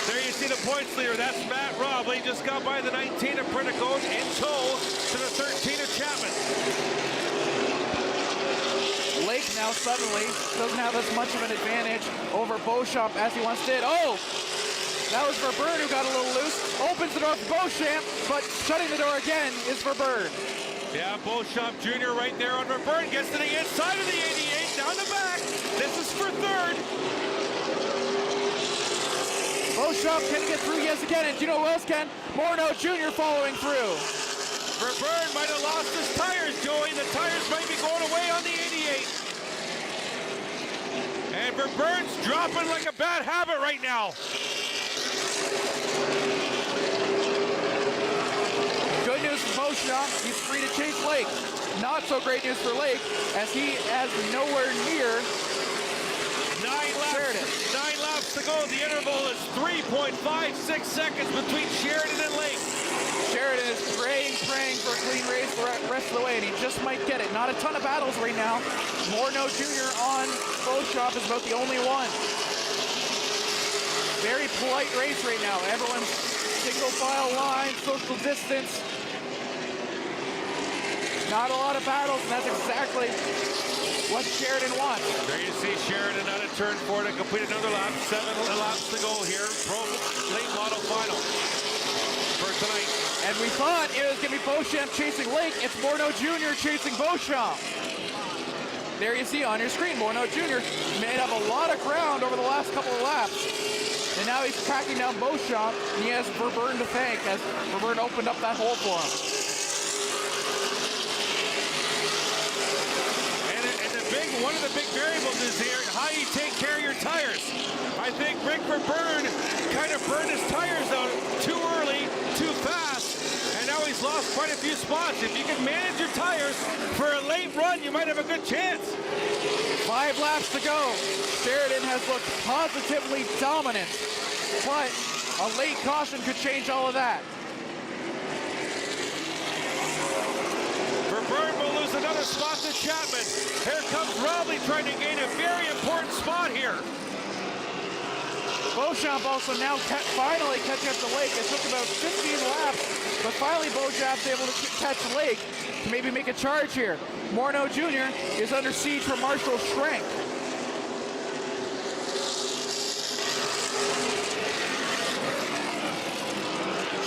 There you see the points leader. That's Matt Robley. Just got by the 19 of Priticle in tow to the 13 of Chapman. Lake now suddenly doesn't have as much of an advantage over Beauchamp as he once did. Oh! That was Verburn who got a little loose. Opens the door for Beauchamp, but shutting the door again is Verburn. Yeah, Beauchamp Jr. right there on Verburn. Gets to the inside of the 88, down the back. This is for 3rd. Beauchamp can get through yes again, and do you know who else can? Morneau Jr. following through. Verburn might have lost his tires, Joey. The tires might be going away on the 88. And Verburn's dropping like a bad habit right now. Good news for Beauchamp. He's free to chase Lake. Not so great news for Lake, as he has nowhere near 9 laps to go. The interval is 3.56 seconds between Sheridan and Lake. Sheridan is praying for a clean race the rest of the way, and he just might get it. Not a ton of battles right now. Morneau Jr. on Beauchamp is about the only one. Very polite race right now. Everyone's single file line, social distance. Not a lot of battles, and that's exactly what Sheridan wants. There you see Sheridan out of turn 4 to complete another lap. 7 laps to go here. Pro late model final for tonight. And We thought it was going to be Beauchamp chasing Lake. It's Morneau Jr. chasing Beauchamp. There you see on your screen, Morneau Jr. made up a lot of ground over the last couple of laps. And now he's tracking down Beauchamp. And he has Verburn to thank as Verburn opened up that hole for him. One of the big variables is here how you take care of your tires. I think Rick Verburn kind of burned his tires out too early, too fast, and now he's lost quite a few spots. If you can manage your tires for a late run, you might have a good chance. 5 laps to go. Sheridan has looked positively dominant, but a late caution could change all of that. Verburn will lose another spot to Chapman. Here comes Robley trying to gain a very important spot here. Beauchamp also now finally catching up to Lake. It took about 15 laps, but finally Beauchamp's able to catch Lake to maybe make a charge here. Morneau Jr. is under siege from Marshall Schrenk.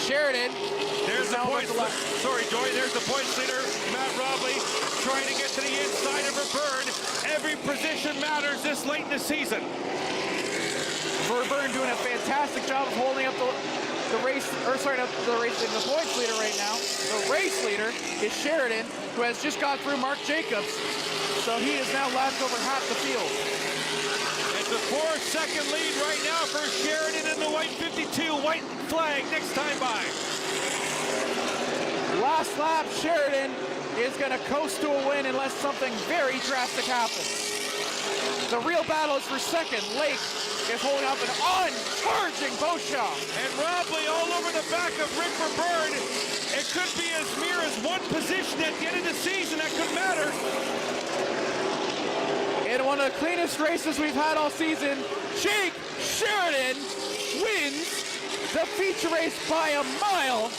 Sheridan. There's the points. Sorry, Joy. There's the points leader, Matt Robley, trying to get to the inside of Verburn. Every position matters this late in the season. Verburn doing a fantastic job of holding up the race, or sorry, not the race, the points leader right now. The race leader is Sheridan, who has just got through Mark Jacobs. So he is now lapped over half the field. It's a 4-second lead right now for Sheridan in the white 52, white flag next time by. Last lap, Sheridan is going to coast to a win unless something very drastic happens. The real battle is for second. Lake is holding up an uncharging Beauchamp. And Robley all over the back of Rick Verburn. It could be as mere as one position at the end of the season. That could matter. In one of the cleanest races we've had all season, Jake Sheridan wins the feature race by a mile.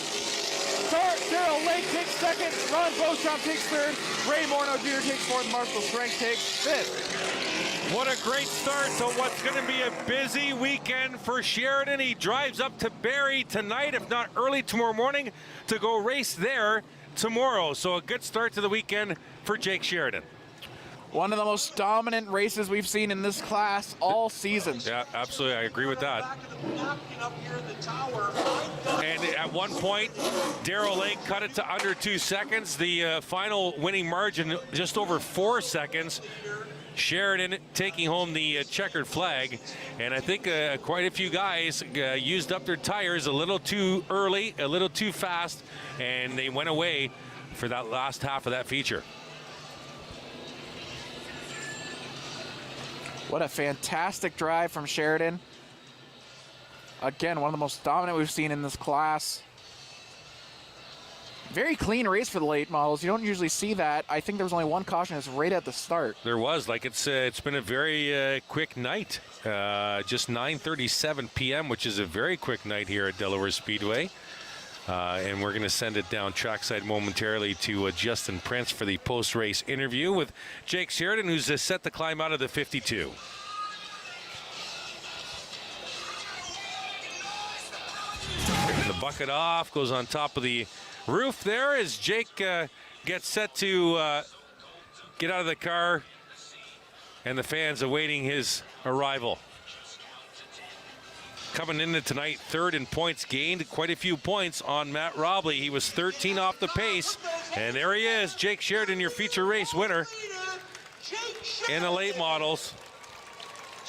Daryl Lake takes second, Ron Beauchamp takes third, Ray Morneau Jr. takes fourth, Marshall Schrenk takes fifth. What a great start to what's going to be a busy weekend for Sheridan. He drives up to Barrie tonight, if not early tomorrow morning, to go race there tomorrow. So a good start to the weekend for Jake Sheridan. One of the most dominant races we've seen in this class all season. Yeah, absolutely. I agree with that. And at one point, Daryl Lake cut it to under 2 seconds. The final winning margin just over 4 seconds. Sheridan taking home the checkered flag. And I think quite a few guys used up their tires a little too early, a little too fast, and they went away for that last half of that feature. What a fantastic drive from Sheridan. Again, one of the most dominant we've seen in this class. Very clean race for the late models. You don't usually see that. I think there was only one caution. It's right at the start. There was. Like it's been a very quick night. Just 9:37 p.m., which is a very quick night here at Delaware Speedway. And we're going to send it down trackside momentarily to Justin Prince for the post-race interview with Jake Sheridan, who's set to climb out of the 52. Picking the bucket off, goes on top of the roof there as Jake gets set to get out of the car, and the fans awaiting his arrival. Coming into tonight, third in points gained, quite a few points on Matt Robley. He was 13 off the pace, and there he is, Jake Sheridan, your feature race winner in the late models.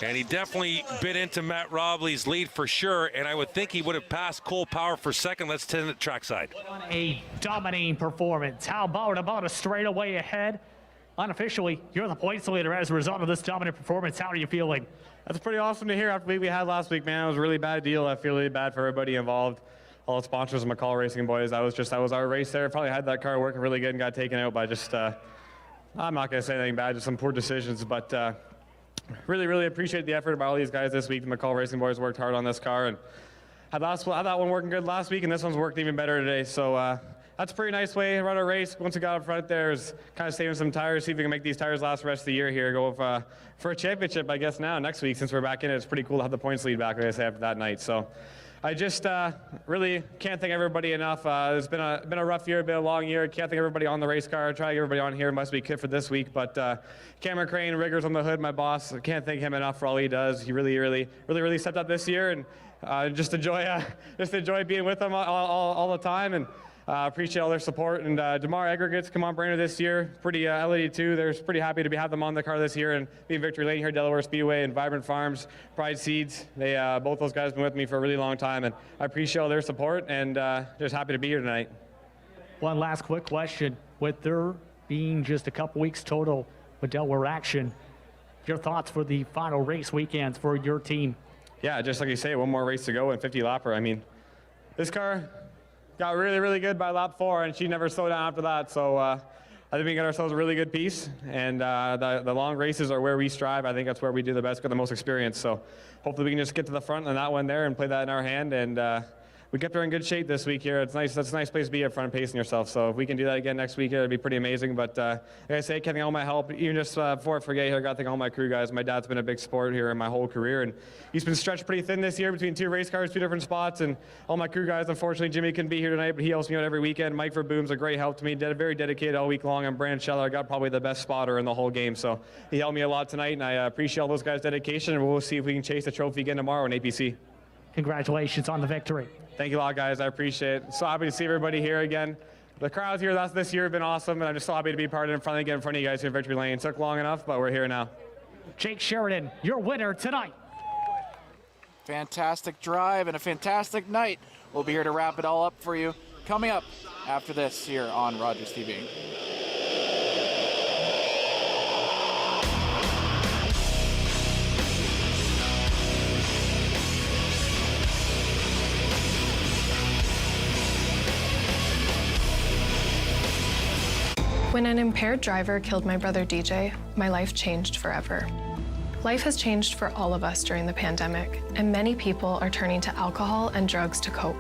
And he definitely bit into Matt Robley's lead for sure, and I would think he would have passed Cole Power for second. Let's send it trackside. A dominating performance. How about a straightaway ahead? Unofficially, you're the points leader as a result of this dominant performance. How are you feeling? That's pretty awesome to hear after the week we had last week, man. It was a really bad deal. I feel really bad for everybody involved. All the sponsors of McCall Racing Boys. That was our race there. Probably had that car working really good and got taken out by just, I'm not going to say anything bad, just some poor decisions. But really, really appreciate the effort by all these guys this week. The McCall Racing Boys worked hard on this car and had that one working good last week, and this one's worked even better today. So that's a pretty nice way to run a race. Once we got up front there, is kind of saving some tires, see if we can make these tires last the rest of the year here. Go for a championship, I guess, now, next week, since we're back in it. It's pretty cool to have the points lead back, like I say, after that night. So I just really can't thank everybody enough. It's been a rough year, been a long year. Can't thank everybody on the race car. Try to get everybody on here. Must be good for this week. But Cameron Crane, riggers on the hood, my boss. I can't thank him enough for all he does. He really stepped up this year, and just enjoy being with them all the time. And appreciate all their support. And DeMar aggregates come on Brainerd this year. Pretty LED too. They're pretty happy to have them on the car this year and be in Victory Lane here at Delaware Speedway and Vibrant Farms, Pride Seeds. They both those guys have been with me for a really long time, and I appreciate all their support and just happy to be here tonight. One last quick question. With there being just a couple weeks total with Delaware action, your thoughts for the final race weekends for your team? Yeah, just like you say, one more race to go and 50 lapper. I mean, this car got really good by lap 4, and she never slowed down after that. So I think we got ourselves a really good piece, and the long races are where we strive. I think that's where we do the best, got the most experience. So hopefully we can just get to the front on that one there and play that in our hand. And we kept her in good shape this week here. It's nice. That's a nice place to be up front and pacing yourself. So if we can do that again next week, it'd be pretty amazing. But like I say, getting all my help, even just before I forget, I got to thank all my crew guys. My dad's been a big support here in my whole career, and he's been stretched pretty thin this year between 2 race cars, 2 different spots, and all my crew guys. Unfortunately, Jimmy couldn't be here tonight, but he helps me out every weekend. Mike Verboom's a great help to me. Very dedicated all week long. And Brandon Scheller, I got probably the best spotter in the whole game. So he helped me a lot tonight, and I appreciate all those guys' dedication. And we'll see if we can chase the trophy again tomorrow in APC. Congratulations on the victory. Thank you a lot, guys. I appreciate it. So happy to see everybody here again. The crowds here this year have been awesome, and I'm just so happy to be part of it and get in front of you guys here at Victory Lane. It took long enough, but we're here now. Jake Sheridan, your winner tonight. Fantastic drive and a fantastic night. We'll be here to wrap it all up for you coming up after this here on Rogers TV. When an impaired driver killed my brother DJ, my life changed forever. Life has changed for all of us during the pandemic, and many people are turning to alcohol and drugs to cope.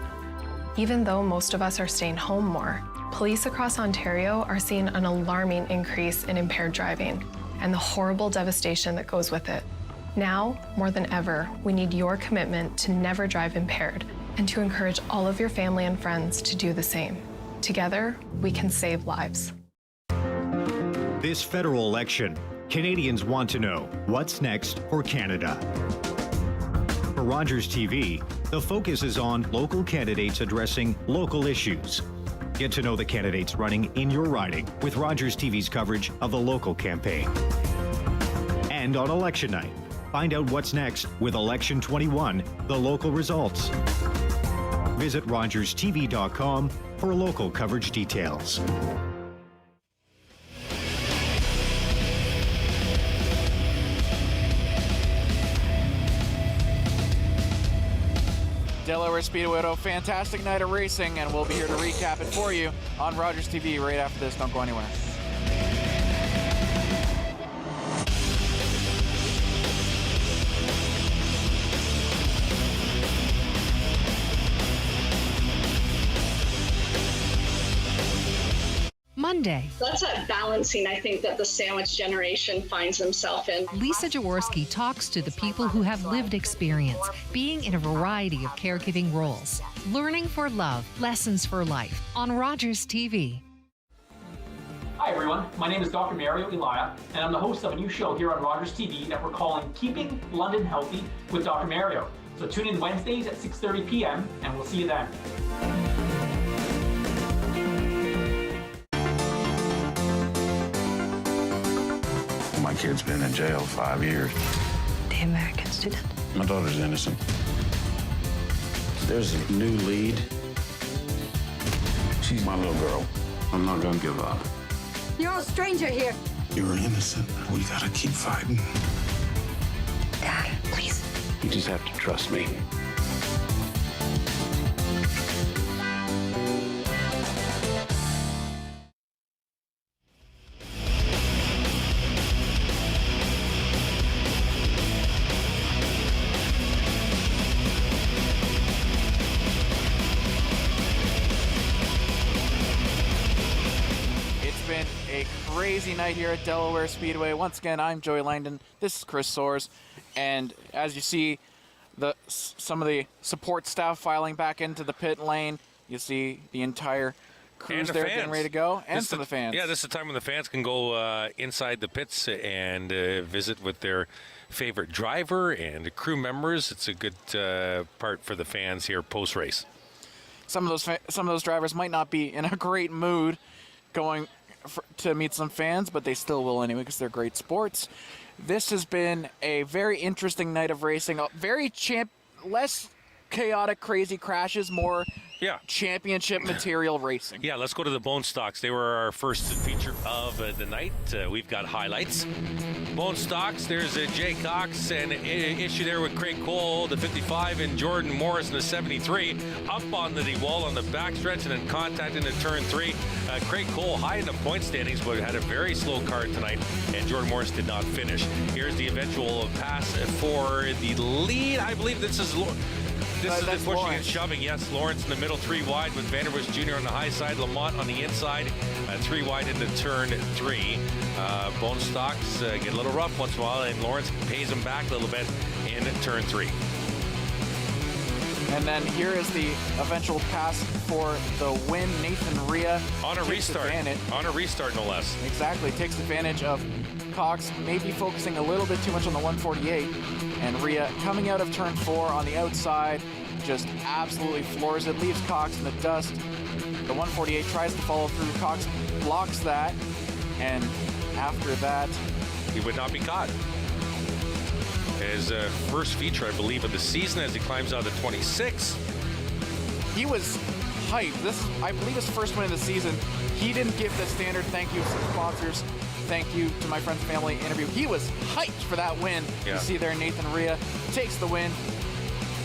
Even though most of us are staying home more, police across Ontario are seeing an alarming increase in impaired driving and the horrible devastation that goes with it. Now, more than ever, we need your commitment to never drive impaired and to encourage all of your family and friends to do the same. Together, we can save lives. This federal election, Canadians want to know what's next for Canada. For Rogers TV, the focus is on local candidates addressing local issues. Get to know the candidates running in your riding with Rogers TV's coverage of the local campaign. And on election night, find out what's next with Election 21, the local results. Visit rogerstv.com for local coverage details. Delaware Speedway, a fantastic night of racing, and we'll be here to recap it for you on Rogers TV right after this. Don't go anywhere. Monday. That's that balancing, I think, that the sandwich generation finds themselves in. Lisa Jaworski talks to the people who have lived experience, being in a variety of caregiving roles. Learning for love, lessons for life on Rogers TV. Hi everyone, my name is Dr. Mario Elia, and I'm the host of a new show here on Rogers TV that we're calling Keeping London Healthy with Dr. Mario. So tune in Wednesdays at 6:30 p.m. and we'll see you then. My kid's been in jail 5 years. The American student. My daughter's innocent. There's a new lead. She's my little girl. I'm not gonna give up. You're a stranger here. You're innocent. We gotta keep fighting. Dad, please. You just have to trust me. Crazy night here at Delaware Speedway. Once again, I'm Joey Langdon. This is Chris Soares. And as you see, some of the support staff filing back into the pit lane. You see the entire crews there getting ready to go, and some of the fans. Yeah, this is the time when the fans can go inside the pits and visit with their favorite driver and crew members. It's a good part for the fans here post-race. Some of those drivers might not be in a great mood going to meet some fans, but they still will anyway because they're great sports. This has been a very interesting night of racing. Less chaotic, crazy crashes, more championship material racing. Yeah, let's go to the Bone Stocks. They were our first feature of the night. We've got highlights. Bone Stocks, there's Jay Cox, and an issue there with Craig Cole, the 55, and Jordan Morris in the 73. Up on the wall on the backstretch and then contact into turn 3. Craig Cole high in the point standings, but had a very slow car tonight, and Jordan Morris did not finish. Here's the eventual pass for the lead. I believe this is the pushing Lawrence. and shoving. Yes, Lawrence in the middle, 3 wide with Vanderbush Jr. on the high side. Lamont on the inside, 3 wide into turn 3. Bone Stocks get a little rough once in a while, and Lawrence pays him back a little bit in turn 3. And then here is the eventual pass for the win. Nathan Rhea on a restart. On a restart, no less. Exactly. Takes advantage of Cox maybe focusing a little bit too much on the 148. And Rhea coming out of turn 4 on the outside just absolutely floors it. Leaves Cox in the dust. The 148 tries to follow through. Cox blocks that. And after that, he would not be caught. His first feature, I believe, of the season as he climbs out of 26. He was hyped. This, I believe, his first win of the season. He didn't give the standard thank you to some sponsors, thank you to my friend's family interview. He was hyped for that win. Yeah. You see there, Nathan Rhea takes the win.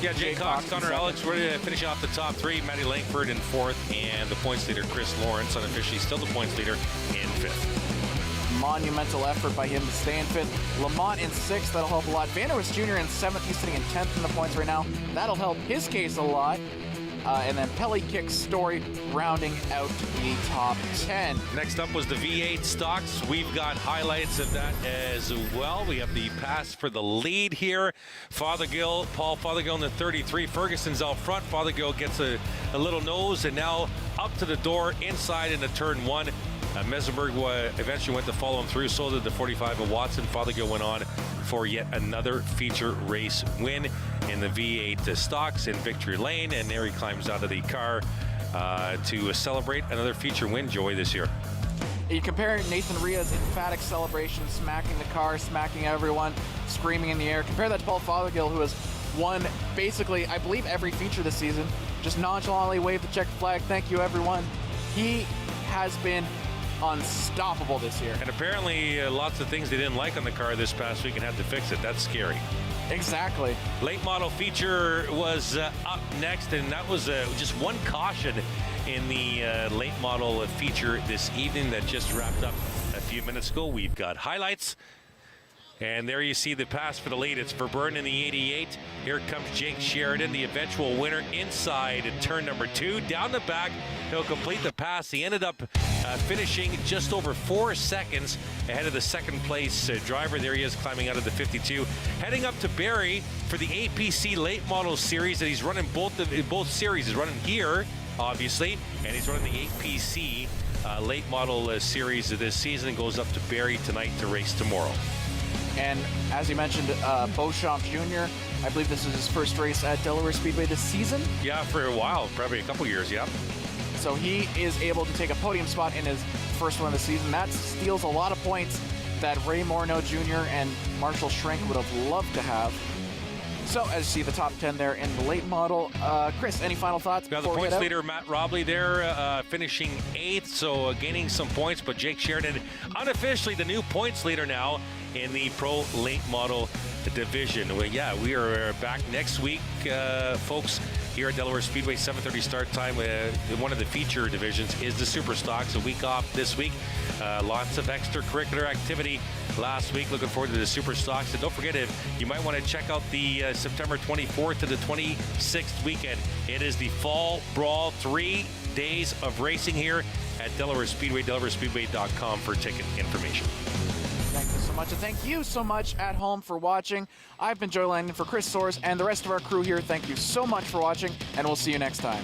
Yeah, Jay Cox, Connor Alex ready to finish off the top 3. Matty Langford in 4th, and the points leader, Chris Lawrence, unofficially still the points leader in 5th. Monumental effort by him to stay in 5th. Lamont in 6th, that'll help a lot. Vanderbush Jr. in 7th, he's sitting in 10th in the points right now. That'll help his case a lot. And then Pelly Kick's Story rounding out the top 10. Next up was the V8 stocks. We've got highlights of that as well. We have the pass for the lead here. Paul Fothergill in the 33. Ferguson's out front. Fothergill gets a little nose, and now up to the door inside into turn 1. Mesenberg eventually went to follow him through, so did the 45 of Watson. Fothergill went on for yet another feature race win in the V8 stocks in Victory Lane, and there he climbs out of the car to celebrate another feature win, Joey, this year. You compare Nathan Rhea's emphatic celebration, smacking the car, smacking everyone, screaming in the air. Compare that to Paul Fothergill, who has won basically, I believe, every feature this season. Just nonchalantly waved the check flag. Thank you, everyone. He has been unstoppable this year. And apparently lots of things they didn't like on the car this past week and had to fix it. That's scary. Exactly. Late model feature was up next, and that was just one caution in the late model feature this evening that just wrapped up a few minutes ago. We've got highlights. And there you see the pass for the lead. It's Verburn in the 88. Here comes Jake Sheridan, the eventual winner, inside in turn number 2. Down the back, he'll complete the pass. He ended up finishing just over 4 seconds ahead of the second place driver. There he is climbing out of the 52. Heading up to Barrie for the APC Late Model Series that he's running both series. He's running here, obviously, and he's running the APC Late Model Series of this season and goes up to Barrie tonight to race tomorrow. And as you mentioned, Beauchamp Jr., I believe this is his first race at Delaware Speedway this season. Yeah, for a while, probably a couple years, yeah. So he is able to take a podium spot in his first one of the season. That steals a lot of points that Ray Morneau Jr. and Marshall Schrenk would have loved to have. So, as you see, the top 10 there in the late model. Chris, any final thoughts? Now, the points leader, Matt Robley, there finishing 8th, so gaining some points. But Jake Sheridan, unofficially the new points leader now in the Pro Late Model division. Well, yeah, we are back next week, folks, here at Delaware Speedway, 7:30 start time. One of the feature divisions is the Super Stocks. A week off this week. Lots of extracurricular activity last week. Looking forward to the Super Stocks. And don't forget, you might want to check out the September 24th to the 26th weekend. It is the Fall Brawl, 3 days of racing here at Delaware Speedway, DelawareSpeedway.com for ticket information. Thank you so much, and thank you so much at home for watching. I've been Joe Langdon for Chris Soares and the rest of our crew here. Thank you so much for watching, and we'll see you next time.